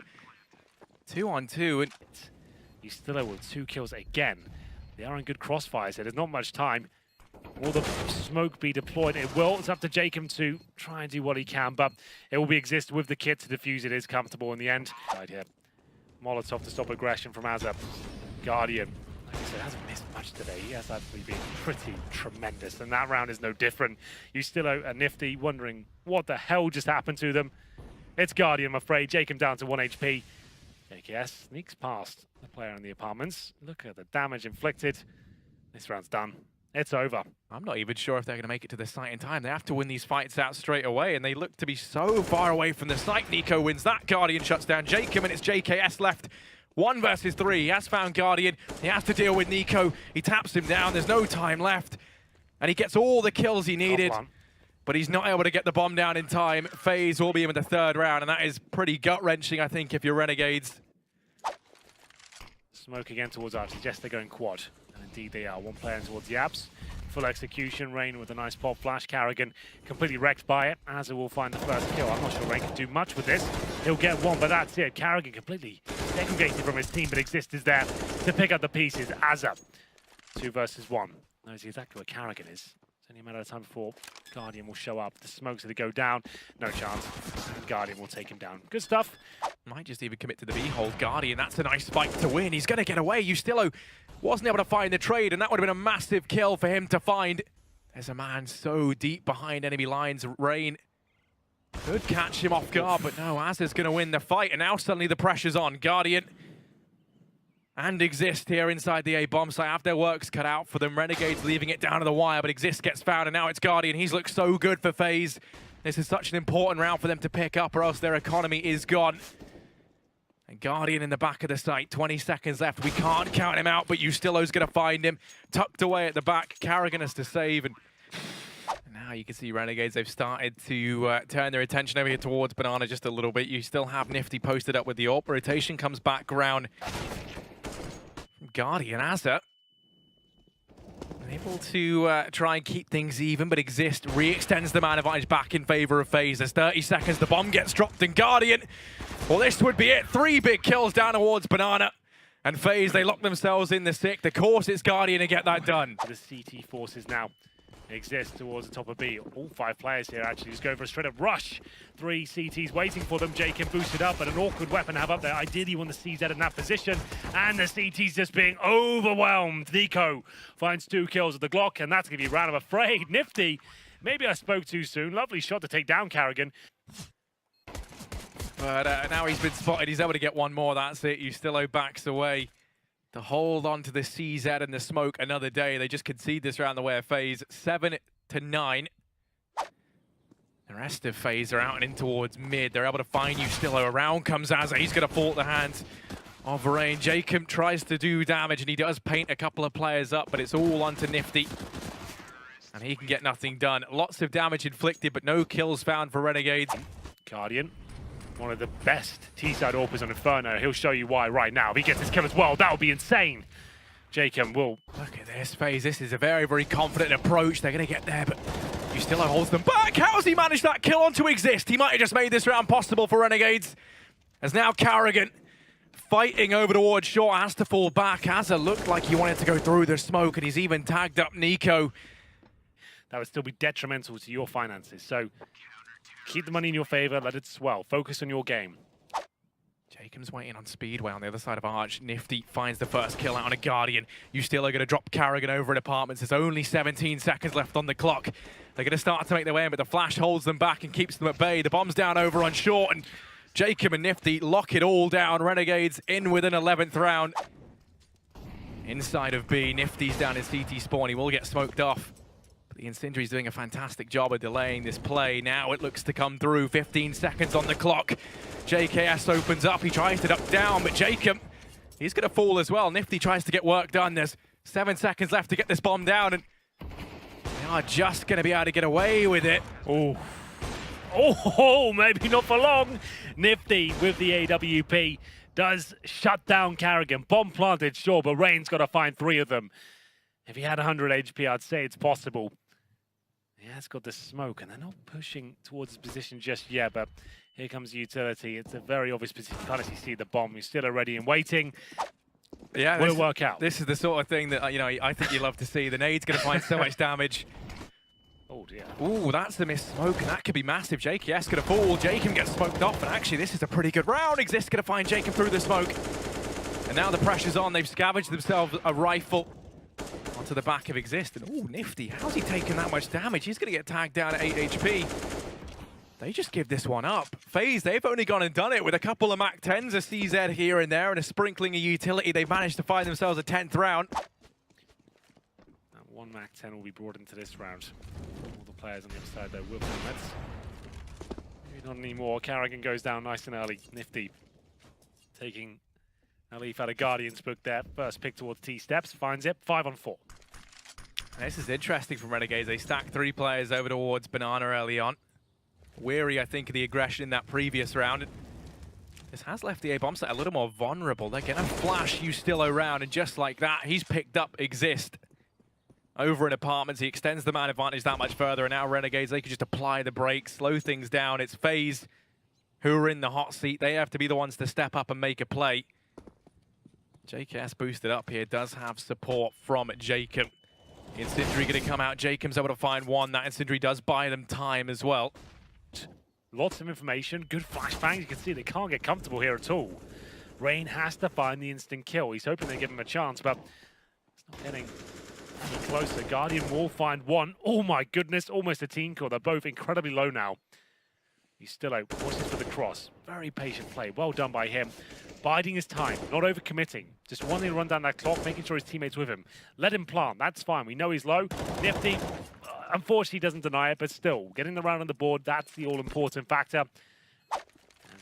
S8: 2-on-2. And
S7: Ustillo with 2 kills again. They are in good crossfires here. There's not much time. Will the smoke be deployed? It will. It's up to Jacob to try and do what he can, but it will be exist with the kit to defuse. It is comfortable in the end. Right here. Molotov to stop aggression from Azza. Guardian, like I said, hasn't missed much today. He has actually been pretty tremendous, and that round is no different. Ustillo and Nifty wondering what the hell just happened to them. It's Guardian, I'm afraid. Jacob down to 1 HP. JKS sneaks past the player in the apartments. Look at the damage inflicted. This round's done. It's over.
S8: I'm not even sure if they're going to make it to the site in time. They have to win these fights out straight away, and they look to be so far away from the site. Nico wins that. Guardian shuts down Jacob, and it's JKS left. 1 versus 3. He has found Guardian. He has to deal with Nico. He taps him down. There's no time left. And he gets all the kills he needed. But he's not able to get the bomb down in time. FaZe will be in the 3rd round, and that is pretty gut-wrenching, I think, if you're Renegades.
S7: Smoke again towards us. Yes, they're going quad. And indeed they are. 1 player towards the apps. Full execution. Rain with a nice pop flash. Carrigan completely wrecked by it. Azza will find the first kill. I'm not sure Rain can do much with this. He'll get 1, but that's it. Carrigan completely segregated from his team, but Exist is there to pick up the pieces. Azza, 2 versus 1. Knows exactly where Carrigan is. It's only a matter of time before Guardian will show up. The smoke's going to go down. No chance. And Guardian will take him down. Good stuff.
S8: Might just even commit to the B-hold. Guardian, that's a nice fight to win. He's going to get away. Ustillo wasn't able to find the trade, and that would have been a massive kill for him to find. There's a man so deep behind enemy lines. Rain could catch him off guard, but no, Azza's going to win the fight, and now suddenly the pressure's on. Guardian and Exist here inside the A bomb site have their works cut out for them. Renegades leaving it down to the wire, but Exist gets found, and now it's Guardian. He's looked so good for FaZe. This is such an important round for them to pick up, or else their economy is gone. And Guardian in the back of the site, 20 seconds left. We can't count him out, but Ustillo's going to find him. Tucked away at the back, Carrigan has to save. And now you can see Renegades, they've started to turn their attention over here towards Banana just a little bit. You still have Nifty posted up with the AWP. Rotation comes back around. Guardian, Azza, able to try and keep things even, but Exist re-extends the man advantage back in favor of FaZe. There's 30 seconds, the bomb gets dropped, and Guardian, well, this would be it. 3 big kills down towards Banana. And FaZe, they lock themselves in the 6th. Of course, it's Guardian to get that done.
S7: The CT forces now Exist towards the top of B. All 5 players here actually just going for a straight up rush. 3 CTs waiting for them. Jacob boosted up, but an awkward weapon to have up there. Ideally, you want the CZ in that position. And the CT's just being overwhelmed. Nico finds 2 kills at the Glock, and that's going to be round, I'm afraid. Nifty, maybe I spoke too soon. Lovely shot to take down Carrigan.
S8: But now he's been spotted. He's able to get 1 more. That's it. Ustillo backs away to hold on to the CZ and the smoke another day. They just concede this round the way of FaZe. 7-9. The rest of FaZe are out and in towards mid. They're able to find Ustillo. Around comes Azza. He's going to fall at the hands of Rain. Jacob tries to do damage, and he does paint a couple of players up, but it's all onto Nifty. And he can get nothing done. Lots of damage inflicted, but no kills found for Renegades.
S7: Guardian, one of the best T-side AWPers on Inferno. He'll show you why right now. If he gets this kill as well, that would be insane. Jacob will...
S8: Look at this FaZe. This is a very, very confident approach. They're going to get there, but Ustillo holds them back. How has he managed that kill onto Exist? He might have just made this round possible for Renegades. As now Carrigan fighting over towards short, has to fall back. Azza looked like he wanted to go through the smoke, and he's even tagged up Nico.
S7: That would still be detrimental to your finances. So keep the money in your favor, let it swell. Focus on your game.
S8: Jacob Jacob's waiting on Speedway on the other side of Arch. Nifty finds the first kill out on a Guardian. You still are going to drop Carrigan over in Apartments. There's only 17 seconds left on the clock. They're going to start to make their way in, but the flash holds them back and keeps them at bay. The bomb's down over on short, and Jacob and Nifty lock it all down. Renegades in with an 11th round. Inside of B, Nifty's down in CT spawn. He will get smoked off. But the Incendiary's doing a fantastic job of delaying this play. Now it looks to come through. 15 seconds on the clock. JKS opens up. He tries to duck down, but Jacob, he's going to fall as well. Nifty tries to get work done. There's 7 seconds left to get this bomb down, and they are just going to be able to get away with it.
S7: Oh. Oh, maybe not for long. Nifty with the AWP does shut down Carrigan. Bomb planted, sure, but Rain's got to find 3 of them. If he had 100 HP, I'd say it's possible. He has got the smoke, and they're not pushing towards his position just yet, but here comes the utility. It's a very obvious position. You can't actually see the bomb. He's still ready and waiting.
S8: Yeah,
S7: will work out.
S8: This is the sort of thing that I think you love to see. The nade's going to find so much damage.
S7: Oh dear.
S8: Ooh, that's the missed smoke, and that could be massive. JKS going to fall. Jacob gets smoked off, and actually this is a pretty good round. Exist going to find Jacob through the smoke. And now the pressure's on. They've scavenged themselves a rifle onto the back of Exist. And ooh, Nifty, how's he taking that much damage? He's going to get tagged down at 8 HP. They just give this one up. FaZe, they've only gone and done it with a couple of Mac 10s, a CZ here and there, and a sprinkling of utility. They've managed to find themselves a 10th round.
S7: One Mac 10 will be brought into this round. All the players on the other side, though, will be maybe not anymore. Carrigan goes down nice and early. Nifty taking a leaf out of Guardian's book there. First pick towards T-steps, finds it. 5 on 4.
S8: This is interesting from Renegades. They stacked 3 players over towards Banana early on. Weary, I think, of the aggression in that previous round. This has left the A bomb site a little more vulnerable. They're going to flash Ustillo around, and just like that, he's picked up Exist. Over in Apartments, he extends the man advantage that much further, and now Renegades, they can just apply the brakes, slow things down. It's FaZe who are in the hot seat. They have to be the ones to step up and make a play. JKS boosted up here, does have support from Jacob. Incendiary going to come out. Jacob's able to find 1. That Incendiary does buy them time as well.
S7: Lots of information, good flashbangs. You can see they can't get comfortable here at all. Rain has to find the instant kill. He's hoping they give him a chance, but it's not getting any closer. Guardian will find 1. Oh my goodness, almost a team kill. They're both incredibly low now. He's still out. Watches for the cross. Very patient play. Well done by him. Biding his time, not overcommitting. Just wanting to run down that clock, making sure his teammates with him. Let him plant. That's fine. We know he's low. Nifty, unfortunately, doesn't deny it, but still, getting the round on the board, that's the all-important factor. And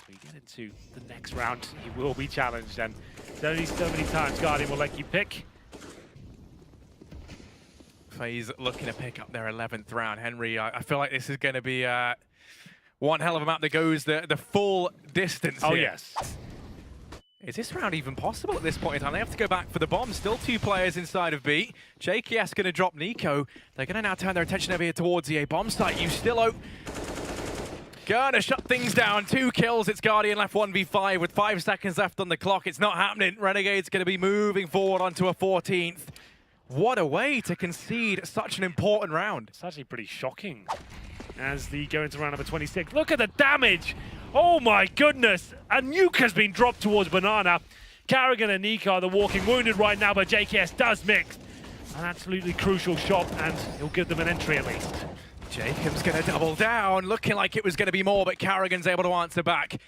S7: we get into the next round, he will be challenged, and there's only so many times Guardian will let you pick.
S8: FaZe looking to pick up their 11th round. Henry, I feel like this is going to be one hell of a map that goes the full distance
S7: Oh,
S8: here.
S7: yes.
S8: Is this round even possible at this point in time? They have to go back for the bomb. Still 2 players inside of B. JKS going to drop Nico. They're going to now turn their attention over here towards the A bomb site. Ustillo gonna shut things down. 2 kills. It's Guardian left 1v5 with 5 seconds left on the clock. It's not happening. Renegade's going to be moving forward onto a 14th. What a way to concede such an important round.
S7: It's actually pretty shocking as they go into round number 26. Look at the damage. Oh my goodness. A nuke has been dropped towards Banana. Carrigan and Nico are the walking wounded right now, but JKS does mix. An absolutely crucial shot, and he'll give them an entry at least.
S8: Jacob's going to double down, looking like it was going to be more, but Carrigan's able to answer back.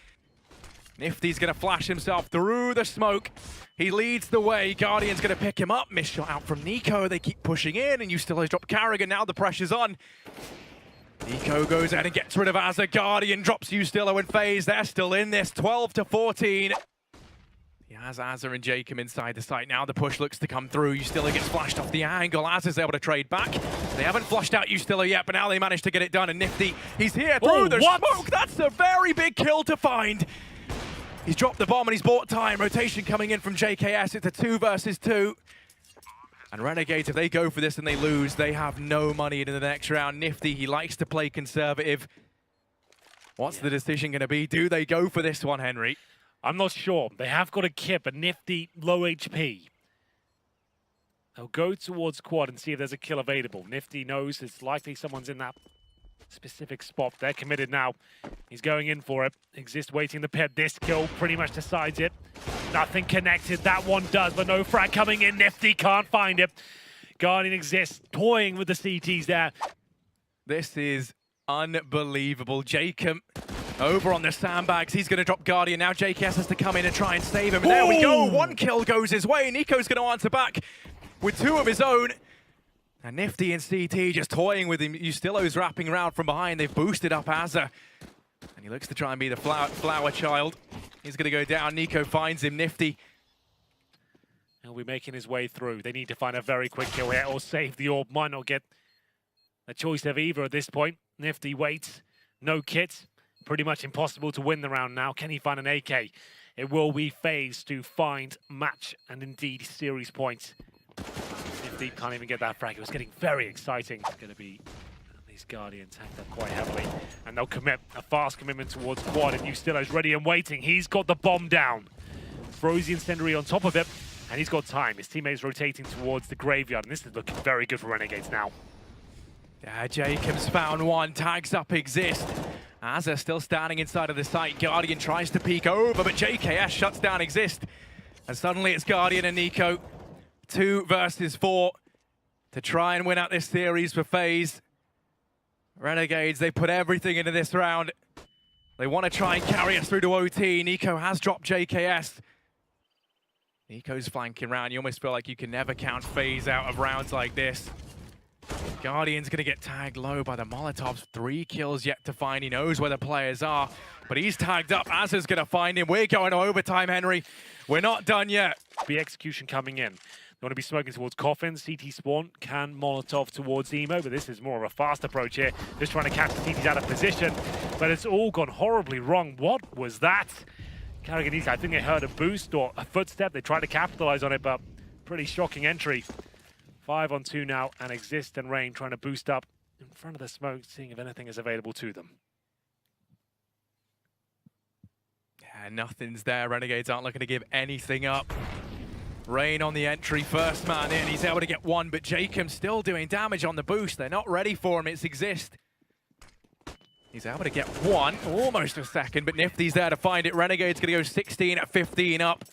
S8: Nifty's going to flash himself through the smoke. He leads the way. Guardian's going to pick him up. Missed shot out from Nico. They keep pushing in, and you still drop Carrigan. Now the pressure's on. Nico goes out and gets rid of Azza. Guardian drops Ustillo and FaZe. They're still in this, 12-14. He has Azza and Jacob inside the site. Now the push looks to come through. Ustillo gets flashed off the angle. Azza's able to trade back. They haven't flushed out Ustillo yet, but now they managed to get it done. And Nifty, he's here through the smoke. That's a very big kill to find. He's dropped the bomb and he's bought time. Rotation coming in from JKS. It's a 2 versus 2. And Renegades, if they go for this and they lose, they have no money into the next round. Nifty, he likes to play conservative. What's the decision going to be? Do they go for this one, Henry?
S7: I'm not sure. They have got a kit, but Nifty, low HP. They'll go towards quad and see if there's a kill available. Nifty knows it's likely someone's in that specific spot. They're committed now. He's going in for it. Exist waiting in the pit. This kill pretty much decides it. Nothing connected. That one does, but no frag coming in. Nifty can't find it. Guardian Exist toying with the CTs there.
S8: This is unbelievable. Jacob over on the sandbags. He's going to drop Guardian. Now JKS has to come in and try and save him. And there we go. One kill goes his way. Nico's going to answer back with 2 of his own. And Nifty and CT just toying with him. Ustilo's wrapping around from behind. They've boosted up Azza. And he looks to try and be the flower child. He's going to go down. Nico finds him. Nifty.
S7: He'll be making his way through. They need to find a very quick kill here or save the orb. Might not get a choice of either at this point. Nifty waits. No kit. Pretty much impossible to win the round now. Can he find an AK? It will be FaZe to find match and indeed series points. Nifty can't even get that frag. It was getting very exciting. It's going to be these Guardians tanked up quite heavily. And they'll commit a fast commitment towards quad. And Ustilo's ready and waiting. He's got the bomb down. Throws the incendiary on top of it. And he's got time. His teammate's rotating towards the graveyard. And this is looking very good for Renegades now.
S8: Yeah, Jacobs found one. Tags up Exist. Azza still standing inside of the site. Guardian tries to peek over, but JKS shuts down Exist. And suddenly it's Guardian and Nico. 2 versus 4 to try and win out this series for FaZe. Renegades, they put everything into this round. They want to try and carry us through to OT. Nico has dropped JKS. Nico's flanking round. You almost feel like you can never count FaZe out of rounds like this. Guardian's going to get tagged low by the Molotovs. 3 kills yet to find. He knows where the players are, but he's tagged up. Azza's going to find him. We're going to overtime, Henry. We're not done yet.
S7: Be execution coming in. They want to be smoking towards Coffin. CT spawn can Molotov towards Emo, but this is more of a fast approach here. Just trying to catch the CTs out of position, but it's all gone horribly wrong. What was that? Karrigan, I think they heard a boost or a footstep. They tried to capitalize on it, but pretty shocking entry. 5 on 2 now, and Exist and Rain trying to boost up in front of the smoke, seeing if anything is available to them.
S8: Yeah, nothing's there. Renegades aren't looking to give anything up. Rain on the entry, first man in. He's able to get 1, but Jacob's still doing damage on the boost. They're not ready for him. It's Exist. He's able to get 1, almost a second, but Nifty's there to find it. Renegade's going to go 16 at 15 up.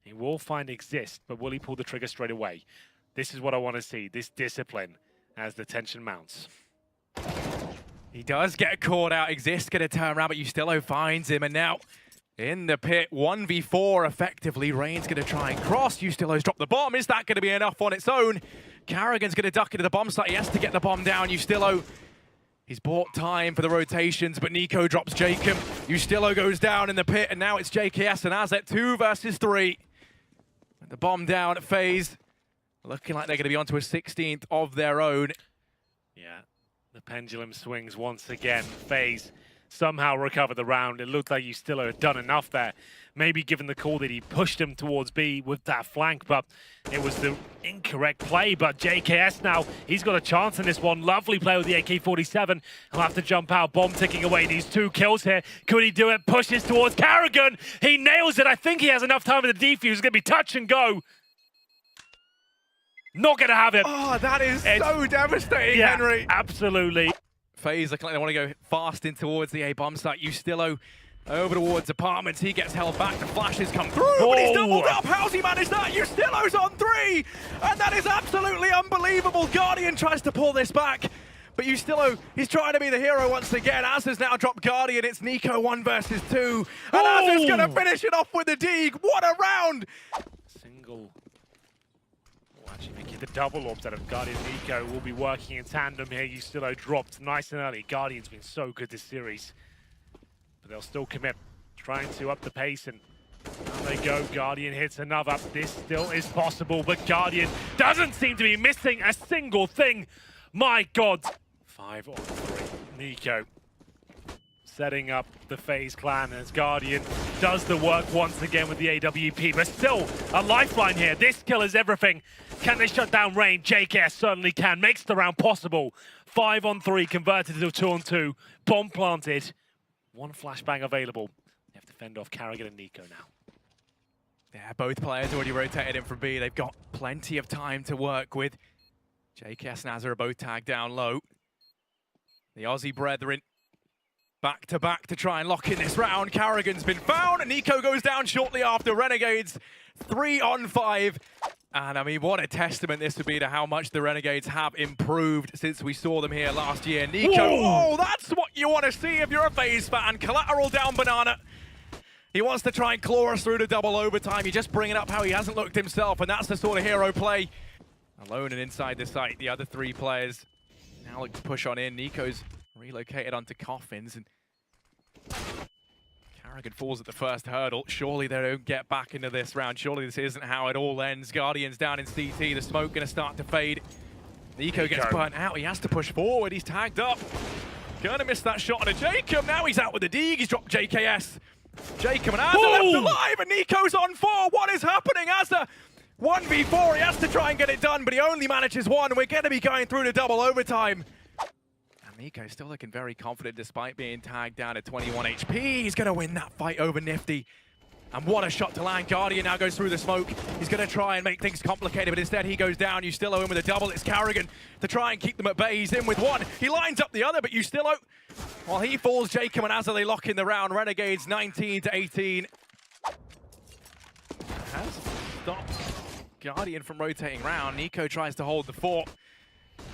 S7: He will find Exist, but will he pull the trigger straight away? This is what I want to see, this discipline as the tension mounts.
S8: He does get caught out. Exist going to turn around, but Ustilo finds him, and now in the pit, 1v4 effectively. Rain's going to try and cross. Ustilo's dropped the bomb. Is that going to be enough on its own? Karrigan's going to duck into the bomb site. He has to get the bomb down. Ustilo, he's bought time for the rotations, but Nico drops Jacob. Ustilo goes down in the pit, and now it's JKS and Azet 2 versus 3. The bomb down at FaZe. Looking like they're going to be onto a 16th of their own.
S7: Yeah, the pendulum swings once again. FaZe somehow recover the round. It looked like Ustilo had done enough there. Maybe given the call that he pushed him towards B with that flank, but it was the incorrect play. But JKS now, he's got a chance in this one. Lovely play with the AK-47. He'll have to jump out, bomb ticking away. These 2 kills here. Could he do it? Pushes towards Karrigan. He nails it. I think he has enough time with the defuse. It's going to be touch and go. Not going to have it.
S8: Oh, that is so devastating,
S7: yeah,
S8: Henry.
S7: Absolutely.
S8: FaZe looking like they want to go fast in towards the A bomb site. Ustilo over towards apartments. He gets held back. The flashes come through, but he's doubled up. How's he managed that? Ustilo's on 3, and that is absolutely unbelievable. Guardian tries to pull this back, but Ustilo, he's trying to be the hero once again. Azza's now dropped Guardian. It's Nico 1 versus 2, and Azza's going to finish it off with the Deeg. What a round!
S7: Single. Actually making the double orbs out of Guardian. Nico will be working in tandem here. Ustilo dropped nice and early. Guardian's been so good this series. But they'll still commit, trying to up the pace, and down they go. Guardian hits another. This still is possible, but Guardian doesn't seem to be missing a single thing. My God. 5 on 3. Nico setting up the FaZe clan as Guardian does the work once again with the AWP, but still a lifeline here. This kill is everything. Can they shut down Rain? JKS certainly can. Makes the round possible. 5 on 3 converted to a 2 on 2. Bomb planted. 1 flashbang available. They have to fend off Karrigan and Nico now.
S8: Yeah, both players already rotated in from B. They've got plenty of time to work with. JKS and Azza are both tagged down low. The Aussie brethren back to back to try and lock in this round. Carrigan's been found, and Nico goes down shortly after. Renegades 3 on 5. And I mean, what a testament this would be to how much the Renegades have improved since we saw them here last year. Nico, oh, that's what you want to see if you're a FaZe fan. Collateral down banana. He wants to try and claw us through to double overtime. You just bring it up how he hasn't looked himself, and that's the sort of hero play. Alone and inside the site, the other 3 players now look to push on in. Nico's relocated onto Coffins, and Carrigan falls at the first hurdle. Surely they don't get back into this round. Surely this isn't how it all ends. Guardians down in CT. The smoke going to start to fade. Nico gets burnt out. He has to push forward. He's tagged up. Gonna miss that shot on a Jacob. Now he's out with the dig. He's dropped JKS. Jacob and Azza left alive, and Nico's on 4. What is happening? Azza 1v4. He has to try and get it done, but he only manages 1. We're going to be going through to double overtime. Nico still looking very confident despite being tagged down at 21 HP. He's going to win that fight over Nifty. And what a shot to land. Guardian now goes through the smoke. He's going to try and make things complicated, but instead he goes down. Ustillo in with a double. It's Carrigan to try and keep them at bay. He's in with 1. He lines up the other, but Ustillo, while he falls, Jacob and Azza, they lock in the round. Renegades 19 to 18. Has stopped Guardian from rotating round. Nico tries to hold the fort.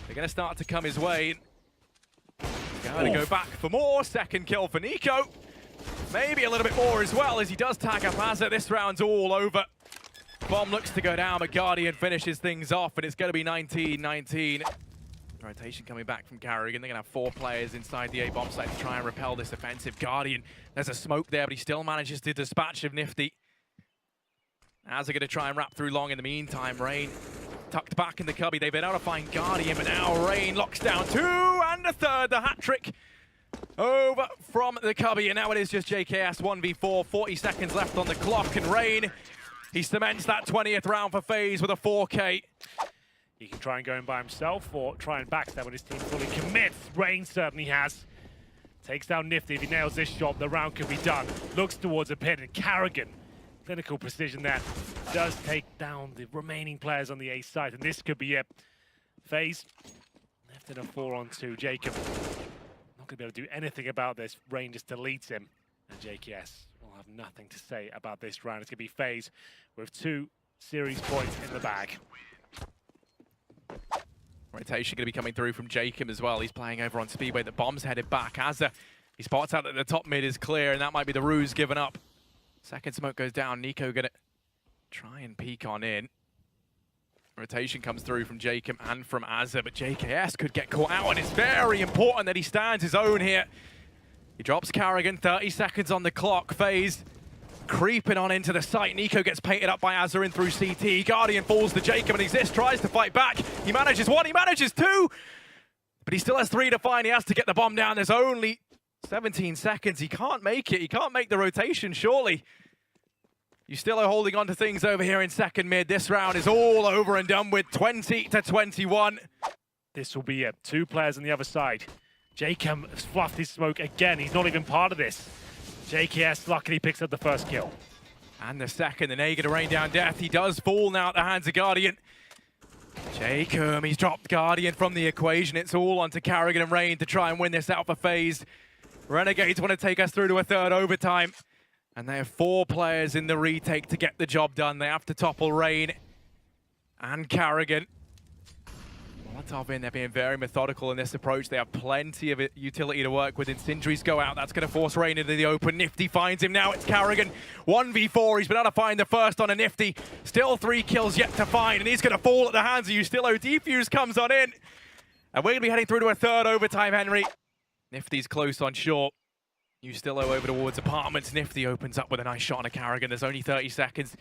S8: They're going to start to come his way. Going to go back for more. Second kill for Nico. Maybe a little bit more as well as he does tag up Azza. This round's all over. Bomb looks to go down, but Guardian finishes things off, and it's going to be 19-19. Rotation coming back from Carrigan. They're going to have 4 players inside the A-bomb site to try and repel this offensive. Guardian, there's a smoke there, but he still manages to dispatch of Nifty. Azza going to try and wrap through long in the meantime. Rain tucked back in the cubby. They've been able to find Guardian, but now Rain locks down 2 and a third. The hat trick over from the cubby, and now it is just JKS 1v4. 40 seconds left on the clock, and Rain, he cements that 20th round for FaZe with a 4K.
S7: He can try and go in by himself or try and backstab when his team fully commits. Rain certainly has. Takes down Nifty. If he nails this shot, the round could be done. Looks towards a pin, and Carrigan, clinical precision there, does take down the remaining players on the A side, and this could be it. FaZe left in a 4-on-2. Jacob not going to be able to do anything about this. Rain just deletes him, and JKS will have nothing to say about this round. It's going to be FaZe with 2 series points in the bag.
S8: Rotation going to be coming through from Jacob as well. He's playing over on Speedway. The bomb's headed back. Azza, he spots out that the top mid is clear, and that might be the ruse given up. Second smoke goes down. Nico going to try and peek on in. Rotation comes through from Jacob and from Azza, but JKS could get caught out, and it's very important that he stands his own here. He drops Carrigan, 30 seconds on the clock. FaZe creeping on into the site. Nico gets painted up by Azza in through CT. Guardian falls to Jacob, and Exist tries to fight back. He manages 1, he manages 2, but he still has 3 to find. He has to get the bomb down. There's only 17 seconds. He can't make it. He can't make the rotation, surely. You still are holding on to things over here in second mid. This round is all over and done with, 20 to 21.
S7: This will be it. 2 players on the other side. Jacob has fluffed his smoke again. He's not even part of this. JKS luckily picks up the first kill.
S8: And the second, the Naga to rain down death. He does fall now at the hands of Guardian. Jacob, he's dropped Guardian from the equation. It's all onto Carrigan and Rain to try and win this out for FaZe. Renegades want to take us through to a 3rd overtime. And they have 4 players in the retake to get the job done. They have to topple Rain and Carrigan. Molotov in, they're being very methodical in this approach. They have plenty of utility to work with. Incendiaries go out. That's going to force Rain into the open. Nifty finds him now. It's Carrigan. 1v4. He's been able to find the first on a Nifty. Still 3 kills yet to find. And he's going to fall at the hands of Ustillo. Defuse comes on in. And we're going to be heading through to a 3rd overtime, Henry. Nifty's close on short. Ustillo over towards apartments. Nifty opens up with a nice shot on a Carrigan. There's only 30 seconds.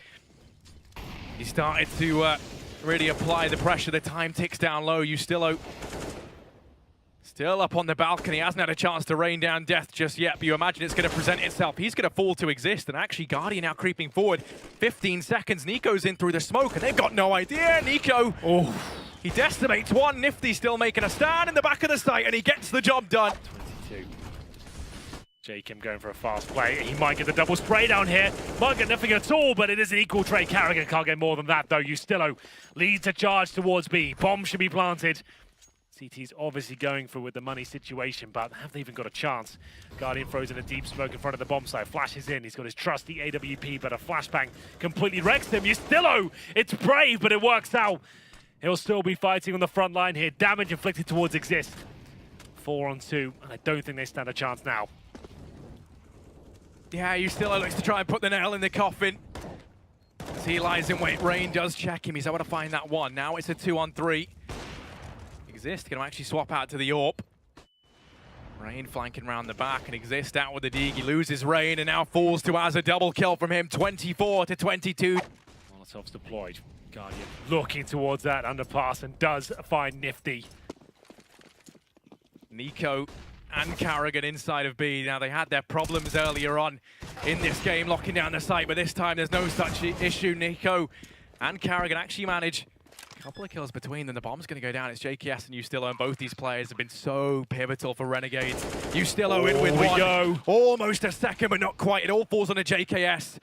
S8: He started to really apply the pressure. The time ticks down low. Ustillo still up on the balcony. Hasn't had a chance to rain down death just yet, but you imagine it's going to present itself. He's going to fall to Exist, and actually Guardian now creeping forward. 15 seconds. Nico's in through the smoke, and they've got no idea. Nico, he decimates 1. Nifty still making a stand in the back of the site, and he gets the job done.
S7: 22. Jacob going for a fast play. He might get the double spray down here. Might get nothing at all, but it is an equal trade. Carrigan can't get more than that, though. Ustillo leads a charge towards B. Bomb should be planted. CT's obviously going for with the money situation, but have they even got a chance? Guardian throws in a deep smoke in front of the bomb site, flashes in, he's got his trusty AWP, but a flashbang completely wrecks him. Yustillo, it's brave, but it works out. He'll still be fighting on the front line here. Damage inflicted towards Exist. 4 on 2, and I don't think they stand a chance now.
S8: Yeah, Yustillo looks to try and put the nail in the coffin. As he lies in wait, Rain does check him. He's able to find that one. Now it's a 2 on 3. Exist going to actually swap out to the AWP. Rain flanking round the back, and Exist out with the dig. He loses Rain and now falls to Az. A double kill from him, 24 to 22.
S7: Molotov's deployed. Guardian looking towards that underpass and does find Nifty.
S8: Nico and Carrigan inside of B. Now, they had their problems earlier on in this game, locking down the site, but this time there's no such issue. Nico and Carrigan actually manage a couple of kills between them. The bomb's going to go down. It's JKS and Yustillo, and both these players have been so pivotal for Renegades. Yustillo in with one.
S7: Go.
S8: Almost a second, but not quite. It all falls on a JKS.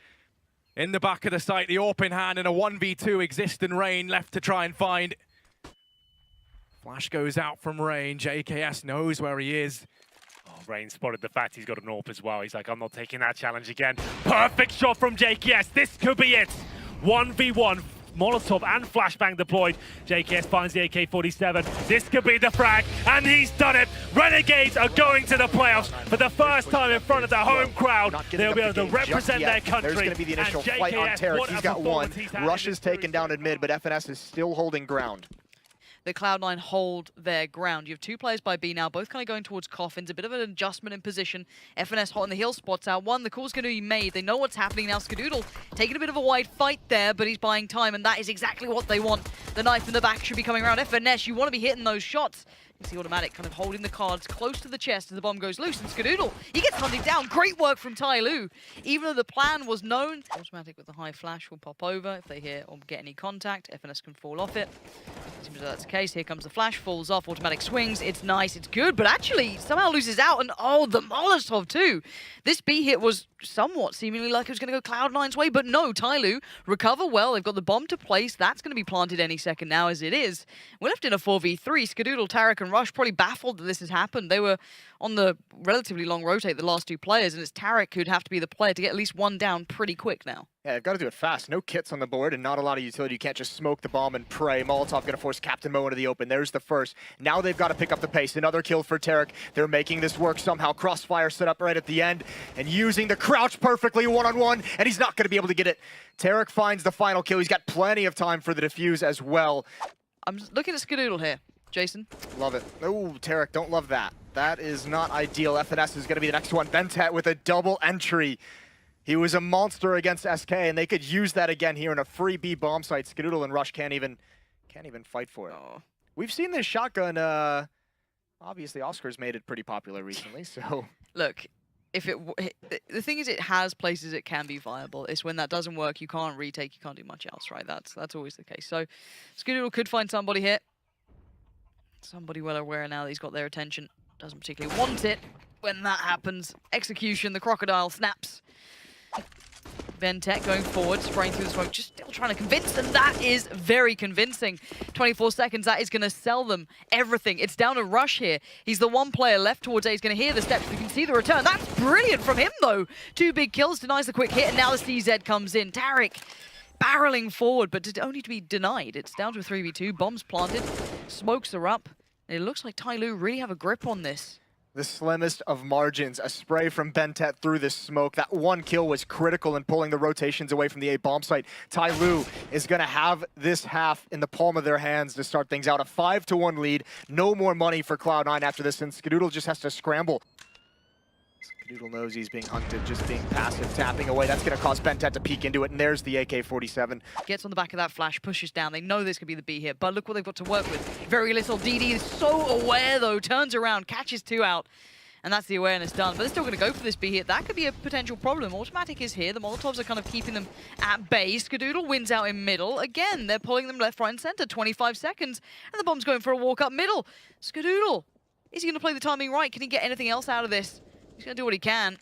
S8: In the back of the site, the AWP in hand, and a 1v2. Exist and Rain left to try and find. Flash goes out from Rain. JKS knows where he is.
S7: Oh, Rain spotted the fact he's got an AWP as well. He's like, I'm not taking that challenge again. Perfect shot from JKS. This could be it. 1v1. Molotov and flashbang deployed. JKS finds the AK-47. This could be the frag, and he's done it. Renegades are going to the playoffs for the first time in front of the home crowd. They'll be able to represent their country.
S6: There's going to be the initial fight on Tarek. He's got one. Rush is taken down in mid, but FNS is still holding ground.
S5: The Cloud9 hold their ground. You have 2 players by B now, both kind of going towards coffins. A bit of an adjustment in position. FNS hot in the hill, spots out one. The call's going to be made. They know what's happening now. Skadoodle taking a bit of a wide fight there, but he's buying time, and that is exactly what they want. The knife in the back should be coming around. FNS, you want to be hitting those shots. You see Automatic kind of holding the cards close to the chest as the bomb goes loose, and Skadoodle, he gets hunted down. Great work from Tyloo. Even though the plan was known, Automatic with the high flash will pop over. If they hear or get any contact, FNS can fall off it. Seems as though that's the case. Here comes the flash, falls off, Automatic swings. It's nice, it's good, but actually somehow loses out, and oh, the Molotov too. This B hit was somewhat seemingly like it was going to go Cloud9's way, but no, Tyloo recover well. They've got the bomb to place. That's going to be planted any second now as it is. We're left in a 4v3. Skadoodle, Tarek, and Rush probably baffled that this has happened. They were on the relatively long rotate, the last 2 players, and it's Tarek who'd have to be the player to get at least one down pretty quick now.
S6: Yeah, they've got to do it fast. No kits on the board and not a lot of utility. You can't just smoke the bomb and pray. Molotov going to force Captain Mo into the open. There's the first. Now they've got to pick up the pace. Another kill for Tarek. They're making this work somehow. Crossfire set up right at the end and using the crouch perfectly one-on-one, and he's not going to be able to get it. Tarek finds the final kill. He's got plenty of time for the defuse as well.
S5: I'm looking at Skadoodle here. Jason?
S6: Love it. Oh, Tarek, don't love that. That is not ideal. FNS is going to be the next one. Bentet with a double entry. He was a monster against SK, and they could use that again here in a free B bomb site. Skadoodle and Rush can't even fight for it.
S5: Oh.
S6: We've seen this shotgun. Obviously, Oscar's made it pretty popular recently. So
S5: Look, the thing is, it has places it can be viable. It's when that doesn't work, you can't retake, you can't do much else, right? That's always the case. So Skadoodle could find somebody here. Somebody well aware now that he's got their attention. Doesn't particularly want it when that happens. Execution, the crocodile snaps. Bentet going forward, spraying through the smoke, just still trying to convince, and that is very convincing. 24 seconds, that is going to sell them everything. It's down to Rush here. He's the one player left towards A. He's going to hear the steps. We can see the return. That's brilliant from him, though. 2 big kills, denies the quick hit, and now the CZ comes in. Tarek barreling forward, but only to be denied. It's down to a 3v2. Bombs planted. Smokes are up. And it looks like Tyloo really have a grip on this.
S6: the slimmest of margins. A spray from Bentet through the smoke. That one kill was critical in pulling the rotations away from the A bomb site. Tyloo is going to have this half in the palm of their hands to start things out. A 5-1 lead. No more money for Cloud9 after this, and Skadoodle just has to scramble. Skadoodle knows he's being hunted, just being passive, tapping away. That's going to cause Bentet to peek into it, and there's the AK-47.
S5: Gets on the back of that flash, pushes down. They know this could be the B hit, but look what they've got to work with. Very little. DD is so aware, though. Turns around, catches two out, and that's the awareness done. But they're still going to go for this B hit. That could be a potential problem. Automatic is here. The Molotovs are kind of keeping them at bay. Skadoodle wins out in middle. Again, they're pulling them left, right, and center. 25 seconds, and the bomb's going for a walk up middle. Skadoodle, is he going to play the timing right? Can he get anything else out of this? He's going to do what he can.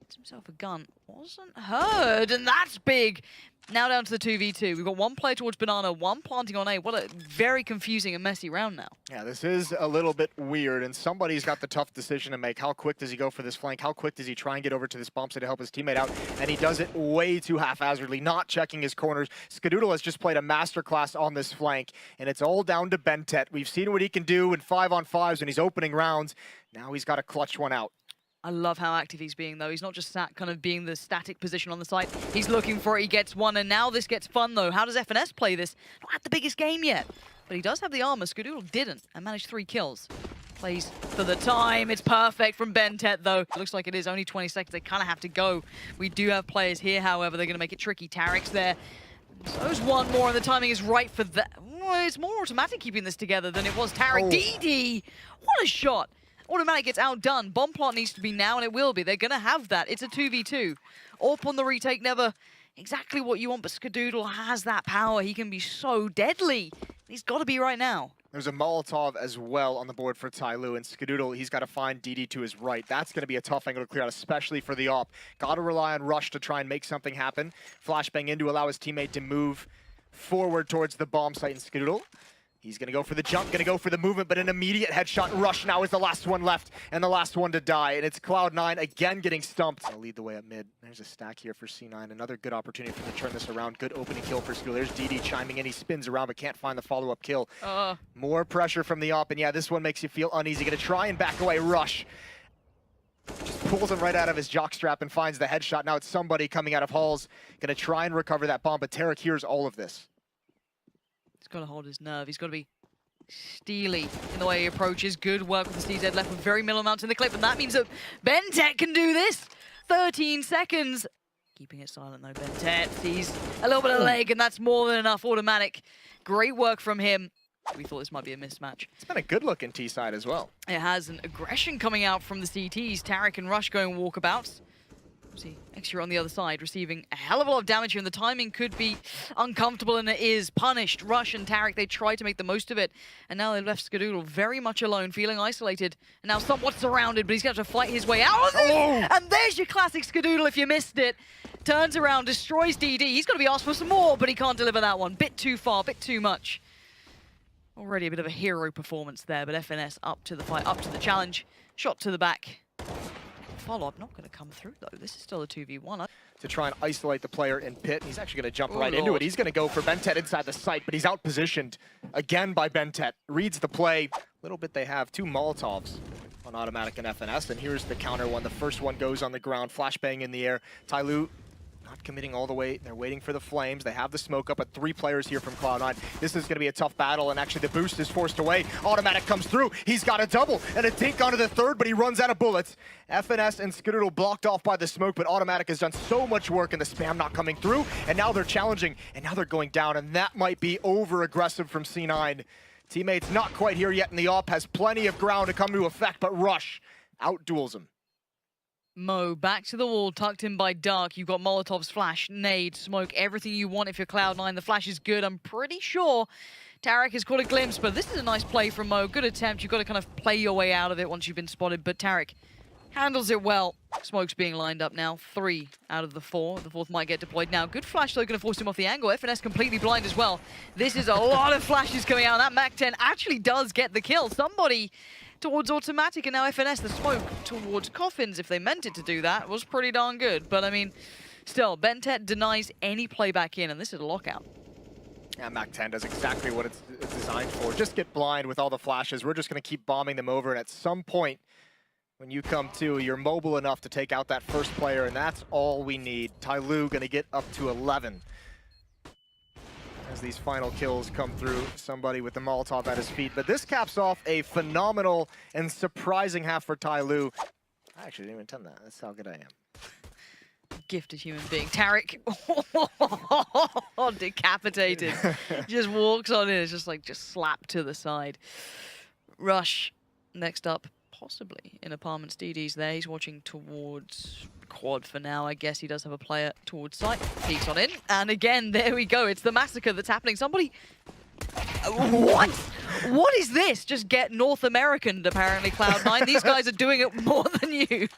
S5: Gets himself a gun. Wasn't heard, and that's big. Now down to the 2v2. We've got one player towards Banana, one planting on A. What a very confusing and messy round now.
S6: Yeah, this is a little bit weird, and somebody's got the tough decision to make. How quick does he go for this flank? How quick does he try and get over to this bomb site to help his teammate out? And he does it way too haphazardly, not checking his corners. Skadoodle has just played a masterclass on this flank, and it's all down to Bentet. We've seen what he can do in 5-on-5s when he's opening rounds. Now he's got to clutch one out.
S5: I love how active he's being, though. He's not just sat kind of being the static position on the site. He's looking for it. He gets one, and now this gets fun, though. How does FNS play this? Not at the biggest game yet, but he does have the armor. Skadoodle didn't, and managed 3 kills. Plays for the time. It's perfect from Bentet, though. It looks like it is only 20 seconds. They kind of have to go. We do have players here, however. They're going to make it tricky. Tarek's there. So's one more, and the timing is right for that. Well, it's more automatic keeping this together than it was Tarek.
S6: Oh.
S5: DD! What a shot! Automatic gets outdone. Bomb plot needs to be now, and it will be. They're going to have that. It's a 2v2. AWP on the retake, never exactly what you want, but Skadoodle has that power. He can be so deadly. He's got to be right now.
S6: There's a Molotov as well on the board for Tyloo, and Skadoodle, he's got to find DD to his right. That's going to be a tough angle to clear out, especially for the AWP. Got to rely on Rush to try and make something happen. Flashbang in to allow his teammate to move forward towards the bomb site, and Skadoodle, he's going to go for the jump, going to go for the movement, but an immediate headshot. Rush now is the last one left and the last one to die. And it's Cloud9 again getting stumped. Gonna lead the way up mid. There's a stack here for C9. Another good opportunity for him to turn this around. Good opening kill for Skadoodle. There's DD chiming in. He spins around but can't find the follow-up kill. More pressure from the AWP. And yeah, this one makes you feel uneasy. Going to try and back away. Rush just pulls him right out of his jockstrap and finds the headshot. Now it's somebody coming out of halls. Going to try and recover that bomb, but Tarek hears all of this.
S5: He's got to hold his nerve. He's got to be steely in the way he approaches. Good work with the CZ left with very minimal amounts in the clip, and that means that Bentet can do this. 13 seconds. Keeping it silent though, Bentet sees a little bit of leg, and that's more than enough. Automatic. Great work from him. We thought this might be a mismatch.
S6: It's been a good look in T side as well.
S5: It has an aggression coming out from the CTs. Tarek and Rush going walkabouts. See, Extra on the other side, receiving a hell of a lot of damage here, and the timing could be uncomfortable, and it is. Punished. Rush and Tarek, they tried to make the most of it, and now they left Skadoodle very much alone, feeling isolated, and now somewhat surrounded, but he's going to have to fight his way out of this! And there's your classic Skadoodle if you missed it. Turns around, destroys DD. He's going to be asked for some more, but he can't deliver that one. Bit too far, bit too much. Already a bit of a hero performance there, but FNS up to the fight, up to the challenge. Shot to the back. Follow-up not going to come through, though. This is still a 2v1.
S6: To try and isolate the player in pit. He's actually going to jump right into it. He's going to go for Bentet inside the site, but he's outpositioned again by Bentet. Reads the play. Little bit they have. 2 Molotovs on automatic and FNS, and here's the counter one. The first one goes on the ground. Flashbang in the air. Tyloo not committing all the way. They're waiting for the flames. They have the smoke up, but 3 players here from Cloud9. This is going to be a tough battle, and actually the boost is forced away. Automatic comes through. He's got a double and a dink onto the third, but he runs out of bullets. FNS and Skadoodle blocked off by the smoke, but Automatic has done so much work, and the spam not coming through, and now they're challenging, and now they're going down, and that might be over-aggressive from C9. Teammates not quite here yet, and the AWP has plenty of ground to come to effect, but Rush out-duels him.
S5: Mo back to the wall, tucked in by Dark. You've got Molotov's flash, nade, smoke, everything you want if you're Cloud9. The flash is good. I'm pretty sure Tarek has caught a glimpse, but this is a nice play from Mo. Good attempt. You've got to kind of play your way out of it once you've been spotted, but Tarek handles it well. Smoke's being lined up now. 3 out of the 4. The 4th might get deployed now. Good flash, though, going to force him off the angle. FNS completely blind as well. This is a lot of flashes coming out. That MAC-10 actually does get the kill. Somebody towards Automatic, and now FNS, the smoke towards Coffins, if they meant it to do that, was pretty darn good. But, I mean, still, Bentet denies any play back in, and this is a lockout.
S6: Yeah, MAC-10 does exactly what it's designed for. Just get blind with all the flashes. We're just going to keep bombing them over, and at some point, when you come to, you're mobile enough to take out that first player, and that's all we need. Tyloo going to get up to 11. As these final kills come through, somebody with the Molotov at his feet. But this caps off a phenomenal and surprising half for Tyloo. I actually didn't even intend that. That's how good I am.
S5: Gifted human being. Tarek, decapitated. Just walks on in. It's just like, just slap to the side. Rush, next up, possibly in Apartments. DD's there. He's watching towards quad for now. I guess he does have a player towards site. Peeks on in. And again, there we go. It's the massacre that's happening. Somebody... What? What is this? Just get North American, apparently, Cloud9. These guys are doing it more than you.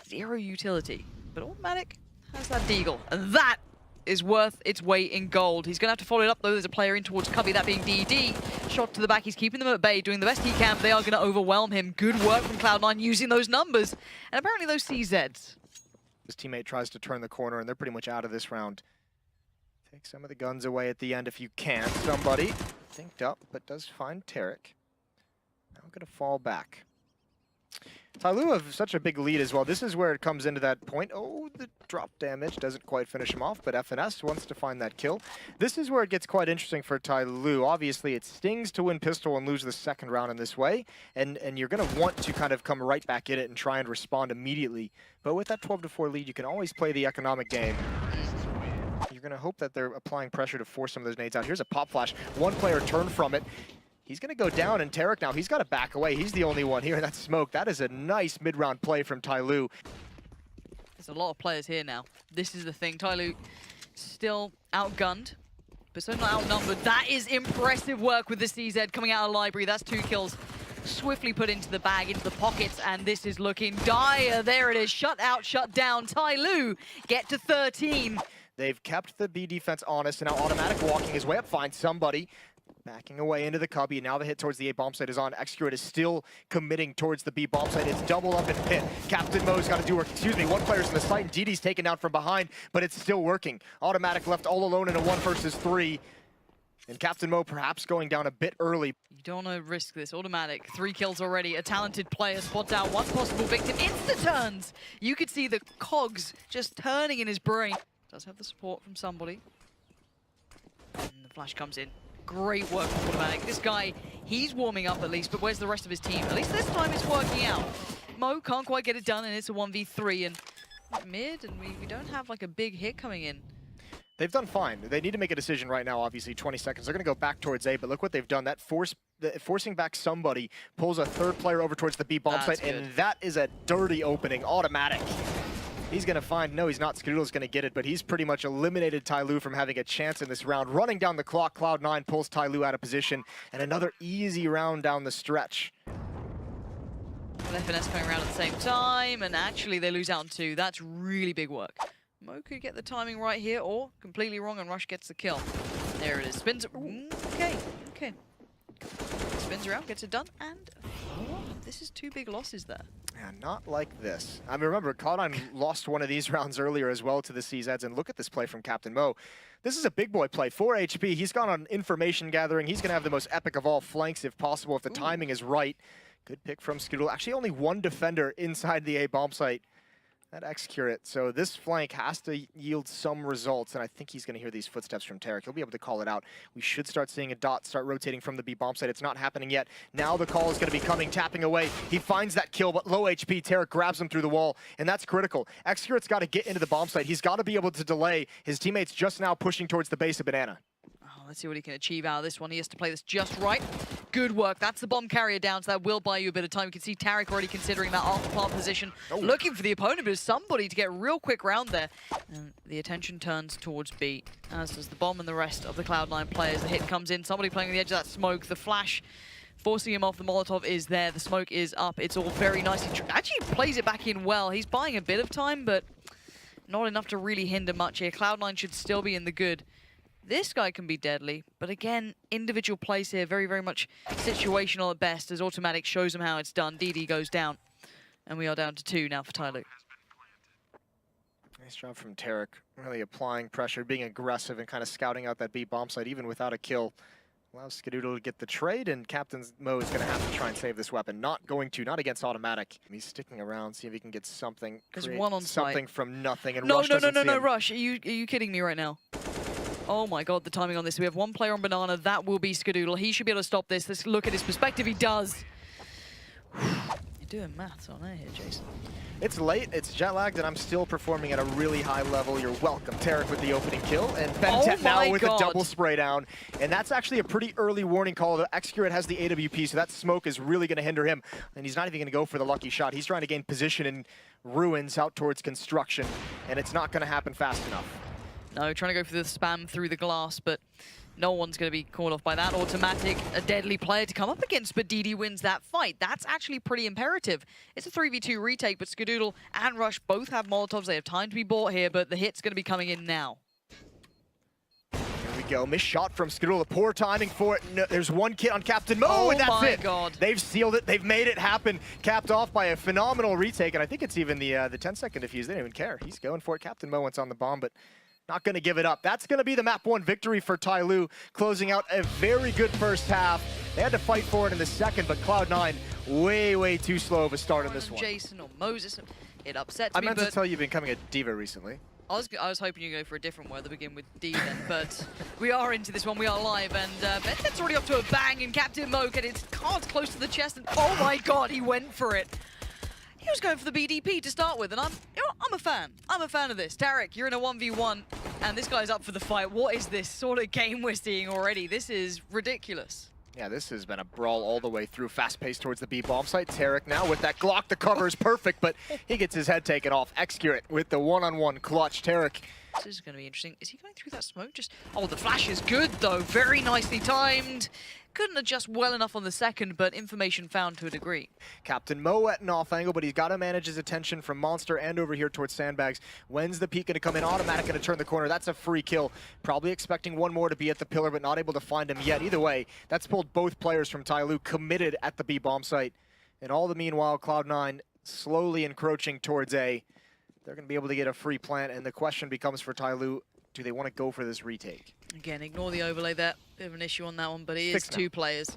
S5: zero utility. But Automatic has that deagle, and that is worth its weight in gold. He's going to have to follow it up, though. There's a player in towards Cubby, that being DD. Shot to the back, he's keeping them at bay, doing the best he can. They are going to overwhelm him. Good work from Cloud9 using those numbers, and apparently those CZs.
S6: His teammate tries to turn the corner, and they're pretty much out of this round. Take some of the guns away at the end if you can. Somebody thinked up, but does find Tarek. Now going to fall back. Tyloo have such a big lead as well. This is where it comes into that point. Oh, the drop damage doesn't quite finish him off, but FNS wants to find that kill. This is where it gets quite interesting for Tyloo. Obviously, it stings to win pistol and lose the second round in this way, and you're going to want to kind of come right back in it and try and respond immediately. But with that 12-4 lead, you can always play the economic game. You're going to hope that they're applying pressure to force some of those nades out. Here's a pop flash. One player turned from it. He's going to go down, and Tarek now, he's got to back away. He's the only one here in that smoke. That is a nice mid-round play from Tyloo.
S5: There's a lot of players here now. This is the thing. Tyloo still outgunned, but so not outnumbered. That is impressive work with the CZ coming out of library. That's 2 kills. Swiftly put into the bag, into the pockets, and this is looking dire. There it is. Shut out, shut down. Tyloo get to 13.
S6: They've kept the B defense honest, and now Automatic walking his way up, finds somebody. Backing away into the Cubby, and now the hit towards the A bomb site is on. Execute is still committing towards the B bomb site. It's double up and pit. Captain Mo's got to do work. Excuse me, one player's in the site, and DD's taken down from behind, but it's still working. Automatic left all alone in a 1 versus 3. And Captain Mo perhaps going down a bit early.
S5: You don't want to risk this. Automatic, 3 kills already. A talented player spots out one possible victim. Insta-turns! You could see the cogs just turning in his brain. Does have the support from somebody. And the flash comes in. Great work from Automatic. This guy, he's warming up at least, but where's the rest of his team? At least this time it's working out. Mo can't quite get it done, and it's a 1v3, and mid, and we don't have like a big hit coming in.
S6: They've done fine. They need to make a decision right now, obviously, 20 seconds. They're going to go back towards A, but look what they've done. That forcing back somebody pulls a third player over towards the B bomb site, and that is a dirty opening. Automatic. He's going to find, no, he's not. Skadoodle's going to get it, but he's pretty much eliminated Tyloo from having a chance in this round. Running down the clock, Cloud9 pulls Tyloo out of position, and another easy round down the stretch.
S5: FNS coming around at the same time, and actually they lose out on 2. That's really big work. Mo could get the timing right here, or completely wrong, and Rush gets the kill. There it is. Spins. Okay. Spins around, gets it done, and this is 2 big losses there.
S6: Yeah, not like this. I mean, remember, Cloud9 lost one of these rounds earlier as well to the CZs, and look at this play from Captain Mo. This is a big boy play. 4 HP, he's gone on information gathering. He's going to have the most epic of all flanks if possible, if the timing is right. Good pick from Skadoodle. Actually, only 1 defender inside the A bomb site. That X-Curate. So this flank has to yield some results, and I think he's going to hear these footsteps from Tarek. He'll be able to call it out. We should start seeing a dot start rotating from the B bomb site. It's not happening yet. Now the call is going to be coming, tapping away. He finds that kill, but low HP. Tarek grabs him through the wall, and that's critical. X-Curate's got to get into the bomb site. He's got to be able to delay. His teammates just now pushing towards the base of Banana.
S5: Let's see what he can achieve out of this one. He has to play this just right. Good work. That's the bomb carrier down, so that will buy you a bit of time. You can see Tarek already considering that off-part position, looking for the opponent, but it's somebody to get real quick round there. And the attention turns towards B, as does the bomb and the rest of the Cloud9 players. The hit comes in, somebody playing on the edge of that smoke. The flash forcing him off. The Molotov is there. The smoke is up. It's all very nice. He actually plays it back in well. He's buying a bit of time, but not enough to really hinder much here. Cloud9 should still be in the good. This guy can be deadly, but again, individual plays here, very, very much situational at best, as Automatic shows him how it's done. DD goes down, and we are down to 2 now for Tyloo.
S6: Nice job from Tarek, really applying pressure, being aggressive, and kind of scouting out that B bomb site, even without a kill. Allows Skadoodle to get the trade, and Captain Mo is going to have to try and save this weapon. Not against Automatic. He's sticking around, see if he can get something.
S5: There's one on
S6: something
S5: site.
S6: From nothing, and
S5: no,
S6: Rush doesn't see him.
S5: Rush. Are you kidding me right now? Oh my god, the timing on this. We have 1 player on Banana. That will be Skadoodle. He should be able to stop this. Let's look at his perspective. He does. You're doing maths on air here, Jason.
S6: It's late, it's jet lagged, and I'm still performing at a really high level. You're welcome. Tarek with the opening kill, and Bentet now with a double spray down. And that's actually a pretty early warning call. The X-Curate has the AWP, so that smoke is really going to hinder him. And he's not even going to go for the lucky shot. He's trying to gain position in ruins out towards construction, and it's not going to happen fast enough.
S5: No, trying to go for the spam through the glass, but No one's going to be called off by that. Automatic, a deadly player to come up against, but DD wins that fight. That's actually pretty imperative. It's a 3v2 retake, but Skadoodle and Rush both have Molotovs. They have time to be bought here, but the hit's going to be coming in now.
S6: Here we go. Missed shot from Skadoodle. The poor timing for it. No, there's one kit on Captain Mo,
S5: Oh
S6: and that's
S5: my
S6: it.
S5: God.
S6: They've sealed it. They've made it happen. Capped off by a phenomenal retake, and I think it's even the 10-second defuse. They didn't even care. He's going for it. Captain Mo went on the bomb, but not going to give it up. That's going to be the map 1 victory for Tyloo, closing out a very good first half. They had to fight for it in the second, but Cloud9 way too slow of a start in this one.
S5: Jason or Moses, it upsets
S6: I
S5: me,
S6: meant to
S5: but
S6: tell you you've been becoming a diva recently.
S5: I was hoping you'd go for a different word that begin with D then, but we are into this one. We are live, and Bentet's already up to a bang, and Captain Mo getting his cards close to the chest, and oh my God, he went for it. He was going for the BDP to start with, and I'm a fan. I'm a fan of this. Tarek, you're in a 1v1, and this guy's up for the fight. What is this sort of game we're seeing already? This is ridiculous.
S6: Yeah, this has been a brawl all the way through. Fast pace towards the B bomb site. Tarek now with that Glock. The cover is perfect, but he gets his head taken off. Excurate with the one-on-one clutch. Tarek.
S5: This is going to be interesting. Is he going through that smoke? Oh, the flash is good, though. Very nicely timed. Couldn't adjust well enough on the second, but information found to a degree.
S6: Captain Mo at an off angle, but he's got to manage his attention from Monster and over here towards Sandbags. When's the peak going to come in? Automatic going to turn the corner. That's a free kill. Probably expecting one more to be at the pillar, but not able to find him yet. Either way, that's pulled both players from Tyloo committed at the B bomb site. And all the meanwhile, Cloud9 slowly encroaching towards A. They're going to be able to get a free plant, and the question becomes for Tyloo, do they want to go for this retake?
S5: Again, ignore the overlay there. Bit of an issue on that one, but it is 2 players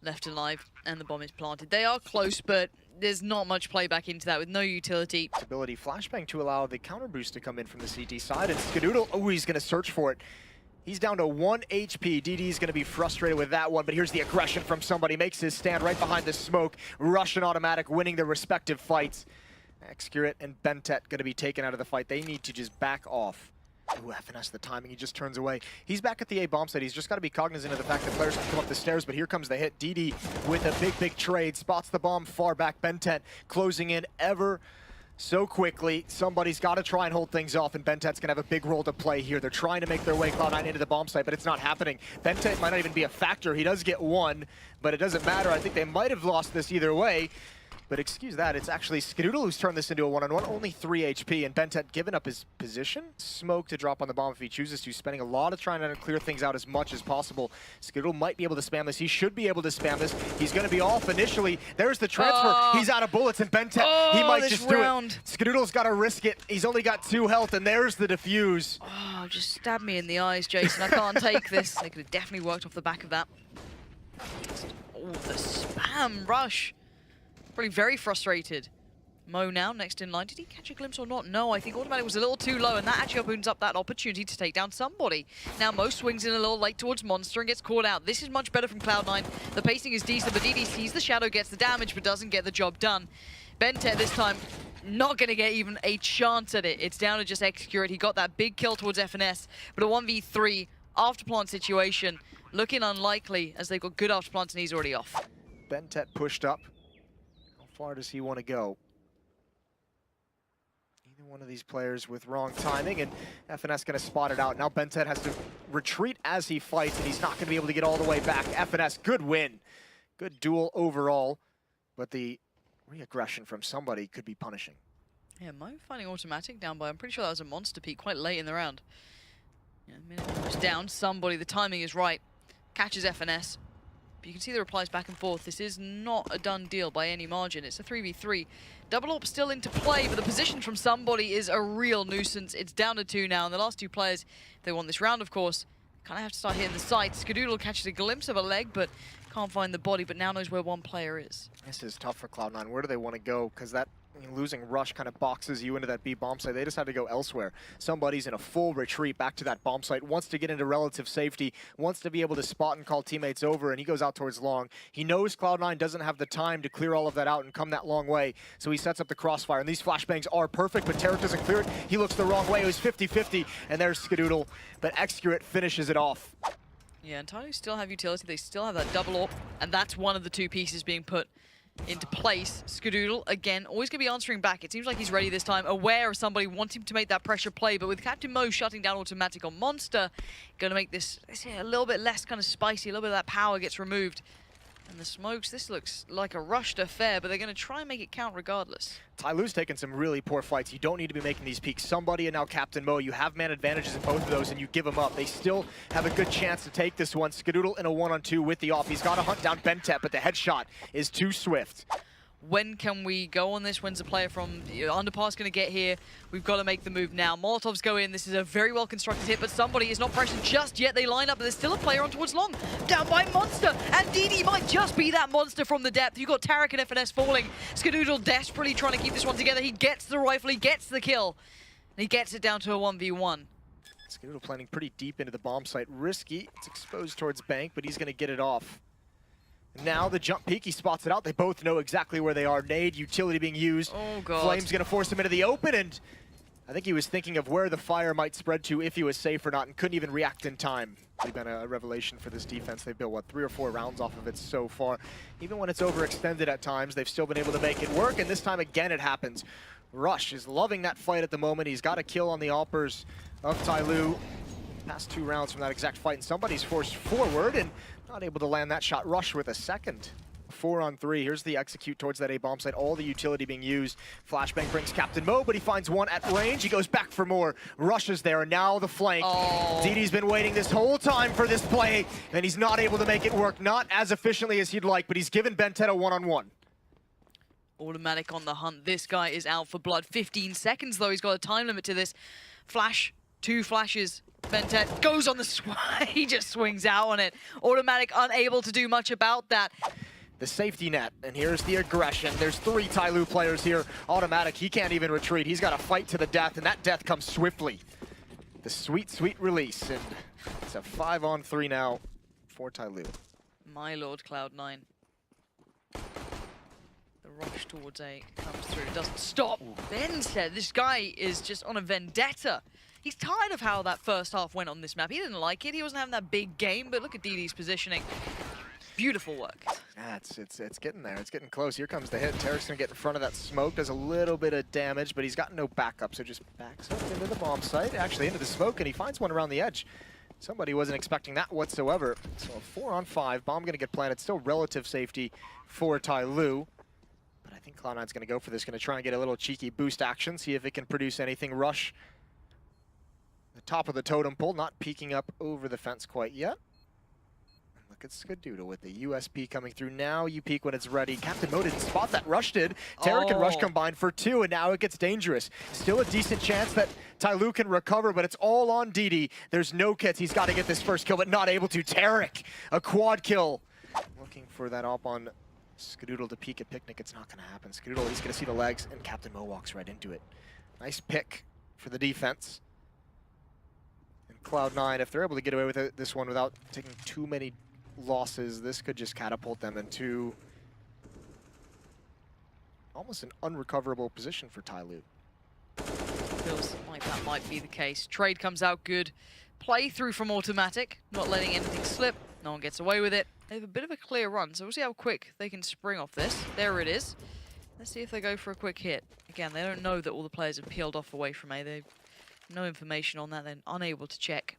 S5: left alive, and the bomb is planted. They are close, but there's not much playback into that with no utility.
S6: Ability flashbang to allow the counter boost to come in from the CT side, and Skadoodle, oh, he's going to search for it. He's down to 1 HP. DD's going to be frustrated with that one, but here's the aggression from somebody. Makes his stand right behind the smoke. Russian automatic winning their respective fights. Excurate and Bentet going to be taken out of the fight. They need to just back off. Ooh, FNS, the timing, he just turns away. He's back at the A bomb site. He's just got to be cognizant of the fact that players can come up the stairs, but here comes the hit. DD with a big trade, spots the bomb far back. Bentet closing in ever so quickly. Somebody's got to try and hold things off, and Bentet's going to have a big role to play here. They're trying to make their way Cloud9 into the bomb site, but it's not happening. Bentet might not even be a factor. He does get 1, but it doesn't matter. I think they might have lost this either way. But excuse that, it's actually Skadoodle who's turned this into a one-on-one, only 3 HP, and Bentet giving up his position. Smoke to drop on the bomb if he chooses to, spending a lot of trying to clear things out as much as possible. Skadoodle might be able to spam this. He should be able to spam this. He's going to be off initially. There's the transfer. He's out of bullets, and Bentet, he might just do it. Skadoodle's got to risk it. He's only got 2 health, and there's the defuse.
S5: Oh, just stab me in the eyes, Jason. I can't take this. They could have definitely worked off the back of that. Oh, the spam rush. Probably very frustrated. Mo now, next in line. Did he catch a glimpse or not? No, I think automatic was a little too low, and that actually opens up that opportunity to take down somebody. Now Mo swings in a little late towards Monster and gets caught out. This is much better from Cloud9. The pacing is decent, but DD sees the shadow, gets the damage, but doesn't get the job done. Bentet this time not going to get even a chance at it. It's down to just Excurate. He got that big kill towards FNS, but a 1v3 after plant situation looking unlikely as they've got good after plants and he's already off.
S6: Bentet pushed up. How far does he want to go? Either one of these players with wrong timing, and FNS going to spot it out. Now Bentet has to retreat as he fights, and he's not going to be able to get all the way back. FNS, good win. Good duel overall, but the re-aggression from somebody could be punishing.
S5: Yeah, Mo finding automatic down by, I'm pretty sure that was a monster peak quite late in the round. Yeah, minute was down, somebody, the timing is right. Catches FNS. But you can see the replies back and forth. This is not a done deal by any margin. It's a 3v3. Double AWP still into play, but the position from somebody is a real nuisance. It's down to 2 now, and the last 2 players, if they won this round, of course, kind of have to start hitting the sights. Skadoodle catches a glimpse of a leg, but can't find the body, but now knows where 1 player is.
S6: This is tough for Cloud9. Where do they want to go? Because that losing Rush kind of boxes you into that B bomb site. They just had to go elsewhere. Somebody's in a full retreat back to that bomb site, wants to get into relative safety, wants to be able to spot and call teammates over, and he goes out towards long. He knows Cloud9 doesn't have the time to clear all of that out and come that long way, so he sets up the crossfire. And these flashbangs are perfect, but Tarek doesn't clear it. He looks the wrong way. It was 50-50, and there's Skadoodle, but Excurate finishes it off.
S5: Yeah, and Tyloo still have utility. They still have that double AWP, and that's one of the 2 pieces being put into place. Skadoodle, again, always going to be answering back. It seems like he's ready this time, aware of somebody wanting to make that pressure play, but with Captain Mo shutting down automatic on Monster, going to make this a little bit less kind of spicy, a little bit of that power gets removed. And the smokes, this looks like a rushed affair, but they're going to try and make it count regardless.
S6: Tyloo's taken some really poor fights. You don't need to be making these peaks. Somebody and now Captain Mo, you have man advantages in both of those and you give them up. They still have a good chance to take this one. Skadoodle in a 1-on-2 with the off. He's got to hunt down Bentet, but the headshot is too swift.
S5: When can we go on this? When's the player from Underpass going to get here? We've got to make the move now. Molotovs go in. This is a very well-constructed hit, but somebody is not pressured just yet. They line up, but there's still a player on towards long. Down by Monster, and DD might just be that Monster from the depth. You've got Tarek and FNS falling. Skadoodle desperately trying to keep this one together. He gets the rifle, he gets the kill, and he gets it down to a 1v1.
S6: Skadoodle planning pretty deep into the bomb site. Risky. It's exposed towards Bank, but he's going to get it off. Now the jump peek, he spots it out. They both know exactly where they are. Nade, utility being used.
S5: Oh, God.
S6: Flame's going to force him into the open, and I think he was thinking of where the fire might spread to if he was safe or not, and couldn't even react in time. It's been a revelation for this defense. They've built, what, 3 or 4 rounds off of it so far. Even when it's overextended at times, they've still been able to make it work, and this time again it happens. Rush is loving that fight at the moment. He's got a kill on the Alpers of Tyloo. Past 2 rounds from that exact fight, and somebody's forced forward and not able to land that shot. Rush with a second. 4-on-3. Here's the execute towards that A bomb site. All the utility being used. Flashbang brings Captain Mo, but he finds one at range. He goes back for more. Rush is there, and now the flank.
S5: Oh.
S6: DD's been waiting this whole time for this play, and he's not able to make it work. Not as efficiently as he'd like, but he's given Bentet a 1-on-1.
S5: Automatic on the hunt. This guy is out for blood. 15 seconds, though. He's got a time limit to this. Flash. 2 flashes. Bentet goes on the swing. He just swings out on it. Automatic unable to do much about that.
S6: The safety net, and here's the aggression. There's 3 Tyloo players here. Automatic, he can't even retreat. He's got to fight to the death, and that death comes swiftly. The sweet, sweet release, and it's a 5-on-3 now for Tyloo.
S5: My lord, Cloud9. The rush towards A comes through, doesn't stop. Ben said this guy is just on a vendetta. He's tired of how that first half went on this map. He didn't like it. He wasn't having that big game, but look at DD's positioning. Beautiful work.
S6: Yeah, it's getting there. It's getting close. Here comes the hit. Tarek's going to get in front of that smoke. Does a little bit of damage, but he's got no backup, so just backs up into the bomb site, actually into the smoke, and he finds one around the edge. Somebody wasn't expecting that whatsoever. So a 4-on-5. Bomb going to get planted. Still relative safety for Tyloo. But I think Cloud9's going to go for this. Going to try and get a little cheeky boost action, see if it can produce anything. Rush. The top of the totem pole, not peeking up over the fence quite yet. Look at Skadoodle with the USP coming through. Now you peek when it's ready. Captain Mo didn't spot that. Rush did. Tarek and Rush combined for 2, and now it gets dangerous. Still a decent chance that Tyloo can recover, but it's all on DD. There's no kits. He's got to get this first kill, but not able to. Tarek, a quad kill. Looking for that op on Skadoodle to peek at Picnic. It's not going to happen. Skadoodle, he's going to see the legs, and Captain Mo walks right into it. Nice pick for the defense. And Cloud9, if they're able to get away with this one without taking too many losses, this could just catapult them into almost an unrecoverable position for Tyloo.
S5: Feels like that might be the case. Trade comes out good. Playthrough from Automatic, not letting anything slip. No one gets away with it. They have a bit of a clear run, so we'll see how quick they can spring off this. There it is. Let's see if they go for a quick hit. Again, they don't know that all the players have peeled off away from A. They have no information on that. They're unable to check.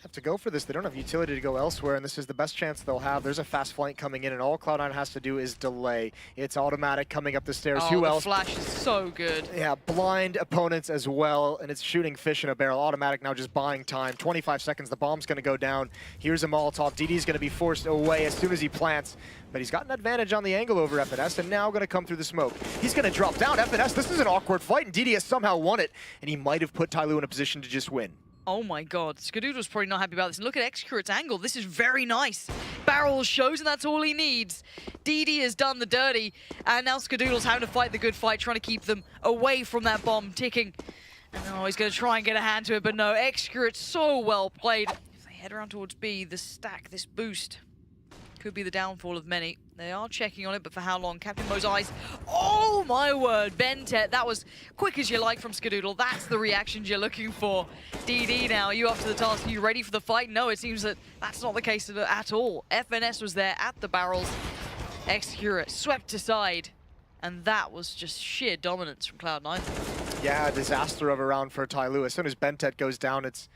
S6: Have to go for this. They don't have utility to go elsewhere, and this is the best chance they'll have. There's a fast flank coming in, and all Cloud9 has to do is delay. It's Automatic coming up the stairs. Who else?
S5: The flash is so good.
S6: Yeah, blind opponents as well, and it's shooting fish in a barrel. Automatic now just buying time. 25 seconds, the bomb's going to go down. Here's a Molotov. DD's going to be forced away as soon as he plants, but he's got an advantage on the angle over FNS, and now going to come through the smoke. He's going to drop down. FNS, this is an awkward fight, and DD has somehow won it, and he might have put Tyloo in a position to just win.
S5: Oh my god, Skadoodle's probably not happy about this. And look at Execurate's angle. This is very nice. Barrel shows, and that's all he needs. DD has done the dirty, and now Skadoodle's having to fight the good fight, trying to keep them away from that bomb ticking. And oh, he's going to try and get a hand to it, but no, Execurate's so well played. If they head around towards B, the stack, this boost, could be the downfall of many. They are checking on it, but for how long? Captain Mo's eyes. Oh my word, Bentet. That was quick as you like from Skadoodle. That's the reactions you're looking for. DD now, you up to the task? Are you ready for the fight? No, it seems that that's not the case at all. FNS was there at the barrels. Excurate swept aside. And that was just sheer dominance from Cloud9.
S6: Yeah, a disaster of a round for Tyloo. As soon as Bentet goes down, it's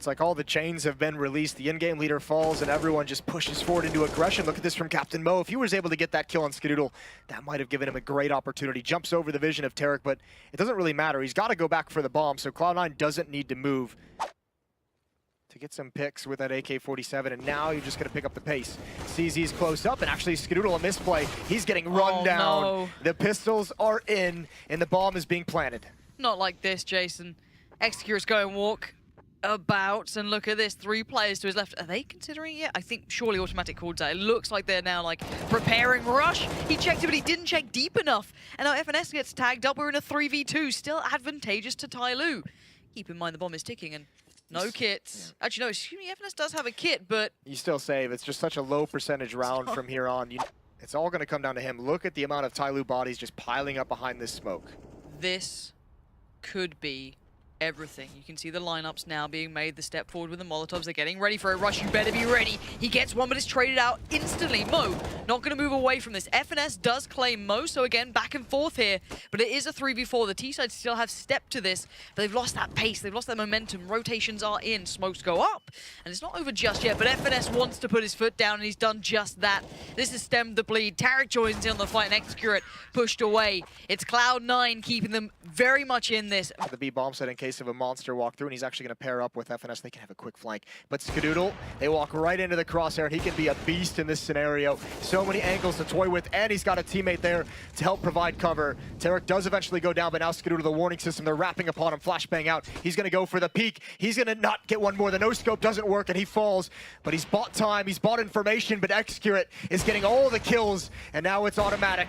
S6: like all the chains have been released. The in-game leader falls, and everyone just pushes forward into aggression. Look at this from Captain Mo. If he was able to get that kill on Skadoodle, that might have given him a great opportunity. Jumps over the vision of Tarek, but it doesn't really matter. He's got to go back for the bomb, so Cloud9 doesn't need to move to get some picks with that AK-47, and now you're just going to pick up the pace. CZ's close up, and actually Skadoodle a misplay. He's getting run down.
S5: No.
S6: The pistols are in, and the bomb is being planted.
S5: Not like this, Jason. Execure's going walk about, and look at this. 3 players to his left. Are they considering it? I think surely automatic called out. It looks like they're now like preparing rush. He checked it, but he didn't check deep enough. And now FNS gets tagged up. We're in a 3v2. Still advantageous to Tyloo. Keep in mind the bomb is ticking, and no kits. Yeah. Actually, no, excuse me, FNS does have a kit, but...
S6: You still save. It's just such a low percentage round from here on. It's all going to come down to him. Look at the amount of Tyloo bodies just piling up behind this smoke.
S5: This could be everything. You can see the lineups now being made. The step forward with the Molotovs. They're getting ready for a rush. You better be ready. He gets one, but it's traded out instantly. Mo not going to move away from this. FNS does claim Mo, so again, back and forth here. But it is a 3v4. The T-side still have step to this, but they've lost that pace. They've lost that momentum. Rotations are in. Smokes go up. And it's not over just yet, but FNS wants to put his foot down, and he's done just that. This has stemmed the bleed. Tarek joins in on the fight, and Excurate pushed away. It's Cloud9 keeping them very much in this.
S6: The B bomb set in case of a monster walk through, and he's actually going to pair up with FNS. They can have a quick flank. But Skadoodle, they walk right into the crosshair, and he can be a beast in this scenario. So many angles to toy with, and he's got a teammate there to help provide cover. Tarek does eventually go down, but now Skadoodle, the warning system, they're wrapping upon him. Flashbang out. He's going to go for the peek. He's going to not get one more. The no-scope doesn't work, and he falls. But he's bought time. He's bought information, but Excurate is getting all the kills, and now it's automatic.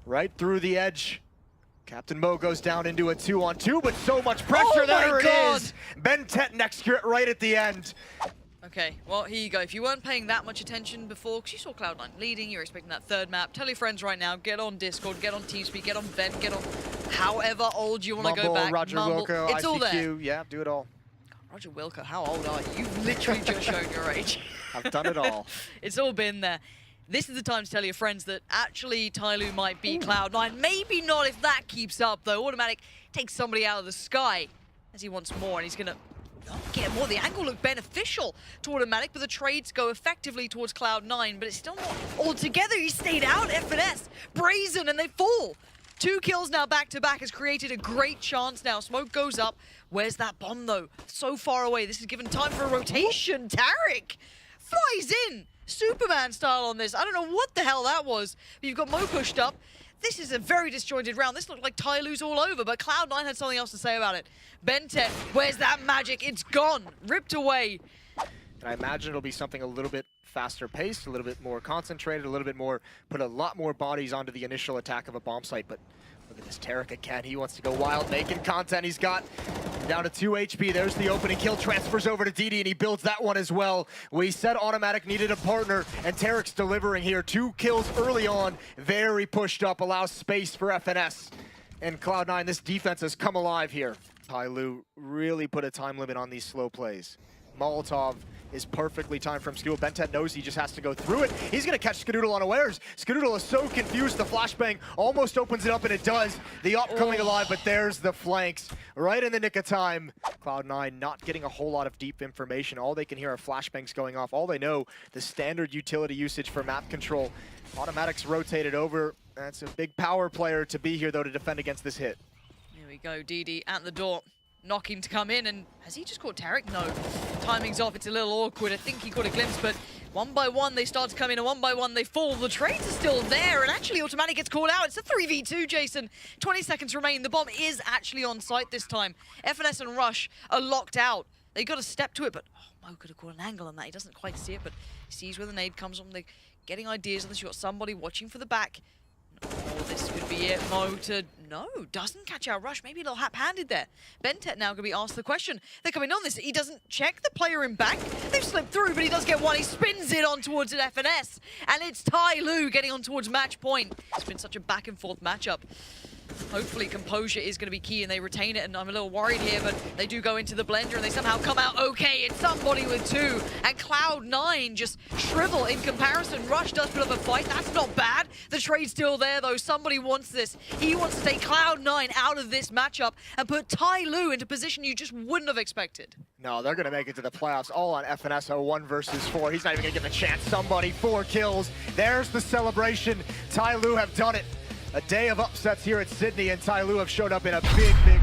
S6: Right through the edge. Captain Mo goes down into a 2-on-2, but so much pressure. There it is. Bentet and Excurate right at the end.
S5: Okay, well, here you go. If you weren't paying that much attention before, because you saw Cloud9 leading, you're expecting that third map, tell your friends right now, get on Discord, get on TeamSpeak, get on Vent, get on however old you want to go back.
S6: Roger
S5: Mumble.
S6: Wilco,
S5: it's
S6: ICQ,
S5: all there.
S6: yeah, do it all.
S5: Roger Wilco, how old are you? You've literally just shown your age.
S6: I've done it all.
S5: It's all been there. This is the time to tell your friends that actually Tyloo might beat Cloud9. Maybe not if that keeps up, though. Automatic takes somebody out of the sky as he wants more, and he's going to get more. The angle looked beneficial to Automatic, but the trades go effectively towards Cloud9, but it's still not all together. He stayed out, FNS, brazen, and they fall. 2 kills now back-to-back has created a great chance now. Smoke goes up. Where's that bomb, though? So far away. This is given time for a rotation. Tarek flies in. Superman style on this. I don't know what the hell that was. But you've got Mo pushed up. This is a very disjointed round. This looked like Tyloo's all over, but Cloud9 had something else to say about it. Bentet, where's that magic? It's gone. Ripped away.
S6: And I imagine it'll be something a little bit faster paced, a little bit more concentrated, a little bit more, put a lot more bodies onto the initial attack of a bomb site. But look at this Tarek again. He wants to go wild, making content. He's got down to 2 HP. There's the opening kill. Transfers over to DD, and he builds that one as well. We said Automatic needed a partner, and Tarek's delivering here. 2 kills early on. Very pushed up, allows space for FNS. And Cloud9, this defense has come alive here. Tyloo really put a time limit on these slow plays. Molotov is perfectly timed from Skadoodle. Bentet knows he just has to go through it. He's going to catch Skadoodle unawares. Skadoodle is so confused. The flashbang almost opens it up, and it does. The op coming alive, but there's the flanks right in the nick of time. Cloud9 not getting a whole lot of deep information. All they can hear are flashbangs going off. All they know, the standard utility usage for map control. Automatic's rotated over. That's a big power player to be here, though, to defend against this hit.
S5: Here we go, DD at the door. Knocking to come in, and has he just caught Tarek? No. Timing's off, it's a little awkward. I think he caught a glimpse, but one by one they start to come in, and one by one they fall. The trades are still there, and actually Automatic gets called out. It's a 3v2, Jason. 20 seconds remain. The bomb is actually on site this time. FNS and Rush are locked out. They got to step to it, but Mo could have caught an angle on that. He doesn't quite see it, but he sees where the nade comes from. They're getting ideas on this. You've got somebody watching for the back. Oh, this could be it. Mo to... No, doesn't catch out Rush. Maybe a little hap-handed there. Bentet now going to be asked the question. They're coming on this. He doesn't check the player in back. They've slipped through, but he does get one. He spins it on towards an FNS. And it's Tyloo getting on towards match point. It's been such a back-and-forth matchup. Hopefully composure is going to be key and they retain it, and I'm a little worried here, but they do go into the blender and they somehow come out okay. It's somebody with 2, and Cloud9 just shrivel in comparison. Rush does put up a fight, that's not bad. The trade's still there though, somebody wants this. He wants to take Cloud9 out of this matchup and put Tai Lu into a position you just wouldn't have expected.
S6: No, they're going to make it to the playoffs all on FNSO 1 versus 4. He's not even going to give a chance. Somebody, 4 kills. There's the celebration. Tai Lu have done it. A day of upsets here at Sydney, and Tai Lu have showed up in a big, big